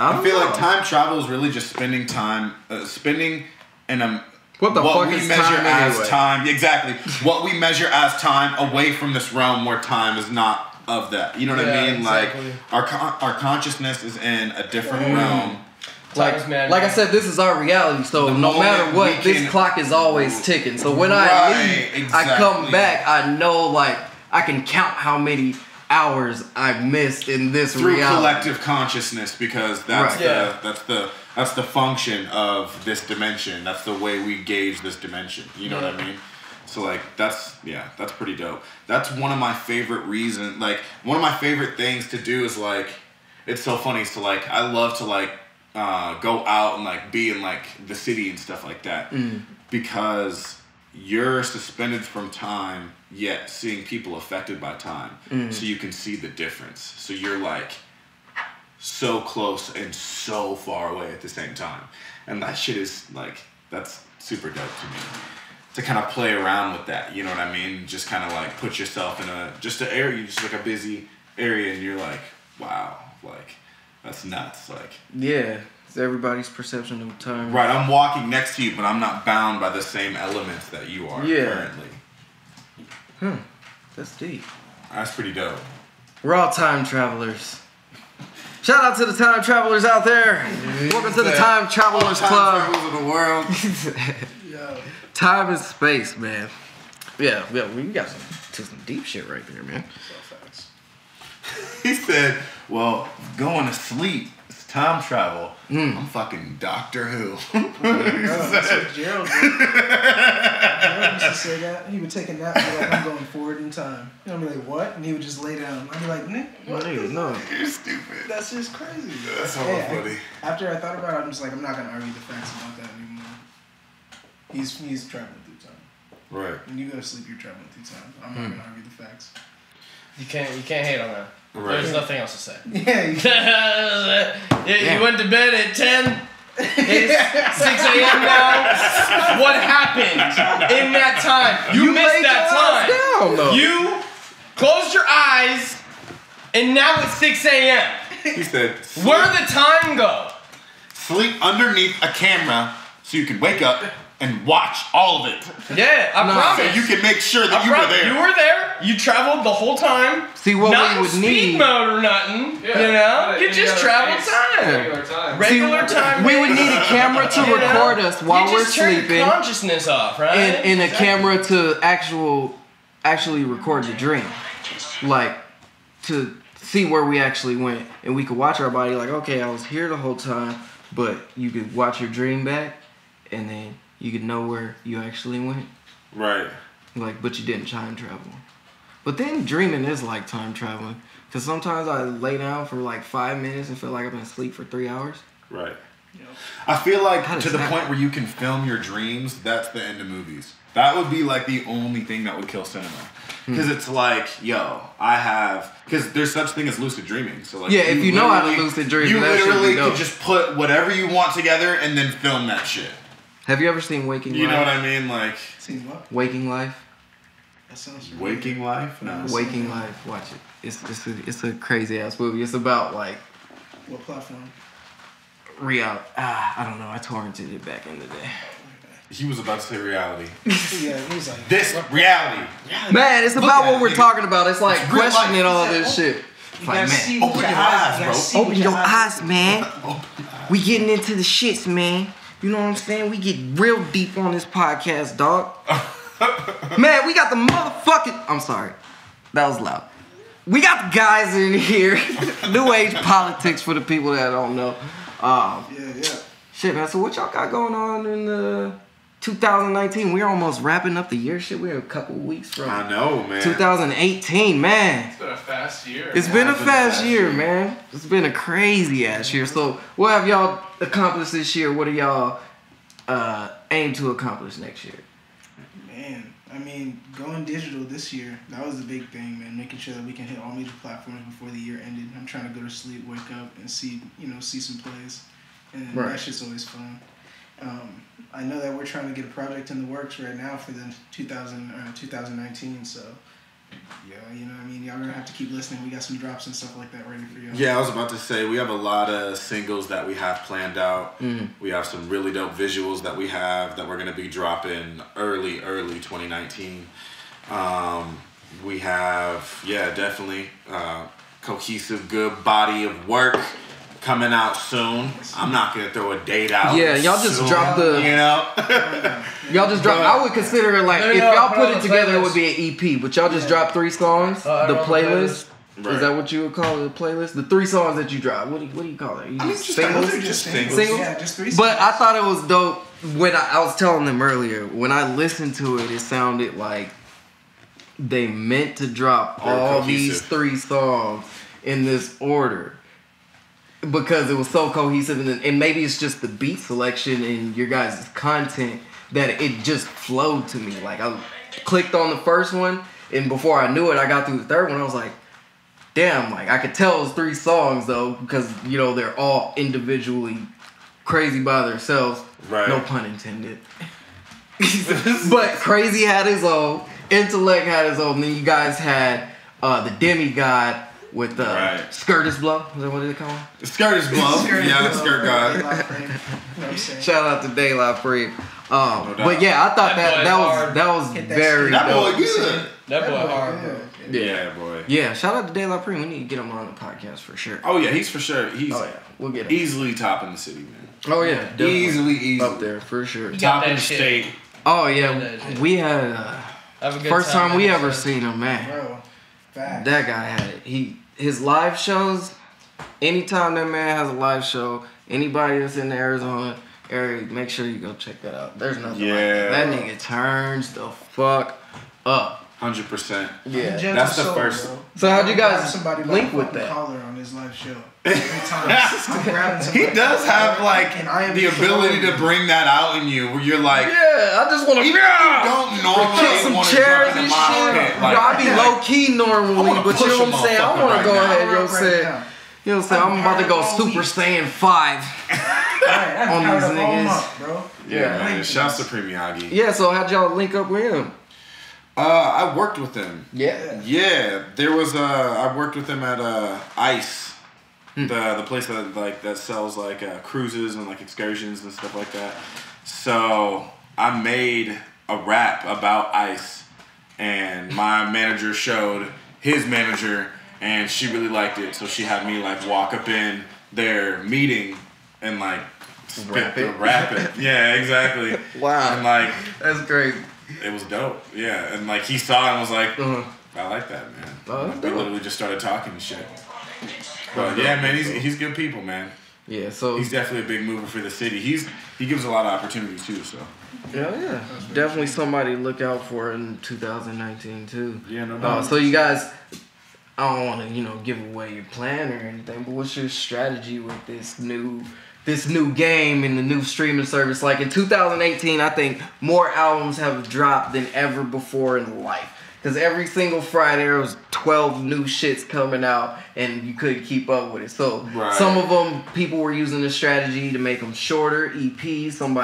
I feel like time travel is really just spending time, spending in a What the fuck we is measure time as anyway? time. Exactly. What we measure as time away from this realm where time is not of that. You know what I mean? Exactly. Like our consciousness is in a different realm. Like I said, this is our reality. So The no matter moment what, we this can- clock is always ticking. So when I Right, leave, I come exactly. back. I know, like I can count how many hours I missed in this Through reality. collective consciousness, because that's Right. that's the function of this dimension. That's the way we gauge this dimension. You know what I mean? So like that's pretty dope. That's one of my favorite reasons. Like one of my favorite things to do is like, it's so funny. So like I love to like go out and like be in like the city and stuff like that because you're suspended from time, yet seeing people affected by time. So you can see the difference. So you're like so close and so far away at the same time. And that shit is like, that's super dope to me. To kind of play around with that, you know what I mean? Just kind of like put yourself in just an area, just like a busy area, and you're like, wow, like that's nuts. Like, Yeah, it's everybody's perception of time. right, I'm walking next to you, but I'm not bound by the same elements that you are currently. That's deep. That's pretty dope. We're all time travelers. Shout out to the time travelers out there. Welcome to the Time Travelers Club. Time of the world. Time and space, man. Yeah, we got some deep shit right there, man. He said, well, going to sleep, it's time travel. I'm fucking Doctor Who. That's what Gerald did. Gerald used to say that. He would take a nap and be like, I'm going forward in time. And I'd be like, what? And he would just lay down. I'd be like, Nick, what? No. You're stupid. That's just crazy. That's so funny. After I thought about it, I'm just like, I'm not going to argue the facts about that anymore. He's traveling through time. Right. When you go to sleep, you're traveling through time. I'm not going to argue the facts. You can't hate on that. Right. There's nothing else to say. Yeah, You went to bed at 10. It's 6 a.m. now. What happened in that time? You missed that time. You closed your eyes, and now it's 6 a.m. He said, Where'd the time go? sleep underneath a camera so you can wake up and watch all of it. Yeah, I promise. So you can make sure that you were there. You were there. You traveled the whole time. See what Not we would speed need. mode or nothing. You know, you just traveled time. Regular time. Regular time. We would need a camera to record us while you we're just turn your sleeping, consciousness off, right? and a camera to actually record the dream, like to see where we actually went, and we could watch our body. Like, okay, I was here the whole time, but you could watch your dream back, and then you could know where you actually went. Right. Like, but you didn't time travel. But then dreaming is like time traveling. Because sometimes I lay down for like 5 minutes and feel like I've been asleep for 3 hours. Right. I feel like How does to the that point work? where you can film your dreams, that's the end of movies. That would be like the only thing that would kill cinema. Because it's like, yo, because there's such thing as lucid dreaming. So like, Yeah, if you know how to lucid dream, you that should literally be dope. could just put whatever you want together and then film that shit. Have you ever seen Waking Life? You know what I mean? Like, See what? Waking Life? That sounds familiar. Waking Life? No. Waking Life. Watch it. It's a crazy ass movie. It's about like What platform? real. I don't know. I torrented it back in the day. He was about to say reality. Yeah, he's like This reality. Man, it's Look about at what it, we're nigga. talking about. It's like It's real questioning life. all He said, this shit. You It's like, gotta man, see open with your your eyes, You gotta bro. see open with your eyes, man. Oh, We getting into the shits, man. You know what I'm saying? We get real deep on this podcast, dog. Man, we got the motherfucking. I'm sorry, that was loud. We got the guys in here. New age politics for the people that don't know. Yeah. Shit, man. So what y'all got going on in 2019? We're almost wrapping up the year. Shit, we're a couple weeks from I know, man. 2018, man. It's been a fast year. It's been a been a fast fast year, year. man. It's been a crazy ass year. So, what have y'all accomplished this year? What do y'all aim to accomplish next year? Man, I mean, going digital this year, that was the big thing, man. Making sure that we can hit all major platforms before the year ended. I'm trying to go to sleep, wake up, and see some plays. And Right. that shit's always fun. I know that we're trying to get a project in the works right now for the 2019, so yeah, you know what I mean? Y'all gonna have to keep listening. We got some drops and stuff like that ready for y'all. Yeah, I was about to say, we have a lot of singles that we have planned out. Mm. We have some really dope visuals that we have that we're going to be dropping early 2019. We have, definitely cohesive, good body of work coming out soon. I'm not going to throw a date out. Yeah, y'all just soon, dropped the- You know? Y'all just dropped. I would consider it like No, if no, y'all put put on it the together, it playlist. would be an EP. But y'all just dropped 3 songs. I The don't playlist. Right. Is that what you would call it? A playlist? The 3 songs that you dropped. What do you call it? You I mean, just just singles? those are just singles. Singles? Yeah, just 3 But I songs. thought it was dope when I was telling them earlier. When I listened to it, it sounded like they meant to drop They're all cohesive. these 3 songs in this order because it was so cohesive, and maybe it's just the beat selection and your guys' content that it just flowed to me. Like I clicked on the first one, and before I knew it, I got through the third one. I was like, damn, like I could tell it was 3 songs though, because they're all individually crazy by themselves. Right. No pun intended. But Crazy had his own, Intellect had his own, and then you guys had the Demigod with the Right. Skirtus Blow. Is that what they call him? Skirt is blow. Yeah, skirt God. You know what I'm saying? Shout out to Daylight Free. doubt. But yeah, I thought That boy that was hard. that was Hit that very shit. That boy dope. good. That boy hard, bro. Yeah, boy. Yeah, shout out to Daylight Free. We need to get him on the podcast for sure. Oh, yeah, he's for sure. He's Oh yeah, we'll get him. easily top in the city, man. Oh yeah, definitely. Easily. Up there for sure. got Top that in the shit. state. Oh Got yeah, that shit. we had Have a good first time we man. ever seen him, man. Bro, fact. That guy had it. His live shows. Anytime that man has a live show, anybody that's in the Arizona area, make sure you go check that out. There's nothing like that. That nigga turns the fuck up. 100%. Yeah. Gentle That's the soul, first- bro. So how'd you guys Grab somebody by link the with fucking that? collar on his live show. Every time I'm grabbing He somebody does have like and I am the ability to bring that out in you, where you're like, Yeah, I just want to even if you don't kick normally some want to chairs jump in and the mosh shit. pit, Yo, I be low key normally, wanna but you push know a what I'm saying? I motherfucker want to right go now. ahead. You know what I'm Right saying? now. You know what I'm saying? I'm about to go Super Saiyan 5. I'm on powered these up all niggas. month, bro. Yeah, man. Shouts to Miyagi. Yeah, so how'd y'all link up with him? I worked with him. Yeah. Yeah, there was I worked with him at Ice, the place that sells cruises and like excursions and stuff like that. So I made a rap about Ice, and my manager showed his manager, and she really liked it. So she had me like walk up in their meeting and like Rap rap it. it. Yeah, exactly. Wow. And like That's crazy. it was dope. Yeah, and like he saw it and was like, Uh-huh. I like that, man. Oh, that's We dope. literally just started talking and shit. But yeah, man, he's good people, man. Yeah, so He's definitely a big mover for the city. He gives a lot of opportunity too. So yeah. Definitely somebody to look out for in 2019 too. yeah, no doubt. So you guys, I don't want to give away your plan or anything, but what's your strategy with this this new game and the new streaming service. Like in 2018, I think more albums have dropped than ever before in life. Because every single Friday there was 12 new shits coming out and you couldn't keep up with it. So some of them, people were using the strategy to make them shorter, EPs. Some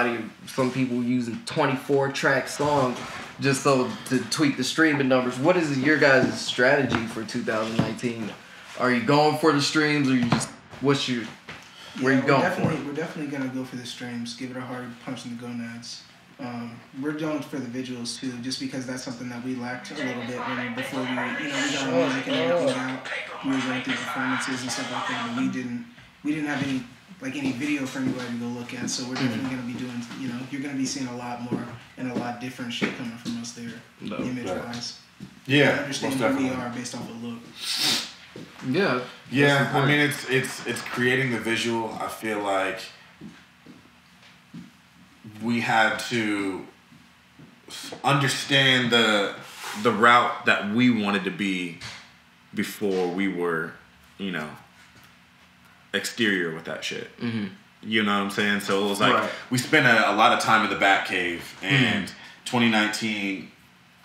people using 24-track songs just so to tweak the streaming numbers. What is your guys' strategy for 2019? Are you going for the streams or you just, where you going for? We're definitely going to go for the streams, give it a hard punch in the gonads. We're going for the visuals too, just because that's something that we lacked a little bit before we got our music and everything out. We were going through performances and stuff like that, but we didn't have any video for anybody to go look at. So we're definitely going to be doing, you're going to be seeing a lot more and a lot different shit coming from us there, image-wise. Yeah, understand who we are based off of look. Yeah. I mean, it's creating the visual. I feel like we had to understand the route that we wanted to be before we were, exterior with that shit. Mm-hmm. You know what I'm saying? So it was like we spent a lot of time in the back cave, and 2019,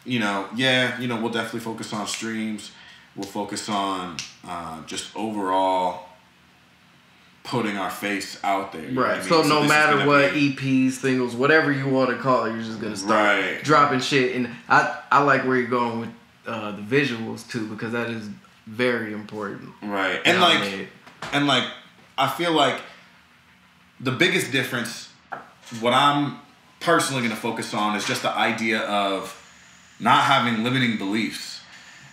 we'll definitely focus on streams. We'll focus on just overall putting our face out there. Right. So no matter what, EPs, singles, whatever you want to call it, you're just going to start dropping shit. And I like where you're going with the visuals too, because that is very important. Right. And I feel like the biggest difference, what I'm personally going to focus on is just the idea of not having limiting beliefs.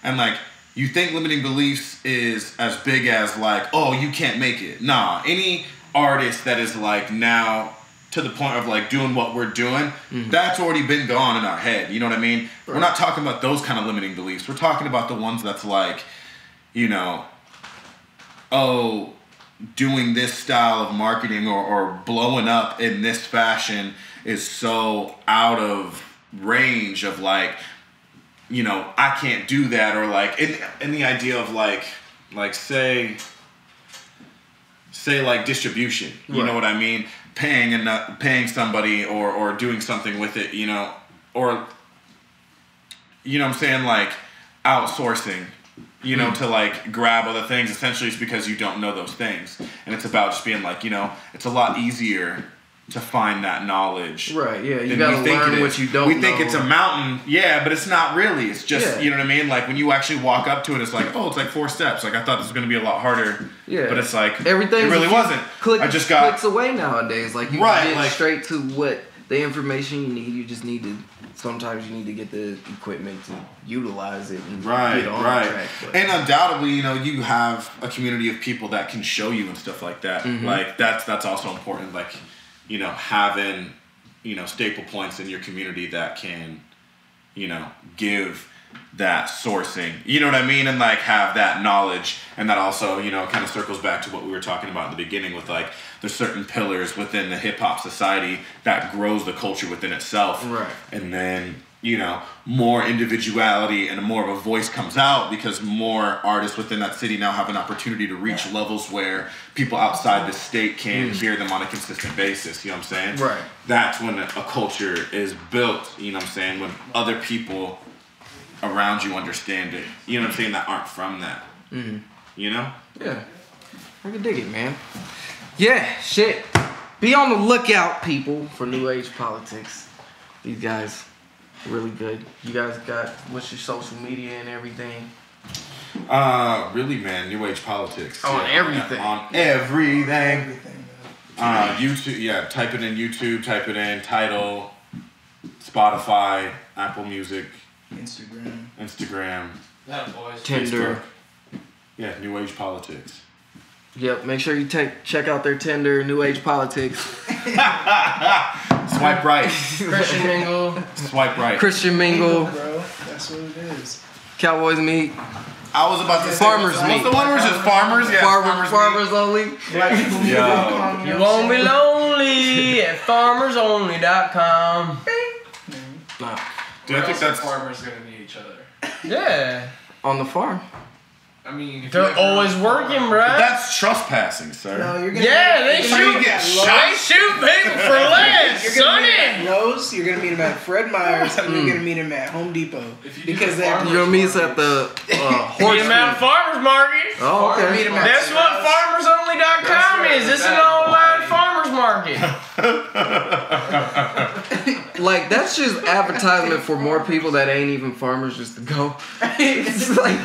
And you think limiting beliefs is as big as you can't make it. Nah, any artist that is now to the point of doing what we're doing, that's already been gone in our head. You know what I mean? Right. We're not talking about those kind of limiting beliefs. We're talking about the ones that's doing this style of marketing or blowing up in this fashion is so out of range of I can't do that, or in the idea of say distribution. You know what I mean? Paying somebody or doing something with it, or what I'm saying, outsourcing, to grab other things. Essentially, it's because you don't know those things, and it's about just being it's a lot easier to find that knowledge. Right, yeah. You gotta learn what you don't know. We think it's a mountain, but it's not really. It's just, you know what I mean? When you actually walk up to it, it's it's 4 steps. I thought this was going to be a lot harder. Yeah. But it's everything. It really wasn't. Clicks away nowadays. You get straight to what the information you need. You just need to, sometimes you need to get the equipment to utilize it and get on track. But. And undoubtedly, you have a community of people that can show you and stuff like that. Mm-hmm. That's also important. Having, staple points in your community that can, give that sourcing, you know what I mean? And have that knowledge. And that also, kind of circles back to what we were talking about in the beginning with there's certain pillars within the hip hop society that grows the culture within itself. Right. And then, more individuality and more of a voice comes out because more artists within that city now have an opportunity to reach levels where people outside the state can hear them on a consistent basis. You know what I'm saying? Right. That's when a culture is built, you know what I'm saying, when other people around you understand it. You know what I'm saying? That aren't from that. Mm-hmm. Yeah. I can dig it, man. Yeah, shit. Be on the lookout, people, for New Age Politics. These guys really good. You guys got, what's your social media and everything? Really, man, New Age Politics. On everything. On everything. YouTube, type it in YouTube, type it in Tidal, Spotify, Apple Music, Instagram. Yeah, boys. Tinder. Facebook. Yeah, New Age Politics. Yep, make sure you check out their Tinder, New Age Politics. Swipe right. Christian Mingle. Swipe right. Christian Mingle. Bro, that's what it is. Cowboys Meat. I was about to say Farmers Meat. What's the one where it's just farmers? Yeah, farmers only. Yo. You won't be lonely at farmersonly.com. Dude, I think that's farmers gonna need each other. Yeah. On the farm. I mean, if They're always working, bruh. That's trespassing, sir. No, you're gonna Yeah, they You're gonna shoot. get They shot. shoot people for less, You're gonna meet him sonny. at Lowe's, you're gonna meet him at Fred Meyer's, and you're gonna meet him at Home Depot. If you do Because the they're farmers You're gonna meet us at the Meet horse. them at farmers market. Oh, Meet okay. him at That's what farmersonly.com is. It's an online farmers market. Like that's just advertisement for more people that ain't even farmers just to go. It's like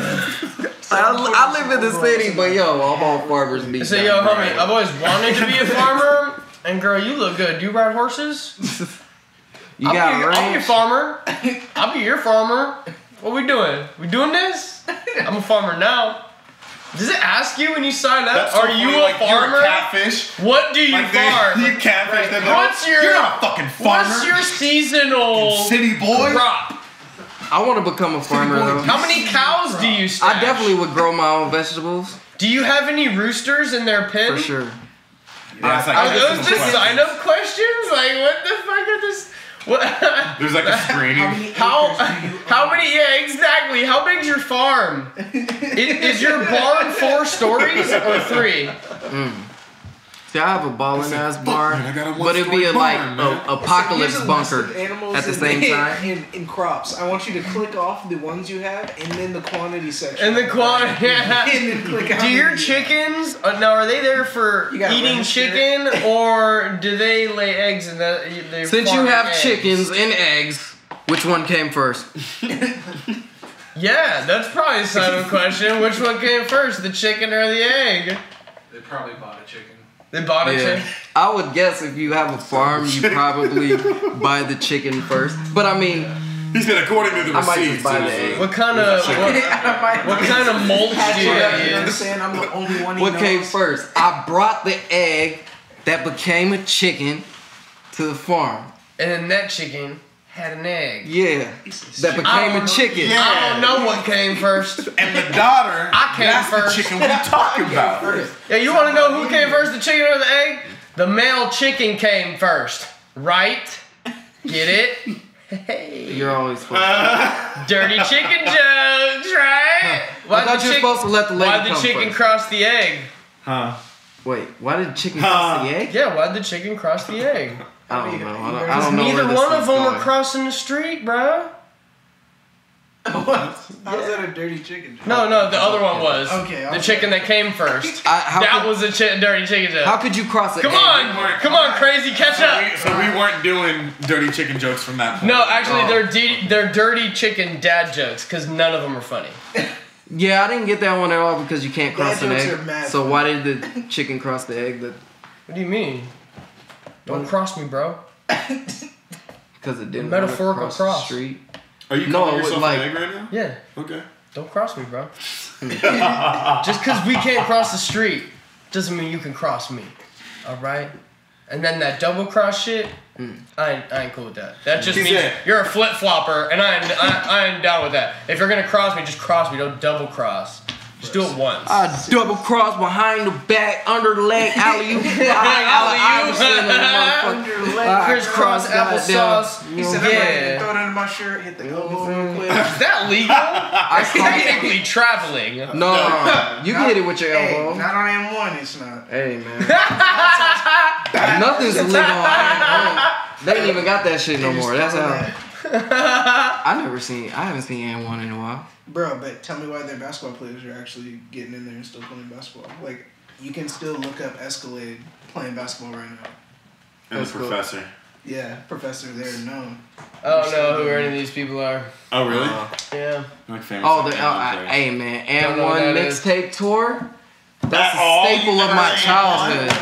I live in the city, but yo, I'm all farmers meet. So yo, homie, I've always wanted to be a farmer. And girl, you look good. Do you ride horses? You I'll got be a range. farmer. I'll be your farmer. What we doing? We doing this? I'm a farmer now. Does it ask you when you sign up? That's so Are funny, you a like, farmer? You're a catfish. What do you Like farm? you catfish them. What's your- You're not a fucking farmer. What's your seasonal city boy? crop? I want to become a farmer though. How many cows do you stash? I definitely would grow my own vegetables Do you have any roosters in their pen? for sure. Yeah, it's like Are this those is the questions. sign-up questions? Like, what the fuck are this? What? There's like a screening. How many? Yeah, exactly. How big's your farm? Is your barn 4 stories or 3? See, I have a ballin' ass barn, man, I got a but it'd be a one-story like barn, man. apocalypse Here's a bunker list of animals at the in- same time. In crops, I want you to click off the ones you have, and then the quantity section. And the quantity. And then click how Do your many you have. chickens now? Are they there for You gotta eating register chicken, or do they lay eggs and that? They Since you farm have eggs? chickens and eggs, which one came first? Yeah, that's probably a sign-up question. Which one came first, the chicken or the egg? They probably bought a chicken. They bought a chicken. I would guess if you have a farm, you probably buy the chicken first. But I mean, He said according to the I might just receipts. buy it the was egg. What kind of what kind of mulch do you You know what I'm use? saying? I'm the only one. what came first? I brought the egg that became a chicken to the farm. And then that chicken had an egg. Yeah, that became a chicken. Yeah. I don't know what came first. And the daughter, I came that's first. the chicken we talking about. Yeah, you want to know who came first, the chicken or the egg? The male chicken came first, right? Get it? Hey. You're always supposed to. Dirty chicken jokes, right? I thought you were supposed to let the lady Why'd the come chicken first. cross the egg? Huh? Wait, why did chicken cross the egg? Yeah, why'd the chicken cross the egg? I don't know. I don't know Neither where this one is of them going. were crossing the street, bro. What? How's that a dirty chicken? No, the other one was. Okay, The chicken that came first. How That could- was a dirty chicken joke. How could you cross it? Come on, crazy, catch up. So we weren't doing dirty chicken jokes from that point. No, actually, Oh. they're dirty chicken dad jokes because none of them are funny. Yeah, I didn't get that one at all because you can't cross Dad an jokes egg. are mad So funny. why did the chicken cross the egg? What do you mean? Don't cross me, bro. Because it didn't Metaphorical wanna cross the cross. street. Are you No, calling it was yourself like- an egg right now? Yeah, Okay. don't cross me, bro. Just because we can't cross the street doesn't mean you can cross me. All right. And then that double cross shit, I ain't cool with that. That just He means said- you're a flip flopper, and I ain't down with that. If you're gonna cross me, just cross me. Don't double cross. Just do it once. I double cross behind the back, under the leg, alley oop. Crisscross applesauce. He said, I'm ready to Yeah. throw it under my shirt, hit the elbow real quick. Is that legal? I Technically traveling. No, you can hit it with your Hey, elbow. not on M1, it's not. Hey man, nothing's illegal. They ain't even got that shit no more. That's how. I haven't seen N1 in a while. Bro, but tell me why their basketball players are actually getting in there and still playing basketball. Like, you can still look up Escalade playing basketball right now. And That's the cool. professor. Yeah, professor there known. I don't know who any of these people are. Oh really? Yeah. Like famous. Oh, players. hey man, Don't know what N1 that is. mixtape tour. That's At all? a staple You of never my heard N1? childhood.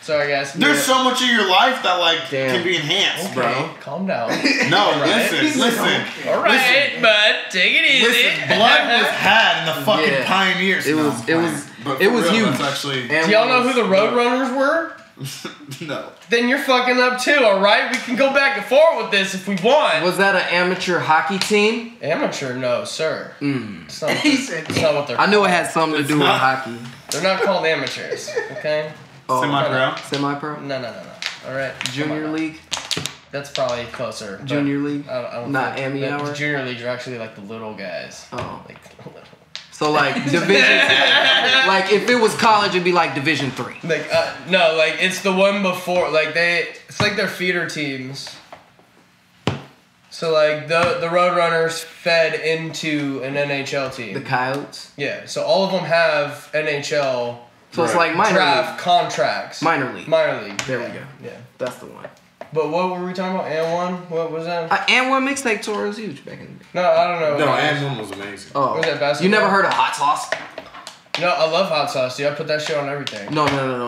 Sorry, guys. There's so much of your life that like Damn. can be enhanced, Okay, bro. calm down. No, Right. listen. All right, bud, take it easy. Listen, blood was had in the fucking Yeah. pioneers. It No, was- I'm it playing. was- But it for was real, huge. That's actually Do y'all know who the Roadrunners were? no. Then you're fucking up too, alright? We can go back and forth with this if we want. Was that an amateur hockey team? Amateur, no, sir. It's not, He said, it's not what they're I knew it had something to do with not. hockey. They're not called amateurs, okay? Oh, Semi-pro. Semi-pro? No. Alright? Junior league? That's probably closer. but Junior league? I don't Not think- Emmy the hour? Junior leagues are actually like the little guys. Oh. Like, So like division, like if it was college, it'd be like Division 3. Like no, like it's the one before. Like it's like their feeder teams. So like the Roadrunners fed into an NHL team. The Coyotes. Yeah, so all of them have NHL. So it's like minor draft league. contracts. Minor league. Minor league. There we go. Yeah. That's the one. But what were we talking about? And one? What was that? And one mixtape tour was huge back in the day. No, I don't know. No, and one was amazing. Oh, Was that basketball? you never heard of Hot Sauce? No, I love hot sauce, dude. I put that shit on everything. No.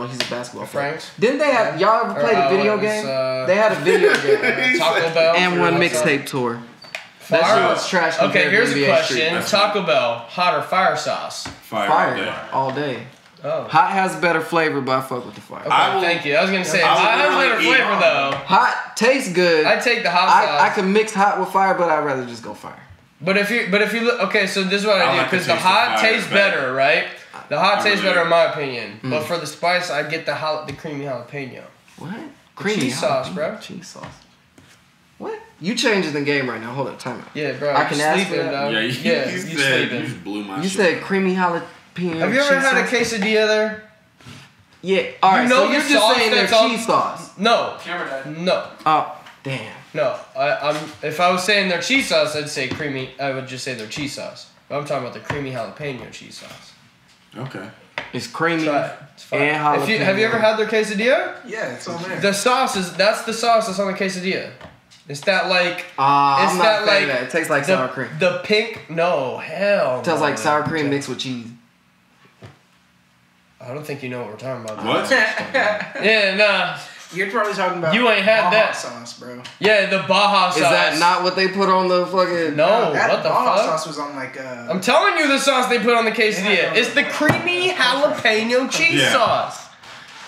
He's a basketball fan. Frank's? Didn't they have y'all ever played a video game? They had a video game. Taco Bell. And one mixtape tour. That shit was trash. Okay, compared here's to a NBA question: Street. Taco Bell, hot or fire sauce? Fire all day. Oh. Hot has better flavor, but I fuck with the fire. Okay, thank you. I was gonna say hot has better flavor though. Hot tastes good. I take the hot sauce. I can mix hot with fire, but I'd rather just go fire. But if you look, okay, so this is what I do like the because the taste of hot fire tastes better, right? The hot tastes really better in my opinion. But for the spice, I get the creamy jalapeno. What? Creamy cheese sauce, jalapeno. bro. Cheese sauce. What? You changing the game right now. Hold up, time out. Yeah, bro. I can ask for sleeping, that? dog. Yeah, you said sleeping. you just blew my You shit. said creamy jalapeno. Have you ever cheese had a sauce? quesadilla there? Yeah. All right. You know so the you're just sauce saying they're that's on- cheese sauce. No, Camera died. no, Oh, damn. no. If I was saying their cheese sauce, I'd say creamy. I would just say their cheese sauce. But I'm talking about the creamy jalapeno cheese sauce. Okay. It's creamy Try it. It's fine. and jalapeno. Have you ever had their quesadilla? Yeah, it's on there. The sauce that's the sauce that's on the quesadilla. It's that like I'm it's not that a fan like of that. It tastes like sour cream. The pink no hell. It tastes no, like sour cream man. mixed with cheese. I don't think you know what we're talking about. What? Yeah, nah. You're probably talking about You ain't had Baja that. sauce, bro. Yeah, the Baja sauce. Is that not what they put on the fucking? No, that what the Baja fuck? sauce was on like I'm telling you the sauce they put on the quesadilla. Yeah, It's the creamy jalapeno cheese Yeah. sauce.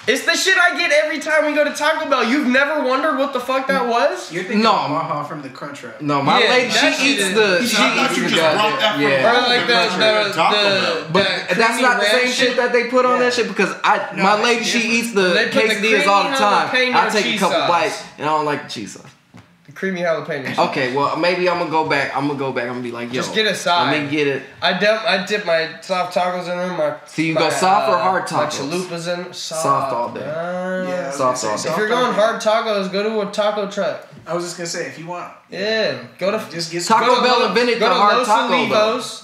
It's the shit I get every time we go to Taco Bell. You've never wondered what the fuck that was? You're thinking No. of Baja from the Crunch Wrap. No, my Yeah, lady, that she shit eats is- the. I She thought eats you the just brought that goddamn. from Yeah. Or like Taco Bell. But that's creamy not the same ranch shit that they put on Yeah. that shit because No, my it's lady, she different. eats the They put the quesadillas all the creamy time. jalapeno I take a cheese couple sauce. bites and I don't like the cheese sauce. The creamy jalapeno cheese. Okay, well maybe I'm gonna go back. I'm gonna be like, yo, Just get a side. Let me get it. I dip my soft tacos in them. So you go soft or hard My tacos? chalupas in Soft all day. Yeah, I was Soft gonna all say, day. If you're going hard tacos, go to a taco truck. I was just gonna say if you want, Yeah, go to just get Taco some. Bell invented the hard Los taco, though. Olivos.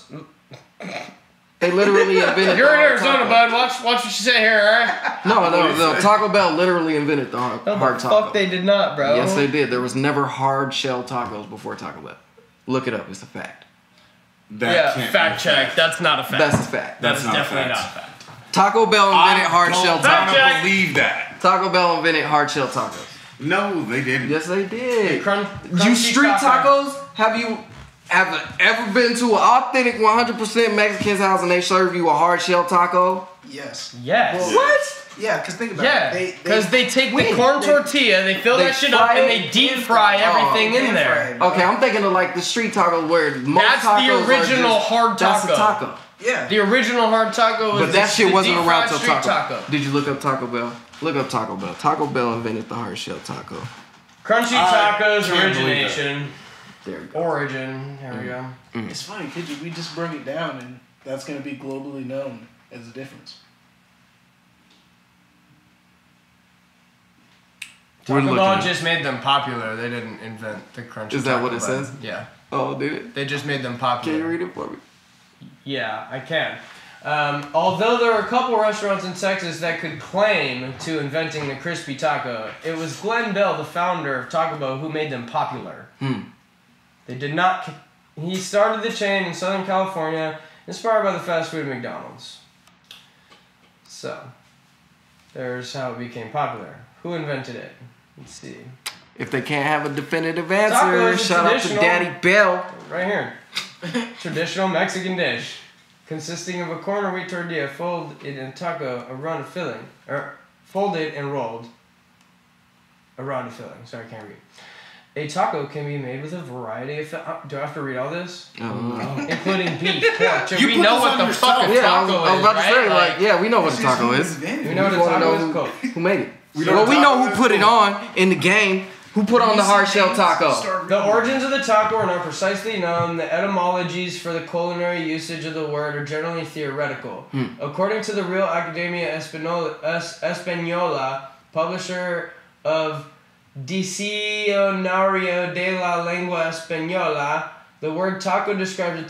They literally invented. You're the in hard Arizona, taco. bud. Watch what you say here, alright? No. Taco Bell literally invented the hard No, hard the taco. fuck they did not, bro. Yes, they did. There was never hard shell tacos before Taco Bell. Look it up. It's a fact. That Yeah, can't fact be check. fact. That's not a fact. That's a fact. That's not a definitely fact. not a fact. Taco Bell invented hard I shell don't Fact tacos. check. believe that. Taco Bell invented hard shell tacos. No, they didn't. Yes, they did. You Crunchy street taco. tacos? Have you ever been to an authentic 100% Mexican house and they serve you a hard shell taco? Yes. Yes. Well, What? Yeah, because think about Yeah, it. because they take the When? corn tortilla, they fill They that shit up, fry and it they deep fry everything in there. Okay, I'm thinking of like the street tacos where most That's the tacos are original just, hard That's a taco. taco. Yeah. The original hard taco was But that shit wasn't deep around fried till street taco. Did you look up Taco Bell? Look up Taco Bell. Taco Bell invented the hard shell taco. Crunchy I tacos can't believe origination. There we go. Origin. There we go. It's funny because we just broke it down, and that's gonna be globally known as a difference. We're Taco looking Bell at- just made them popular. They didn't invent the crunchy. Is that Taco what it Bell. says? Yeah. Oh, did it? They just made them Can popular. you read it for me? Yeah, I can. Although there are a couple restaurants in Texas that could claim to inventing the crispy taco, it was Glenn Bell, the founder of Taco Bell, who made them popular. They did not. He started the chain in Southern California, inspired by the fast food McDonald's. So, there's how it became popular. Who invented it? Let's see. If they can't have a definitive answer, Taco is a shout out to traditional- Daddy Bell. Right here. Traditional Mexican dish. Consisting of a corn or wheat tortilla folded in a taco around a filling. Or folded and rolled around a filling. Sorry, I can't read. A taco can be made with a variety of... do I have to read all this? Including beef, pork, chicken. You We put know this what on the yourself. fucking Yeah, I was taco is, about to right? say, like, yeah, we know what a It's taco just is. invented. We know what a You wanna taco know is called. Who made it? We Well, know we what know taco who is put it called. on in the game. Who put on the hard shell taco? The origins of the taco are not precisely known. The etymologies for the culinary usage of the word are generally theoretical. According to the Real Academia Española, publisher of Diccionario de la Lengua Española, the word taco describes a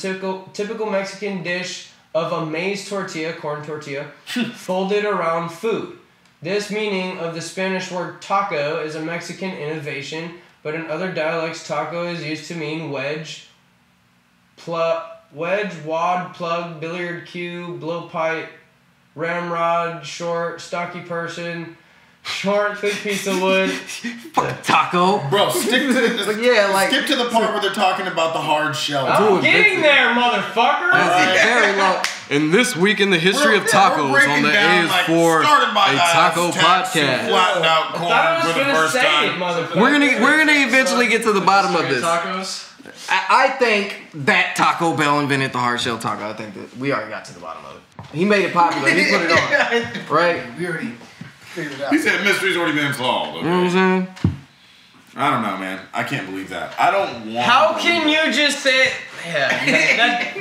typical Mexican dish of a maize tortilla, corn tortilla, folded around food. This meaning of the Spanish word taco is a Mexican innovation, but in other dialects, taco is used to mean wedge, wad, plug, billiard cue, blowpipe, ramrod, short, stocky person, short, thick piece of wood. Fuck taco. Bro, skip to the part where they're talking about the hard shell. I'm getting there, motherfucker. Very long. And this week in the history of tacos on the A is for a taco podcast. Flattened out corn for the first time. We're gonna eventually get to the bottom of this. Tacos. I think that Taco Bell invented the hard shell taco. I think that we already got to the bottom of it. He made it popular. He put it on, right? We already figured it out. He said mystery's already been solved. Okay? You know what I'm saying? I don't know, man. I can't believe that. I don't want. How can you just say? Yeah,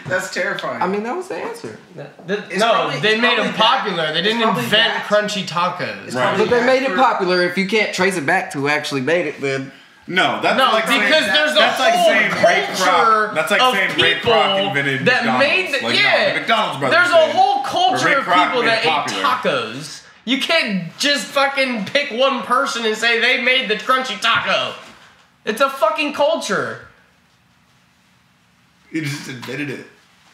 That's terrifying. I mean, that was the answer. they made them popular. They didn't invent crunchy tacos. Right. But they made it popular. If you can't trace it back to who actually made it, then No, that's like because saying, there's that's a like whole saying Ray culture Kroc. That's like of saying Ray people Kroc invented that McDonald's. made the Like, yeah. No, the McDonald's brothers There's a did. whole culture Ray of Kroc people made that it popular. ate tacos. You can't just fucking pick one person and say they made the crunchy taco. It's a fucking culture. He just invented it.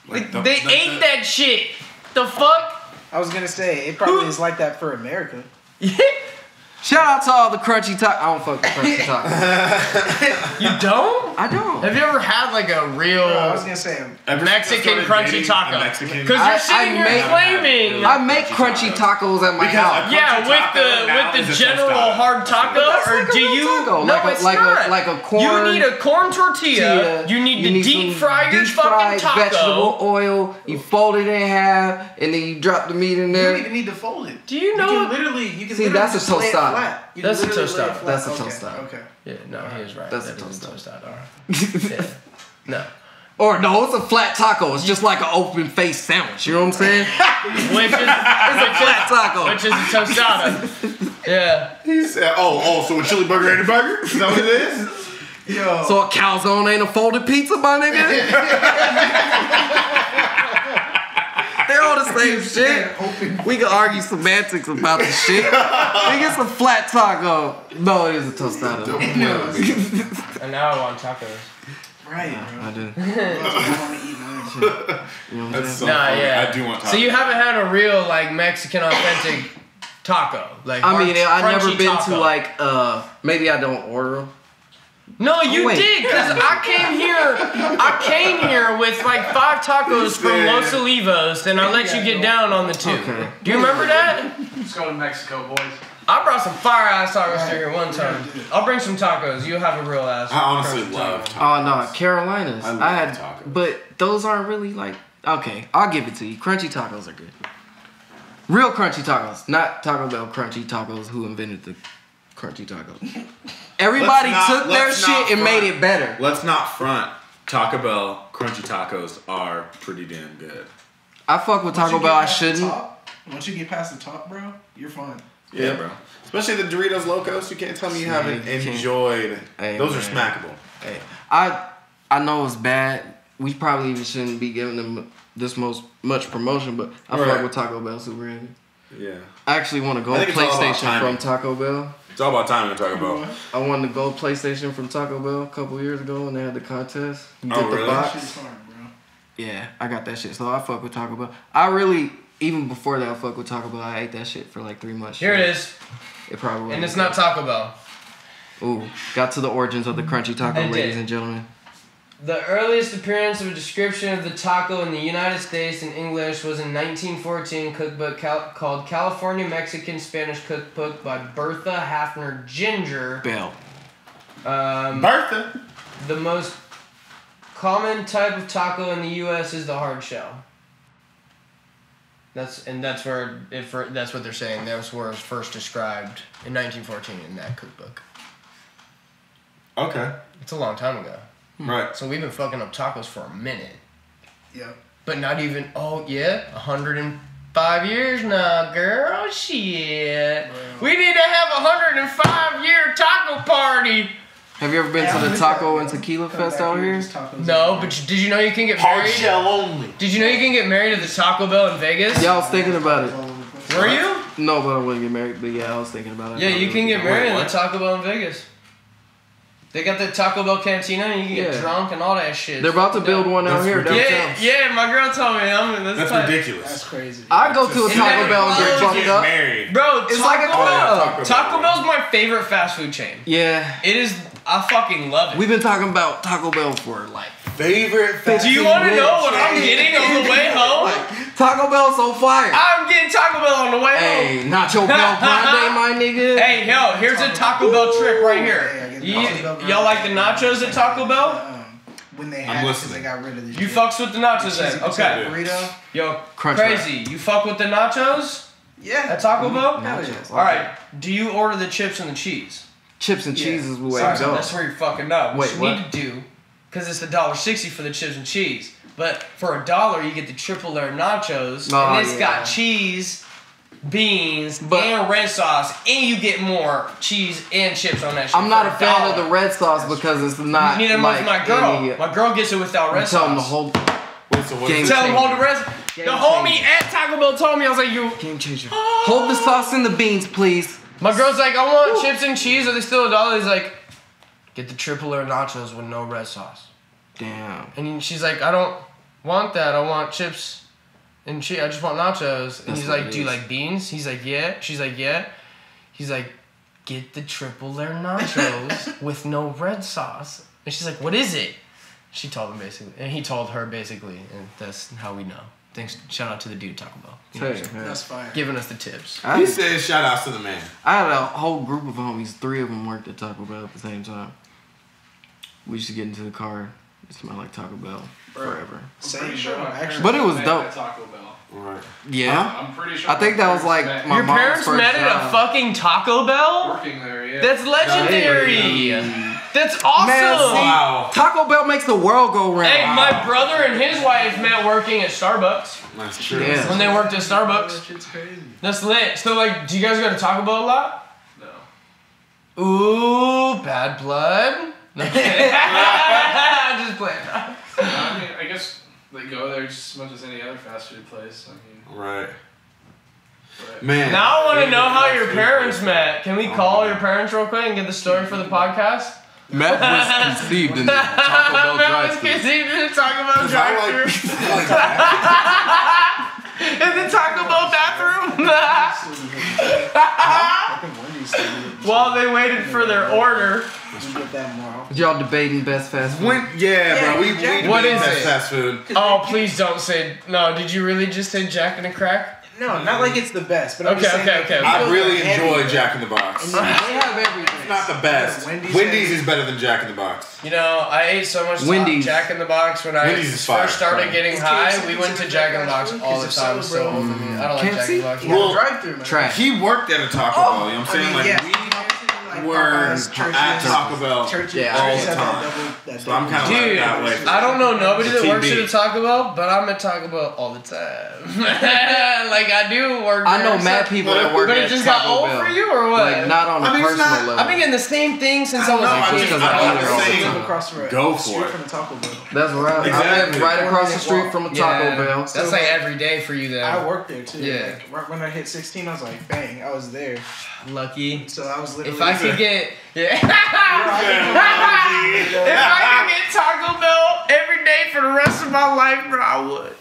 Like They ate that shit. The fuck? I was gonna say it probably is like that for America. shout out to all the crunchy taco. I don't fuck with crunchy tacos. You don't? I don't. Have you ever had like a real I was gonna say Mexican crunchy taco? Because you're I sitting here claiming. I make crunchy tacos at my house. Yeah, with the general hard taco, That's or like a do real you? taco. No, like it's like not. a corn. You need a corn tortilla. You need to deep some fry your fucking deep-fried taco. vegetable oil. You fold it in half, and then you drop the meat in you there. don't even need to fold it. Do you know? You can literally See, that's a just lay it tostada. flat. You That's a literally lay it tostada. flat. That's a Okay, tostada. Okay. Yeah, no, he is right. That's That a is tostada. All right. Yeah. No. Or no, it's a flat taco. It's just like an open face sandwich. You know what I'm saying? Which is It's a flat taco. Which is a tostada. Yeah. He said, "Oh, so a chili burger ain't a burger? Is that what it is?" Yo. So a calzone ain't a folded pizza, my nigga? They're all the same shit. We can argue semantics about the shit. Nigga, it's a flat taco. No, it is a tostada. And now I want tacos. Right, bro. I do. I want to eat mine. You know what I'm That's saying? so funny. yeah. I do want tacos. So you haven't had a real like Mexican authentic taco, like I mean, I've never crunchy been taco. to like, maybe I don't order them. No, you wait. did, because I came here with like 5 tacos from Los Olivos, and I let you get down on the 2. Okay. Do you remember that? Let's go to Mexico, boys. I brought some fire ass tacos through here one time. I'll bring some tacos. You'll have a real ass. I honestly crunchy love taco. tacos. Oh no, Carolinas. I love I had, tacos. but those aren't really like. Okay, I'll give it to you. Crunchy tacos are good. Real crunchy tacos, not Taco Bell crunchy tacos. Who invented the crunchy tacos? Everybody took their shit and made it better. Let's not front. Taco Bell crunchy tacos are pretty damn good. I fuck with Taco Bell. I shouldn't. Once you get past the top, bro, you're fine. Yeah, bro. Especially the Doritos Locos. You can't tell me you haven't you can't. enjoyed. Hey, Those are man. smackable. Hey, I know it's bad. We probably even shouldn't be giving them this much promotion, but I Right. fuck with Taco Bell super heavy. Yeah. I actually want a gold I think it's all about PlayStation timing. from Taco Bell. It's all about timing to talk about. I won the gold PlayStation from Taco Bell a couple years ago when they had the contest. You Oh, get the really? That box. shit's hard, bro. Yeah, I got that shit. So I fuck with Taco Bell. I really, even before that, I fuck with Taco Bell. I ate that shit for like 3 months. Here it straight. is, It probably and was it's not Taco Bell. Ooh, got to the origins of the crunchy taco, It ladies did. and gentlemen. The earliest appearance of a description of the taco in the United States in English was in 1914 cookbook called California Mexican Spanish Cookbook by Bertha Hafner Ginger. Bell. Bertha. The most common type of taco in the U.S. is the hard shell. That's what they're saying. That's where it was first described in 1914 in that cookbook. Okay. It's a long time ago. Right. So we've been fucking up tacos for a minute. Yep. But not even, 105 years now, girl. Shit. Bro. We need to have a 105-year taco party. Have you ever been to the Taco and Tequila Fest out here? No, but did you know you can get married? only. Did you know you can get married at the Taco Bell in Vegas? Yeah, I was thinking about it. Were you? No, but I wouldn't get married. But yeah, I was thinking about it. Yeah, you can get married Wait, at the Taco Bell in Vegas. They got the Taco Bell cantina and you can get drunk and all that shit. They're about to build one out here downtown. Yeah, my girl told me. That's ridiculous. That's crazy. I go to a Taco Bell and get fucked up. Married. Bro, It's like a club. Taco Bell's my favorite fast food chain. Yeah. It is. I fucking love it. We've been talking about Taco Bell for like Favorite. Do you want to know what I'm getting on the way home? Like, Taco Bell's so fire. I'm getting Taco Bell on the way home. Hey, Nacho Bell Grande, my nigga. Hey, yo, here's a Taco Bell trick right here. Yeah, Y'all like the nachos at Taco Bell? When they I'm had it, 'cause listening. they got rid of the You fucks with the nachos then. Okay. burrito. Yo, Crunch crazy. You fuck with the nachos Yeah. at Taco Bell? Nachos. Alright, do you order the chips and the cheese? Chips and cheese is the way Sorry, to go. that's where you're fucking up. What Wait, you what? need to do, because it's $1.60 for the chips and cheese. But for $1, you get the triple layer nachos, Oh, and it's yeah. got cheese, beans, But- and red sauce, and you get more cheese and chips on that shit. I'm not a for fan $1. of the red sauce because it's not Neither am like my girl. any- My girl gets it without red Tell them the sauce. whole Wait, so what Game is it? Tell them hold the rest. Game The homie changer. at Taco Bell told me, I was like, you. game changer. Hold the sauce in the beans, please. My girl's like, I want chips and cheese. Are they still $1? He's like, get the triple layer nachos with no red sauce. Damn. And she's like, I don't want that. I want chips and cheese. I just want nachos. And That's he's what like, it do you is. like beans? He's like, yeah. She's like, yeah. He's like, get the triple layer nachos with no red sauce. And she's like, what is it? She told him basically. And he told her basically. And that's how we know. Thanks. Shout out to the dude at Taco Bell. You know what I'm saying? That's fire. Giving us the tips. He said shout outs to the man. I had a whole group of homies. 3 of them worked at Taco Bell at the same time. We used to get into the car. It smelled like Taco Bell forever. Same, Sure, bro. Actually, But it was met dope. at Taco Bell. Right. Yeah. I'm pretty sure. I think that was like met my Your mom's parents first met at a job. fucking Taco Bell? working there. Yeah. That's legendary. That's awesome. Man, see, Wow. Taco Bell makes the world go round. Hey, my brother and his wife met working at Starbucks. That's true. Yeah. When they worked at Starbucks. that shit's crazy. That's lit. So, like, do you guys go to Taco Bell a lot? No. Ooh, bad blood. No, I'm kidding. Just playing. I mean, I guess they go there just as much as any other fast food place. I mean, Right. but Man. Now I want to know how your parents met. Can we call your parents real quick and get the story for the podcast? Matt was conceived in the Taco Bell Matt was drive-thru. conceived in the Taco Bell I drive-thru. like In the Taco Bell bathroom. While they waited for their order. We get that more often. Y'all debating best fast food. bro. We What is best it? fast food. Oh, please don't say. No, did you really just say Jack and a Crack? No, not like it's the best, but I'm Okay, just saying, okay, like, okay. I really heavy. enjoy Jack in the Box. They have everything. It's not the best. Wendy's Wendy's has- is better than Jack in the Box. You know, I ate so much Wendy's. Jack in the Box when I Wendy's is fire. first started getting It's high. KFC We went to Jack in the Box all the time. So I don't like Jack in the Box. You got a drive-through, man. Trash. He worked at a Taco Bell, you know what I'm saying? I mean, Like, yeah. we were at Taco Bell Churches, Yeah, all churches the have time. that So I'm double- kind of like Dude, that way. I don't know nobody that works at TB. a Taco Bell, but I'm at Taco Bell all the time. Like I do work. I there, know mad so- people that work But at it just Taco got old Bell. for you, or what? Like, not on a I mean, it's personal not- level. I've been getting the same thing since I was No, a I kid. just- because I I don't eat there all the saying- time. across the road. Go for Straight it. from the Taco Bell. That's right. Exactly. I live right across the street from a Taco Yeah, Bell. That's like every day for you then. I worked there too. Yeah. Like, right when I hit 16, I was like, bang, I was there. Lucky. So I was literally. If I could get If I I could get Taco Bell every day for the rest of my life, bro, I would.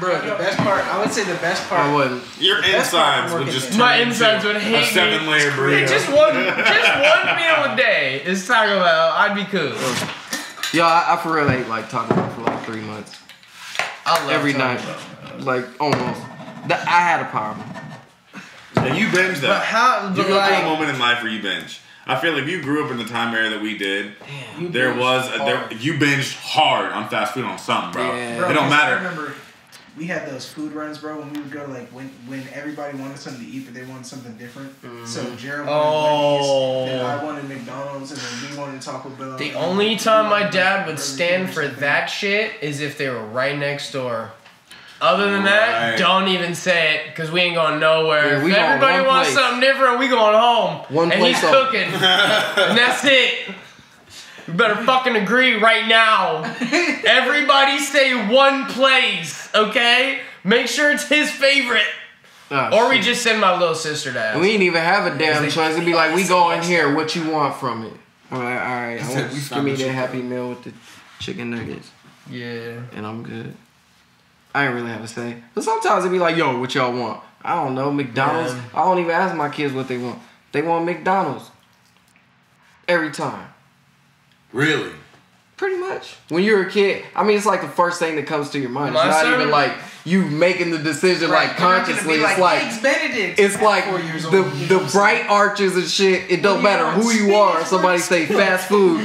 Bro, the best part, I would say the best part. I wouldn't. Your best part insides of would working just there. My turn insides into would hate a 7-layer me. burrito. Just one meal a day is Taco Bell. I'd be cool. Yo, I for real ate like Taco Bell for like 3 months. I love Every Taco night. Bell. Like, almost. I had a problem. And you binge But that. how? You But go through a like, moment in life where you binge. I feel like if you grew up in the time era that we did, you binged hard on fast food on something, bro. Yeah. It don't I matter. remember we had those food runs, bro, when we would go like when everybody wanted something to eat, but they wanted something different. So Jared wanted Wendy's, and I wanted McDonald's, and then we wanted Taco Bell. The only time my dad would stand for that shit is if they were right next door. Other than that, don't even say it, because we ain't going nowhere. Yeah, if everybody wants something different, we going home. And he's cooking. And that's it. We better fucking agree right now. Everybody stay one place, okay? Make sure it's his favorite. Or we just send my little sister to ask. We didn't even have a damn choice. It'd be like, we go in here, what you want from it? I'm like, alright, give me the Happy Meal with the chicken nuggets. Yeah. And I'm good. I ain't really have a say. But sometimes it'd be like, yo, what y'all want? I don't know, McDonald's. I don't even ask my kids what they want. They want McDonald's. Every time. Really? Pretty much. When you're a kid, I mean, it's like the first thing that comes to your mind. It's My not son- even like you making the decision like consciously. It's like Eggs Benedict. it's like the bright arches and shit. It don't matter who you are. Somebody say fast food.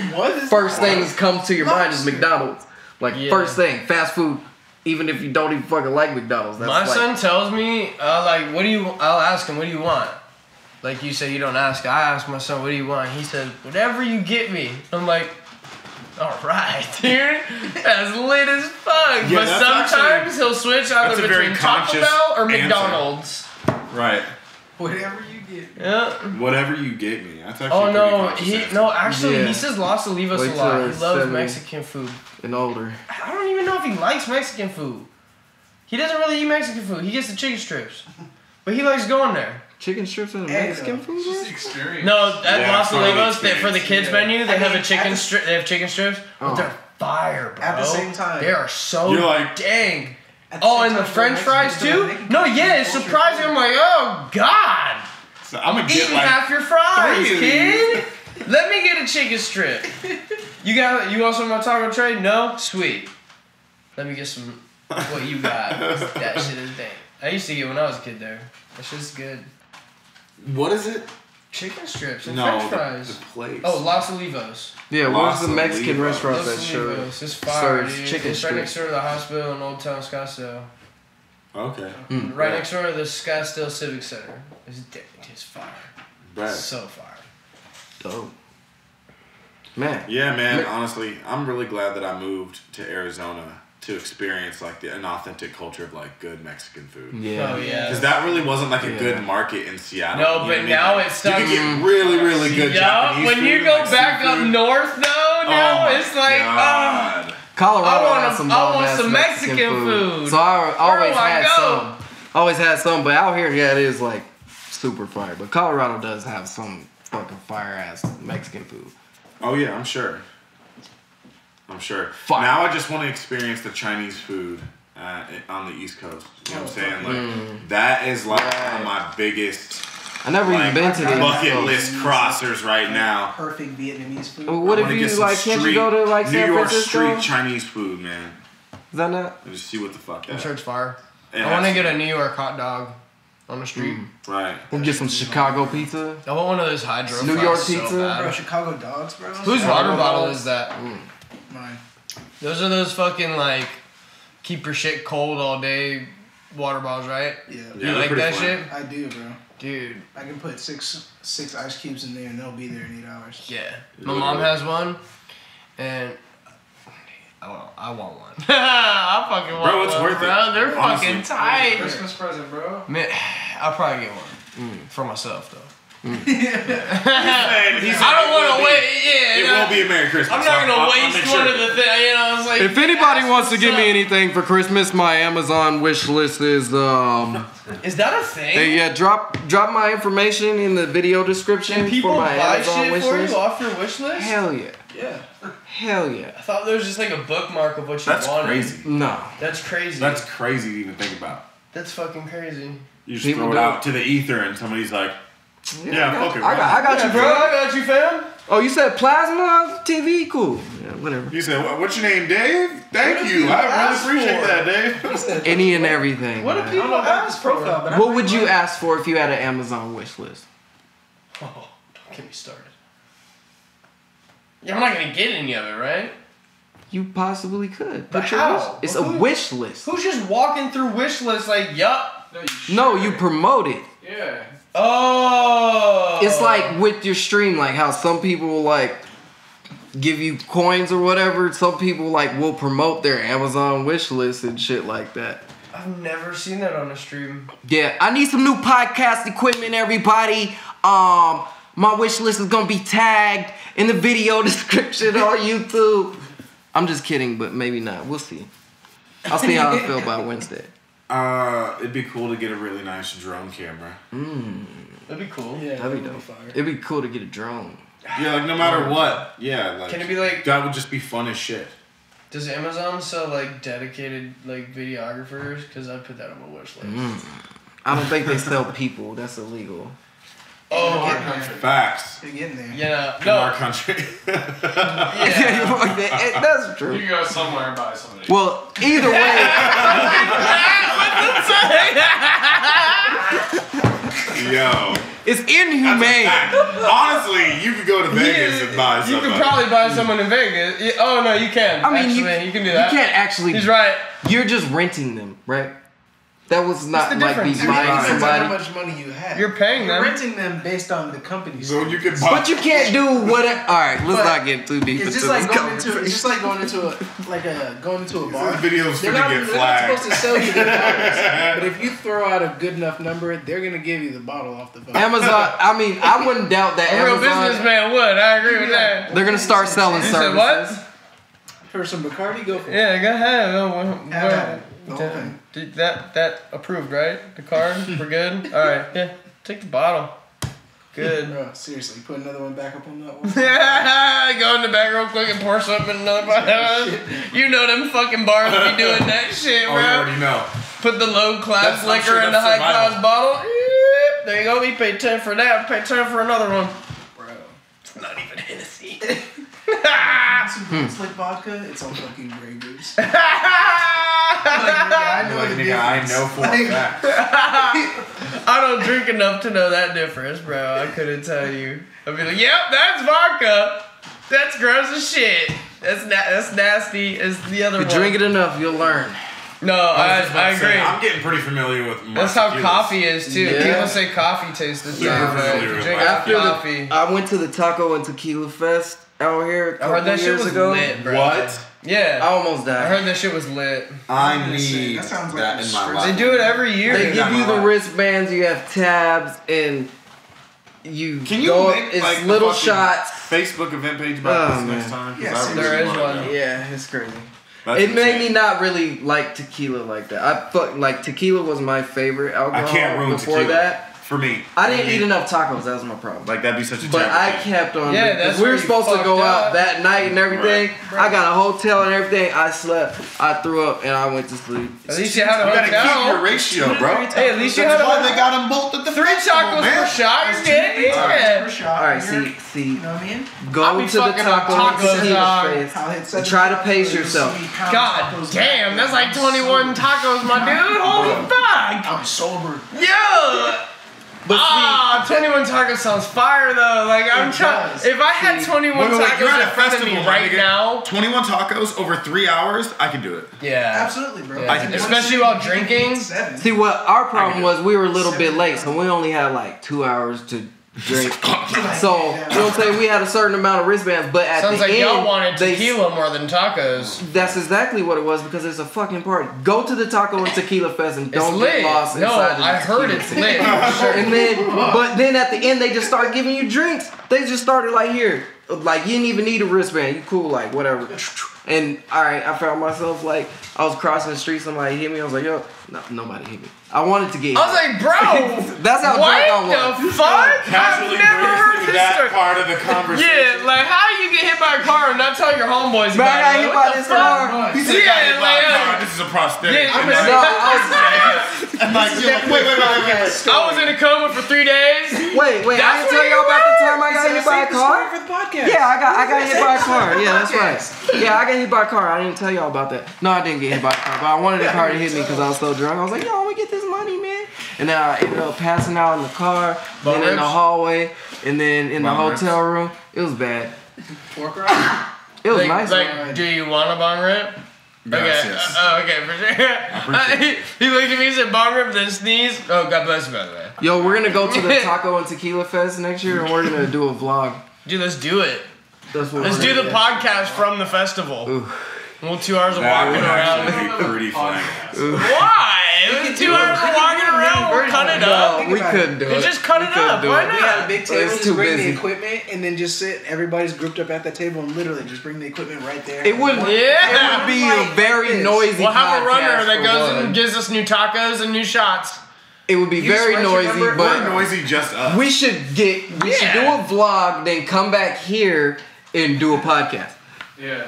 First thing that comes to your mind is McDonald's. Like first thing, fast food. Even if you don't even fucking like McDonald's. That's My like, son tells me, like, what do you? I'll ask him, what do you want? Like you say, you don't ask. I ask my son, what do you want? He says, whatever you get me. I'm like, all right, dude. That's lit as fuck. Yeah, but sometimes he'll switch either between Taco Bell or McDonald's. Right. Whatever you get. Yeah. Whatever you get me. That's actually Oh no, answer. he says Los Olivos Wait a lot. till He it's loves 70 Mexican food. and older. I don't even know if he likes Mexican food. He doesn't really eat Mexican food. He gets the chicken strips. But he likes going there. Chicken strips and Mexican food? Just experience. No, at Yeah, Los probably Olivos, for the kids menu, they have a chicken at strip. They have chicken strips, but they're fire, bro. At the same time. they are so You're like- dang. At the Oh, same and the time, French fries Mexicans, too? they can No, keep yeah, the it's culture surprising. I'm like, oh god, So I'm gonna get eating like half your fries, 3 of kid. Let me get a chicken strip. You want some of my taco tray? No, sweet. Let me get some. What you got? That shit is dang. I used to get when I was a kid there. That shit's good. What is it? Chicken strips and No, French fries. the place. Oh, Los Olivos. Yeah, Los where's the Mexican Olivos. restaurant Los that sure Olivos. It's fire, serves dude. chicken It's right strips? next door to the hospital in Old Town Scottsdale. Okay. Right next door to the Scottsdale Civic Center. It's fire. Right. So fire. Dope. Man. Yeah, man. Honestly, I'm really glad that I moved to Arizona to experience like an authentic culture of like good Mexican food. Yeah. Oh yeah. Because that really wasn't like a Yeah. good market in Seattle. No, You know but what I mean? now Like, it's you can get really, really good Japanese when food, you go like back seafood. up north though, now Oh my it's like, God. Colorado I want has some I want bomb-ass some Mexican food. So I always do I had go? some. Always had some, but out here, yeah, it is like super fire. But Colorado does have some fucking fire ass Mexican food. Oh yeah, I'm sure. I'm sure. Fire. Now I just want to experience the Chinese food on the East Coast. You know what I'm saying? Like that is like one of my biggest I never even been to the East bucket Coast. list crossers right now. Perfect Vietnamese food. Well, what I if wanna you get some like? Can't you street- go to like New San York Francisco? street Chinese food, man? Is that not? And just see what the fuck that. I'm sure it's fire. It I want to has get a New York hot dog on the street. Right. We'll get some Chicago pizza. I want one of those hydro New fries York so pizza? bad. Bro, Chicago dogs, bro. Whose water bottle is that? Mine. Those are those fucking like keep your shit cold all day water bottles, right? Yeah. Yeah, You they're like pretty that fun. shit? I do, bro. Dude, I can put six ice cubes in there and they'll be there in 8 hours. yeah. My mom has one, and I want one. I fucking want Bro, it's one, worth it. bro. They're Honestly. fucking tight. Christmas present, bro. Man, I'll probably get one for myself though. I I don't want to wait. It Yeah, won't be a Merry Christmas. I'm not gonna I'll waste make one sure. of the things. You know, it's like If anybody that's wants to what's give me up. anything for Christmas, my Amazon wish list is Is that a thing? hey, yeah, drop my information in the video description Can people for my buy Amazon shit wish for list. you off your wish list? Hell yeah. Yeah. Hell yeah. I thought there was just like a bookmark of what you That's wanted. crazy. No. That's crazy. That's crazy to even think about. That's fucking crazy. You just People throw it do. out to the ether and somebody's like, yeah, fuck it. I got Yeah, you, bro. bro. I got you, fam. Oh, you said plasma TV? Cool. Yeah, whatever. You said, what's your name, Dave? Thank What you. do I people ask really appreciate for? that, Dave. Any and everything. What do man. people ask for? profile, but I What might would you like- ask for if you had an Amazon wish list? Oh, don't get me started. Yeah, I'm not gonna get any of it, right? you possibly could. But Put your how? wish. It's a wish list. Who's just walking through wish lists like, yup? No, you promote it. Yeah. Oh. It's like with your stream, like how some people will like give you coins or whatever. Some people like will promote their Amazon wish list and shit like that. I've never seen that on a stream. Yeah, I need some new podcast equipment, everybody. My wish list is gonna be tagged in the video description on YouTube. I'm just kidding, but maybe not. We'll see. I'll see how I feel by Wednesday. It'd be cool to get a really nice drone camera. That'd be cool. Yeah, That'd be dope. It'd be cool to get a drone. Yeah, like no matter what. Yeah, like. Can it be like? That would just be fun as shit. Does Amazon sell like dedicated like videographers? Because I put that on my wish list. I don't think they sell people. That's illegal. Oh, They're getting there. Facts. They're getting there. yeah. In No. our country. Yeah. That's You true. can go somewhere and buy somebody. Well, either way, Yo. it's inhumane. Honestly, you could go to Vegas and buy You something. could probably buy someone in Vegas. Oh no, you can. I mean, actually, you can do that. You can't actually. He's right. You're just renting them, right? That was not the like be difference? buying It depends on how somebody. much money you have. You're paying You're them. renting them based on the company's. So you could buy. But you can't do whatever. All right, let's But not get too deep It's into just like this going into. It's just like going into a bar. This video's They're gonna not, get they're not flagged. supposed to sell you the bottles, but if you throw out a good enough number, they're gonna give you the bottle off the phone. Amazon. I mean, I wouldn't doubt that A real Amazon. businessman would. I agree with that. They're gonna start selling You services. said what? For some Bacardi, go for it. Yeah, go ahead. Have at it. The whole thing. Did that approved, right? The card, we're good. All right, yeah. Take the bottle. Good. Bro, seriously, put another one back up on that one. Go in the back real quick and pour something in another bottle. You know them fucking bars be doing that shit, Oh, you bro. already know. Put the low class That's- I'm liquor sure in the high that's class survival. bottle. Yep, there you go. We paid 10 for that. Paid 10 for another one. Bro. It's not even Hennessy. Some slick vodka, it's all fucking Grey Goose. Like, I know Like, the nigga, I difference. know for a fact. I don't drink enough to know that difference, bro. I couldn't tell you. I'd be like, yep, that's vodka. That's gross as shit. That's nasty as the other If one. you drink it enough, you'll learn. No, I was just about I to say, agree. I'm getting pretty familiar with. That's how tequilas. coffee is too. Yeah. People say coffee tastes the same. Super But if familiar you with drink my enough After coffee. I went to the Taco and Tequila Fest out here a I heard couple that shit years was ago. lit, bro. What? Yeah. I almost I died. heard that shit was lit. I gonna say, need that sounds like that a in my stress- life. They do it every year. They give you the wristbands, you have tabs, and you Can you go. make, It's like, a little fucking shots. Facebook event page about Oh, this man. next time? 'Cause Yeah, I seriously. There is wanna one. know. Yeah, it's crazy. That's It made insane. me not really like tequila like that. Like tequila was my favorite alcohol. I can't ruin before tequila. that. For me. I didn't eat enough tacos. That was my problem. Like, that'd be such a But terrible I thing. kept on. Yeah, because that's we where were you supposed to go fucked out up. that night and everything. Right. I got a hotel and everything. I slept. I threw up and I went to sleep. At least you had a You gotta keep your hotel. ratio, bro. Hey, at least you That's had why a they got them both at the 3 festival, tacos man. per shot. You're good. Yeah. Per shot. All right, You're- see, You know what I mean? I'll go be to the fucking up taco and tacos, tequila dog. place. I'll hit seven Try to pace tacos, yourself. 70 pounds God tacos damn, back. that's like I'm 21 sober. tacos, my dude. Holy fuck. I'm sober. Yo. But Ah, 21 tacos sounds fire though. Like I'm It trying. does. If I had 21 Wait, you're tacos at in a front of me festival, my right nigga. now, 21 tacos over 3 hours, I can do it. yeah, Absolutely, bro. Yeah. I can do it. Especially while drinking. see, what our problem do was, we were a little bit late, so we only had like 2 hours to drink. So, you know what I'm saying? We had a certain amount of wristbands, but at Sounds the like end, y'all wanted they- tequila more than tacos. That's exactly what it was because it's a fucking party. Go to the Taco and Tequila Fest and It's don't lit. get lost No, inside the I heard tequila it's thing. lit. And then at the end they just start giving you drinks. They just started like here, like you didn't even need a wristband. You cool, like whatever. And all right, I found myself like I was crossing the street. Somebody hit me. I was like, yo, no, nobody hit me. I wanted to get. I was like, bro, That's how drunk I what was. the fuck? Casually I've never heard breezing this that story. part of the conversation. Yeah, like how you get hit by a car and not tell your homeboys Man, about I got it? hit What by the this fuck? car. He said, Yeah, "Got hit by a like, car. This is a prosthetic." Yeah, I'm I'm like, No, I was. I'm like, you're like, wait. I was in a coma for 3 days. Wait, I That's didn't tell where y'all you about the were? time I got hit by a car. For the podcast. Yeah, I got hit by a car. Yeah, that's right. Yeah, I got hit by a car. I didn't tell y'all about that. No, I didn't get hit by a car, but I wanted the car to hit me because I was so drunk. I was like, yo, I'm gonna get this money, man. And then I ended up passing out in the car, then in the ribs? hallway, and then in the Bum hotel room. It was bad. Pork rock. It was nice. Like, do you want a bong rip? Yes, Okay. yes. Okay, for sure. He looked at me and said bong rip, then sneeze. Oh, God bless you, by the way. Yo, we're gonna go to the Taco and Tequila Fest next year, and we're gonna do a vlog. Dude, let's do it. That's what Let's we're do gonna the podcast from the festival. Ooh. Well, 2 hours of That walking would around. actually be pretty funny. Why? 2 hours of walking around. We'll cut it up. No, we couldn't do it. Just cut it up. do Why it. not? We had a big table, It's just too bring busy. the equipment, and then just sit. Everybody's grouped up at the table, and literally just bring the equipment right there. It wouldn't. Yeah. It would be a very noisy. We'll have a runner podcast that for goes one. and gives us new tacos and new shots. It would be You just very write your noisy, number- Or but noisy just us. we should do Yeah. a vlog, then come back here and do a podcast. Yeah.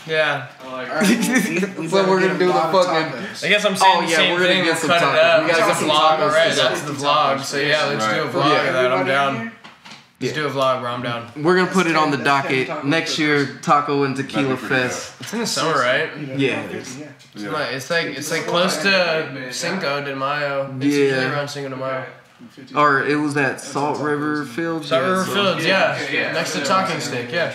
Yeah. I like All right, we So better we're get gonna a do the lot of fucking- tacos. I guess I'm saying Oh, the yeah, same we're gonna thing. get We'll some cut tacos. it up. We gotta It's get a some vlog. tacos Alright, together. that's the vlog. So yeah, let's do a Right. vlog Yeah. of that. I'm Everybody down. in here? Let's do a vlog where I'm down. We're gonna put it on the That's 10 docket tacos next per year. person. Taco and Tequila That'd be pretty Fest. It's in the summer, right? Yeah, it is. Yeah. It's like close to Cinco de Mayo. It's Yeah. usually around Cinco de Mayo. Or it was at Salt River Fields. Salt River so Fields, yeah. Yeah. Next to Talking Stick, yeah.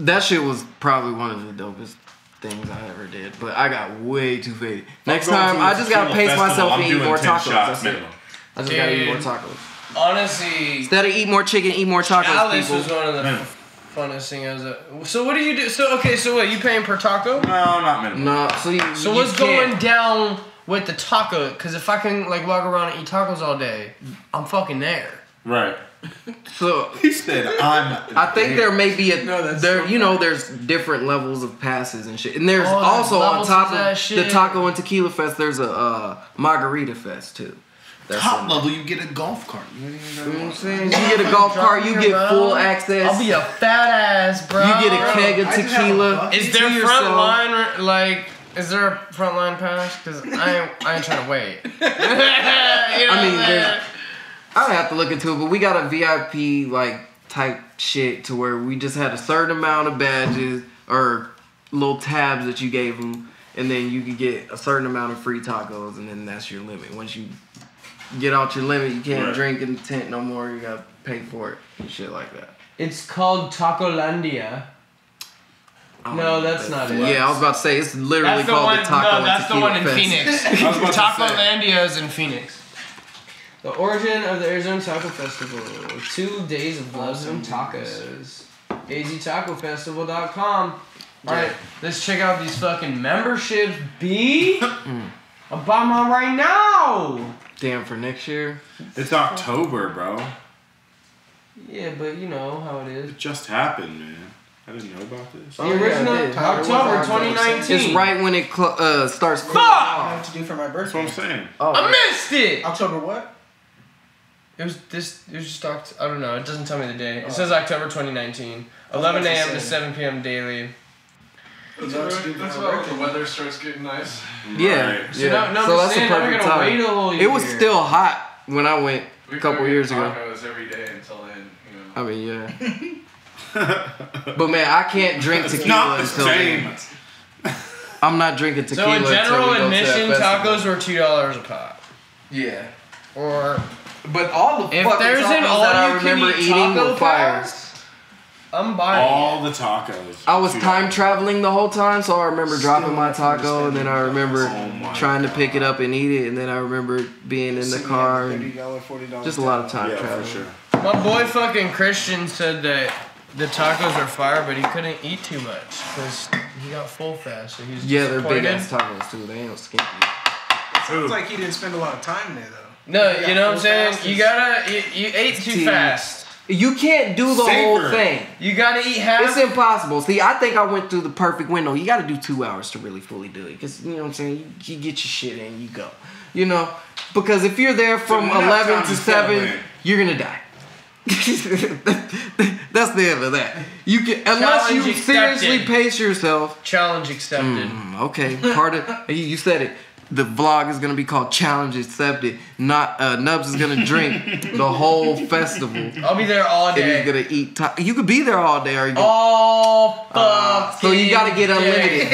That shit was probably one of the dopest things I ever did. But I got way too faded. Next I'm going time, to I the just gotta Tequila pace Festival, myself I'm and eat doing more 10 tacos. shots That's it. minimum. I just gotta eat more Dude. tacos. Honestly, Instead of eat more chicken, eat more tacos, Alice people. was one of the funnest things. So what do you do? So okay, so what? You paying per taco? No, not minimum. No, so you, So you what's can't- going down with the taco? Because if I can like walk around and eat tacos all day, I'm fucking there. Right. So He said, I think there may be a that's there. so You know, there's different levels of passes and shit, and there's Oh, there's also on levels top to that of the shit. Taco and Tequila Fest, there's a Margarita Fest too. That's top in- level, you get a golf cart. You know You know what I'm saying? You get a golf cart, you Driving get full around. access. I'll be a fat ass, bro. You get a keg of I just have a tequila. bucket. Is there to front yourself. line like? Is there a front line pass? Cause I ain't trying to wait. You know I mean, what I'm saying? I have to look into it, but we got a VIP like type shit to where we just had a certain amount of badges or little tabs that you gave them, and then you could get a certain amount of free tacos, and then that's your limit. Once you get out your limit, you can't Right. drink in the tent no more. You gotta pay for it, and shit like that. It's called Tacolandia. I don't No, know that's what not that it. is. Yeah, I was about to say it's literally That's the called one. the Taco No, and that's the Tequila one in Fest. Phoenix. I was about to say. Tacolandia is in Phoenix. The origin of the Arizona Taco Festival. 2 days of loves and tacos. aztacofestival.com. Alright, let's check out these fucking memberships, B. I'm buying mine right now. Damn, for next year. It's October, bro. Yeah, but you know how it is. It just happened, man. I didn't know about this. The Oh, yeah, original it did. October 2019. It's right when it starts. Fuck! I have to do for my That's what birthday. I'm saying. Oh, I missed it. October what? It was just I don't know. It doesn't tell me the day. It says October 2019, 11 a.m. to 7 p.m. daily. You know what to do for That's my why birthday. the weather starts getting nice. Yeah, Right. So yeah. now, no, so I'm that's saying, the now we're perfect gonna time. wait a whole year. It was still hot when I went a couple could years eat ago. tacos every day until then, you know. I mean, yeah. But man, I can't drink It's tequila not the until same. then. I'm not drinking So tequila in until general we go to that admission, festival. tacos were $2 a pop. Yeah. Or But all the if fucking there's tacos an that I all-you-can-eat remember eating taco were fire. pass, I'm buying All the tacos. I was $2. time traveling the whole time, so I remember dropping my taco, and then I remember Oh my trying to pick it up and eat it, and then I remember being in the car, and $30, $40. just a lot of time Yeah, traveling. for sure. it. My boy fucking Christian said that the tacos are fire, but he couldn't eat too much because he got full fast. So he was Yeah, they're big disappointed. ass tacos too. They ain't skinky. Sounds like he didn't spend a lot of time there though. No, He got you know what I'm full saying? fast You is- gotta, you ate too See, fast. You can't do the whole Savor. thing. You gotta eat half. It's impossible. See, I think I went through the perfect window. You got to do 2 hours to really fully do it, because you know what I'm saying. You get your shit in, you go. You know, because if you're there from enough 11 time to to settle 7, in. you're gonna die. That's the end of that. You can, unless you Challenge seriously accepted. pace yourself. Challenge accepted. Okay, part of you said it. The vlog is gonna be called Challenge Accepted. Not Nubs is gonna drink the whole festival, I'll be there all and day. he's gonna eat. You could be there all day, or you could, All fucking so you gotta get unlimited. day. You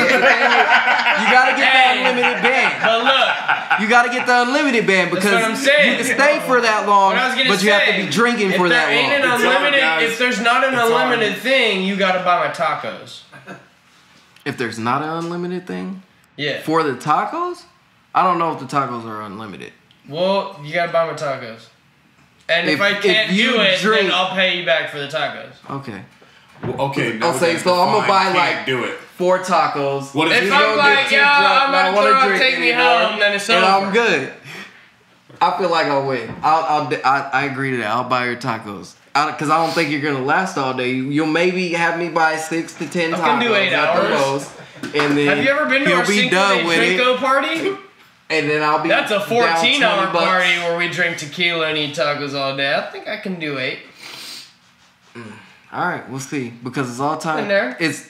gotta get that Hey. unlimited band. But look, You gotta get the unlimited ban because what I'm saying. you can stay for that long, What I was gonna but you have to be drinking for that long. If there's not an unlimited thing, you gotta buy my tacos. If there's not an unlimited thing Yeah. for the tacos, I don't know if the tacos are unlimited. Well, you gotta buy my tacos. And if I If can't you do it, drink- then I'll pay you back for the tacos. Okay. Well, okay. Now I'll say so. I'm gonna buy like do it. 4 tacos. What if If you I'm don't like, get yeah, I'm I gonna wanna throw up, drink take me anymore, home, then it's and over. I'm good. I feel like I'll win. I agree to that. I'll buy your tacos. Because I don't think you're gonna last all day. You'll maybe have me buy 6 to 10 tacos. I can do 8 at the hours. most, and then Have you ever been to he'll our be Cinco done de with it, Drinko party? and then I'll be. That's a down 14-hour $20. party where we drink tequila and eat tacos all day. I think I can do 8. All right, we'll see. Because it's all time. Been there. It's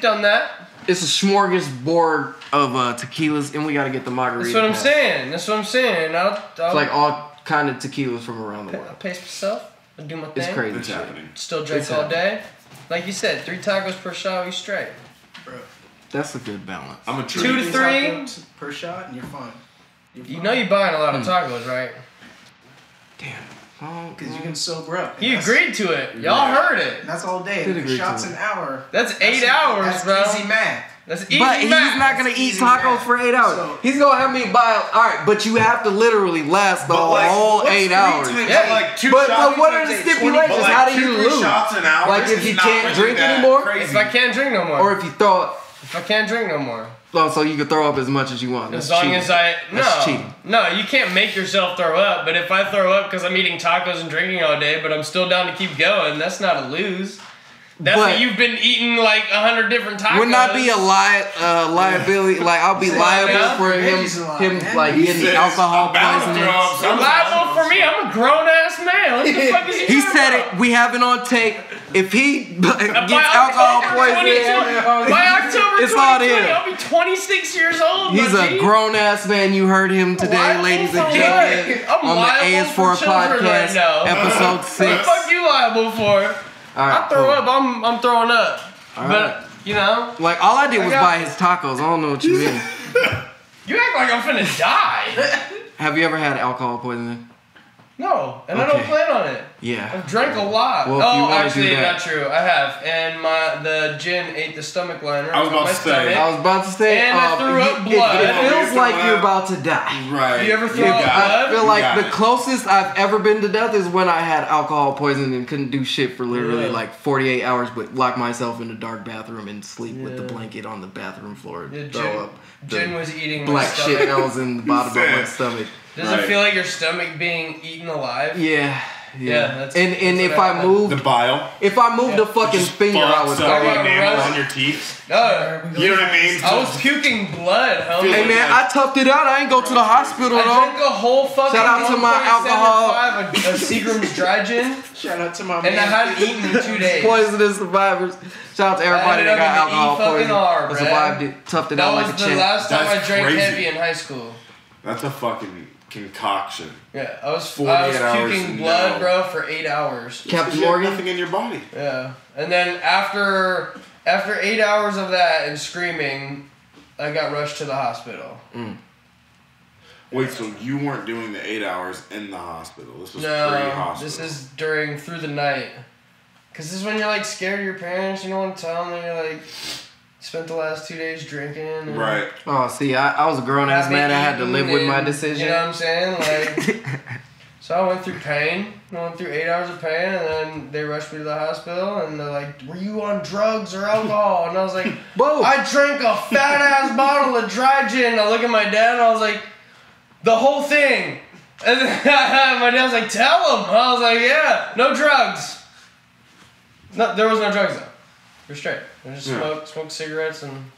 Done that. it's a smorgasbord of tequilas, and we gotta get the margarita. That's what I'm pack. saying. That's what I'm saying. I'll It's like all kind of tequilas from around the I'll world. pace myself. I'll do my thing. It's crazy. It's shit. happening. Still drink It's all day. Like you said, 3 tacos per shot, we straight. Bro. That's a good balance. I'm a 2 treat. to 3. Tacos per shot and you're fine. You know you're buying a lot of tacos, right? Damn. Oh, Because you can sober up. He agreed to it. Y'all heard it. That's all day. Did agree Shots to an it. hour. That's 8 hours, that's bro. easy math. That's easy But he's math. not gonna eat easy tacos math. for 8 hours. So- He's gonna have me buy. All right, but you have to literally last the But like, whole what's 8 3 hours. times Yeah, eight? Like 2 But shots. what are the But stipulations? But like How do 2, you 3 lose? shots an hour Like if is you not can't really drink that anymore? crazy. If I can't drink no more. Or if you throw, If I can't drink no more. oh, so you can throw up as much as you want. As That's long cheating. as I That's cheating. No, you can't make yourself throw up. But if I throw up because I'm eating tacos and drinking all day, but I'm still down to keep going, that's not a lose. That's But- what you've been eating like 100 different tacos. Would not be a liability. Like I'll be Yeah. liable for Reggie's alive, him man. like He getting says, alcohol I'm bound to poisoning. throw up sometimes. Liable for me. I'm a grown ass man. What the fuck is he He talking said about? it. We have it on tape. If he gets By alcohol October poisoning, 22 by October it's on 2020, him. I'll be 26 years old. He's my a G. grown ass man. You heard him today, Liable ladies and for gentlemen, what? I'm on the liable AS4 for children podcast, right now. episode What the 6. fuck you liable for? All right, I throw cool. up. I'm throwing up. All but right. you know, Like all I did was got buy this. his tacos. I don't know what you mean. you act like I'm finna die. Have you ever had alcohol poisoning? No, and I don't Okay. plan on it. Yeah. I've drank a lot. Well, if you oh, wanna actually, do that. not true. I have, and the gin ate the stomach liner. I was on about my to say. stomach. I was about to say, And I threw up blood. It feels like you're about to die. Right. You ever throw You up got it. blood? I feel You like got the it. closest I've ever been to death is when I had alcohol poisoning and couldn't do shit for literally Yeah. like 48 hours, but lock myself in a dark bathroom and sleep with the Yeah. blanket on the bathroom floor and Yeah, throw up the Jen was eating my black stomach. shit that was in the bottom of my said- stomach. Does Right. it feel like your stomach being eaten alive? Yeah. Yeah, that's- and that's if what I happened. moved, The bile. if I moved Yeah. a fucking Just finger, I would fucks throw up I up. got the enamel rust. on your teeth. No, You know what I mean? I was puking blood, homie. Hey man, I toughed it out. I ain't go to the hospital I though. drank a whole fucking Shout out to my 1.75 of Seagram's dry gin, Shout out to my and man. I hadn't eaten in 2 days. Poisonous survivors. Shout out to everybody ended that got up in the alcohol E-fucking poisoning. R, But bruh. survived it, toughed it That out was like a the champ. last time I That's drank crazy. heavy in high school. That's a fucking concoction. Yeah, I was 48 hours puking and blood, no. bro, for 8 hours. Captain You have Morgan. nothing in your body. Yeah, and then after 8 hours of that and screaming, I got rushed to the hospital. Wait, so you weren't doing the 8 hours in the hospital? This was No, pre-hospital. this is through the night. Cause this is when you're like scared of your parents. You don't want to tell them that you're like spent the last 2 days drinking. And right. Oh, see, I was a grown ass man. I had to live with my and- decision. You know what I'm saying? Like, so I went through pain. I went through 8 hours of pain, and then they rushed me to the hospital, and they're like, "Were you on drugs or alcohol?" And I was like, Both. I drank a fat ass bottle of dry gin. And I look at my dad, and I was like, the whole thing. And then my dad was like, tell him. I was like, yeah, no drugs. No, there was no drugs though. You're straight. I just Yeah. smoked cigarettes and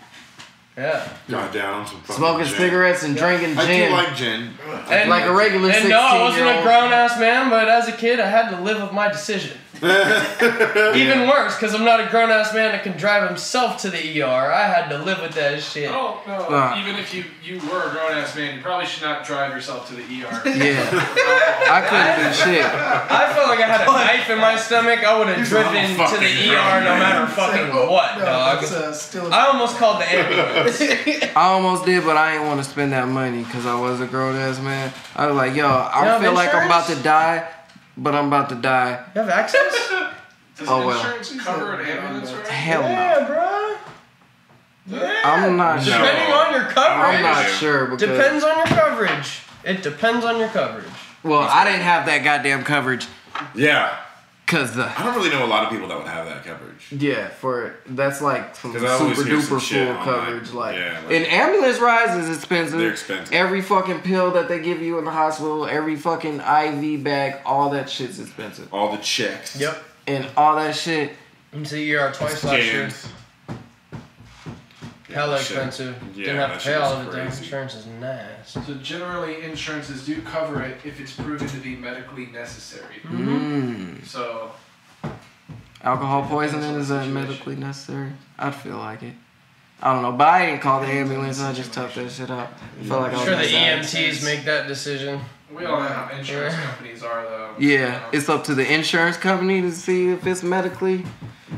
yeah. Got down on some fucking Smoking gin. cigarettes and drinking I gin. do like gin. And, Like a regular And no, I wasn't a 16-year-old. grown ass man, but as a kid, I had to live with my decision. Even worse, because I'm not a grown-ass man that can drive himself to the ER. I had to live with that shit. Oh, no. Even if you were a grown-ass man, you probably should not drive yourself to the ER. Yeah. I couldn't do shit. I felt like I had a knife in my stomach. I would have driven to the ER no matter fucking what, dog. I almost called the ambulance. I almost did, but I didn't want to spend that money because I was a grown-ass man. I was like, yo, I feel like I'm about to die, but I'm about to die. You have access? Does insurance cover an ambulance ride? Hell no. Yeah, bro. Yeah. I'm not sure. Depending on your coverage. I'm not sure because Depends on your coverage. It depends on your coverage. well, I didn't have that goddamn coverage Yeah. because I don't really know a lot of people that would have that coverage. that's like some 'Cause I always super hear some duper shit full on, coverage. like, Like, and ambulance rides is expensive. They're expensive. Every fucking pill that they give you in the hospital, every fucking IV bag, all that shit's expensive. All the checks. Yep. And all that shit. Went to the ER twice last year. Scans. Hella that shit- expensive. yeah, Didn't have that to shit pay all was of it though. crazy. Insurance is nice. So generally, insurances do cover it if it's proven to be medically necessary. So Alcohol poisoning, is that medically necessary? I'd feel like it. I don't know, but I didn't call the ambulance. I just toughed that shit out. I felt like I I'm was sure the outside. EMTs make that decision. we all know how insurance companies are, though. Yeah, it's up to the insurance company to see if it's medically.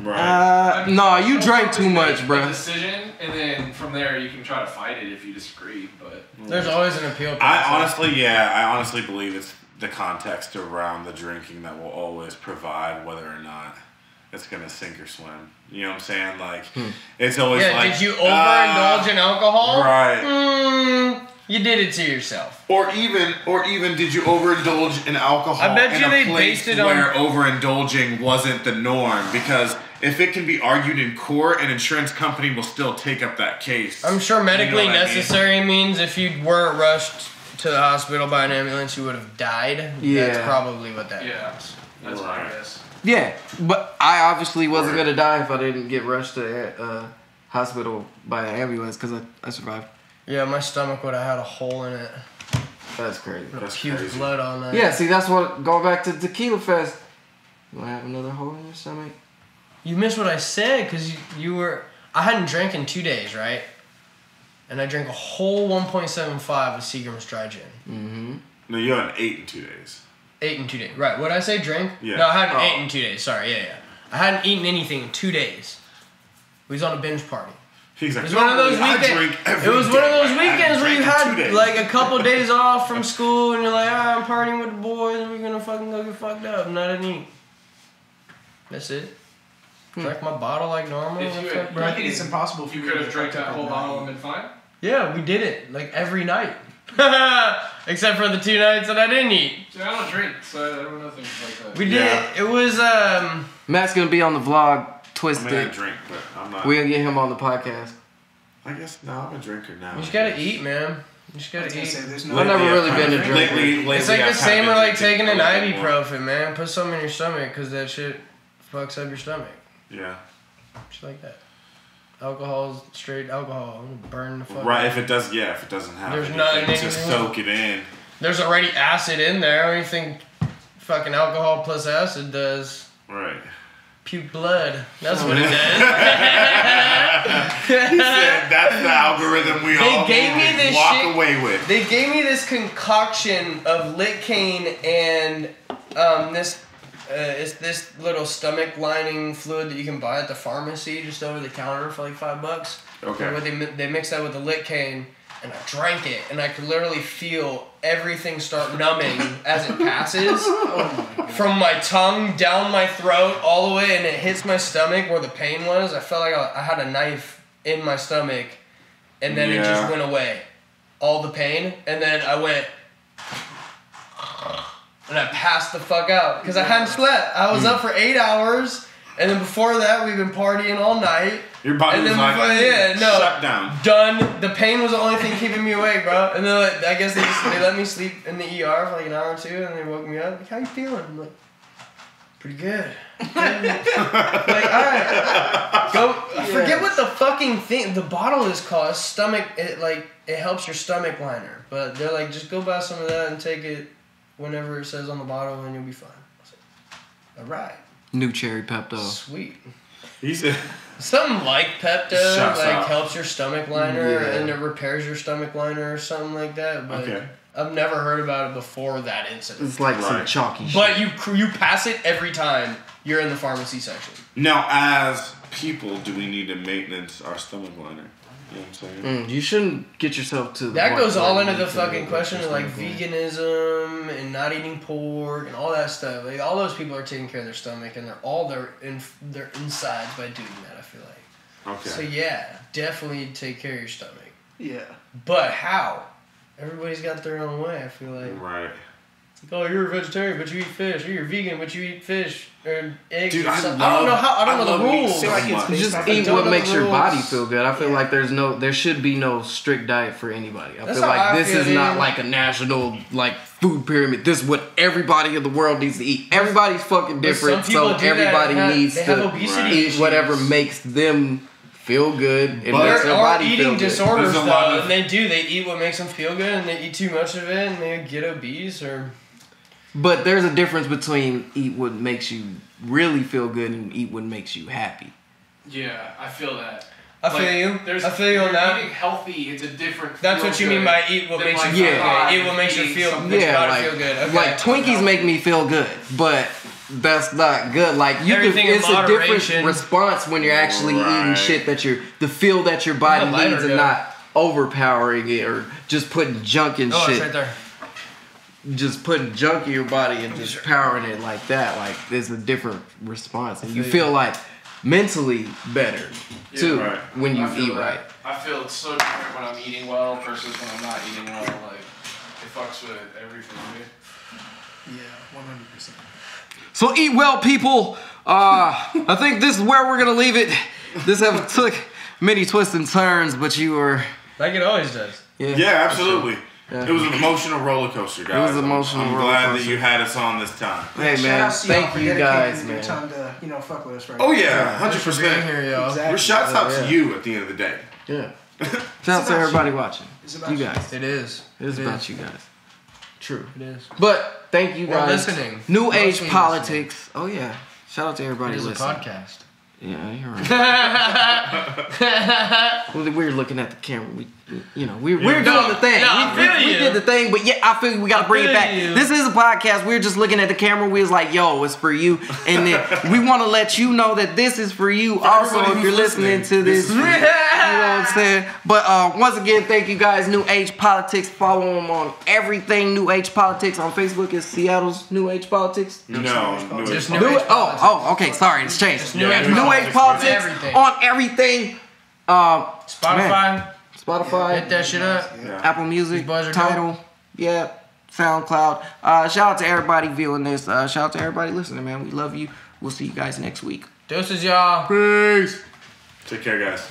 Right. No, you drank too much, A bro. decision, and then from there you can try to fight it if you disagree. But There's always an appeal I process. honestly believe it's the context around the drinking that will always provide whether or not it's gonna sink or swim. You know what I'm saying? Like, it's always Yeah, like, did you overindulge in alcohol? Right. You did it to yourself. Or even, did you overindulge in alcohol? I bet in you a they place based it on- where overindulging wasn't the norm, because if it can be argued in court, an insurance company will still take up that case. I'm sure medically You know what I mean? necessary means if you weren't rushed to the hospital by an ambulance, you would have died. Yeah. That's probably what that yeah, means. that's my Right. guess. Yeah, but I obviously wasn't gonna die if I didn't get rushed to hospital by an ambulance because I survived. Yeah, my stomach would have had a hole in it. That's crazy. That's Puke crazy. blood all night. Yeah, see, that's what. Going back to Tequila Fest, you wanna have another hole in your stomach? You missed what I said because you were. I hadn't drank in 2 days, right? And I drank a whole 1.75 of Seagram's dry gin. Mm-hmm. No, you haven't ate in 2 days. 8 in 2 days. Right, what did I say? Drink? Yeah. No, I hadn't Oh. ate in 2 days. Sorry, yeah. I hadn't eaten anything in 2 days. We was on a binge party. He's like, It was one of those I weekends. drink every It was one of day. those I haven't weekends where you drank in 2 had days. like a couple days off from school, and you're like, I'm partying with the boys, and we're gonna fucking go get fucked up, and I didn't eat. That's it. Drank my bottle like normal. If and you fuck, had- bro. I think it's impossible for You you could to have drank that whole at bottle night. and been fine. Yeah, we did it like every night, except for the 2 nights that I didn't eat. See, I don't drink, so I don't know things like that. We did. Yeah. It was Matt's gonna be on the vlog. I Twisted. mean, I drink, but I'm not. We're gonna get him on the podcast. I guess, no, I'm a drinker now. You just gotta eat, man. You just I gotta was gonna eat. say, there's I've no. never really been a drinker. Lately, It's like I've the kinda same been or like drinking taking an a little bit more. ibuprofen, man. Put something in your stomach because that shit fucks up your stomach. Yeah. Just like that. Alcohol's straight alcohol. I'm gonna burn the fuck Right, up. if it doesn't have There's anything nothing to in it. soak it in. There's already acid in there. What do you think fucking alcohol plus acid does? Right. Puke blood. That's what it does. He said that's the algorithm we They all gave need me to this walk shit- away with. They gave me this concoction of lidocaine and it's this little stomach lining fluid that you can buy at the pharmacy just over the counter for like $5. Okay. Where they mix that with the lidocaine, and I drank it, and I could literally feel everything start numbing as it passes from my tongue down my throat all the way, and it hits my stomach where the pain was. I felt like I had a knife in my stomach, and then it just Yeah. went away, all the pain, and then I went. And I passed the fuck out because I hadn't slept. I was up for 8 hours, and then before that we've been partying all night. Your body And was then like, yeah, no. shut down. Done. The pain was the only thing keeping me awake, bro. And then like, I guess they let me sleep in the ER for like an hour or two, and they woke me up. Like, how you feeling? I'm like, pretty good. Like, alright, go. Forget what the fucking thing. The bottle is called stomach. It helps your stomach liner, but they're like, just go buy some of that and take it whenever it says on the bottle, and you'll be fine. I was like, all right. New cherry Pepto. Sweet. He said Something like Pepto, Shuts like out. helps your stomach liner Yeah. and it repairs your stomach liner or something like that. But Okay. I've never heard about it before that incident. It's like some Right. chalky shit. But you pass it every time you're in the pharmacy section. now, as people, do we need to maintenance our stomach liner? You know what I'm saying? You shouldn't get yourself to. That goes all into the to fucking the- question of like to the- veganism and not eating pork and all that stuff. Like all those people are taking care of their stomach and they're all their insides by doing that. I feel like. Okay. So yeah, definitely take care of your stomach. Yeah. But how? Everybody's got their own way. I feel like. Right. It's like, oh, you're a vegetarian, but you eat fish. Or you're vegan, but you eat fish or eggs. Dude, or I something. love- I don't know how. I don't I know the love meat rules. so feel like it's much. based Just off eat of don't what know makes the your rules. body feel good. I feel Yeah. like there should be no strict diet for anybody. I That's feel how like I this feel, is not dude. like a national like food pyramid. This is what everybody in the world needs to eat. Everybody's fucking But different, some people so do that everybody and needs they have to obesity eat issues. whatever makes them feel good and But makes There their are body feel eating good. disorders There's a lot though, of- and they do. They eat what makes them feel good, and they eat too much of it, and they get obese or. But there's a difference between eat what makes you really feel good and eat what makes you happy. Yeah, I feel that. I feel you. There's, I feel you on you're that. Eating healthy, it's a different. That's feel what you mean good by eat what than, makes you like, feel Yeah. good. Eat what makes you eating feel. something- Makes your Yeah, body like, feel good. Okay. like Twinkies make me feel good, but that's not good. Like you can, Everything in it's a different moderation. response when you're actually eating Right. shit that the feel that your body Yeah, lighter, needs and yeah. not overpowering it or just putting junk in Oh, shit. it's right there. Just putting junk in your body and just powering it like that. Like there's a different response, and you feel like mentally better too Yeah, right. when you I feel eat that. right. I feel it's so different when I'm eating well versus when I'm not eating well. Like, it fucks with everything, dude. Yeah, 100%. So eat well, people. I think this is where we're gonna leave it. This episode took many twists and turns, but you were Like it always does. Yeah, absolutely. Yeah. It was an emotional roller coaster, guys. It was an emotional I'm roller glad coaster. that you had us on this time. Hey Shout man, out to y'all thank for you dedicating guys, your man. time to, fuck with us right Oh now. yeah, Thanks for being 100%. here, yo. Exactly. Your shouts out Yeah. to you at the end of the day. Yeah. Shout out to everybody watching. It's about You you. guys. It is. It is about you guys. True. It is. But thank you Or guys. listening. New Mostly Age listening. Politics. Oh yeah. Shout out to everybody It is a listening. podcast. Yeah, you're right. Well, we're looking at the camera. We're doing the thing. No, I we feel you. did the thing, but yeah, I feel we gotta bring it feel back. you. This is a podcast. We're just looking at the camera. We was like, yo, it's for you. And then we want to let you know that this is for you. Also, everybody if you're who's listening to this, listening, you know what I'm saying? But once again, thank you guys. New Age Politics. Follow them on everything. New Age Politics on Facebook is Seattle's New Age Politics. No, Just no. New Age Okay, sorry, it's changed. New Age New Politics Age Politics on everything. on everything. Spotify. Man. Spotify, Hit that shit up. Yeah. Apple Music, These boys are Tidal, yeah, SoundCloud. Shout out to everybody viewing this. Shout out to everybody listening, man. We love you. We'll see you guys next week. Doses, y'all. Peace. Take care, guys.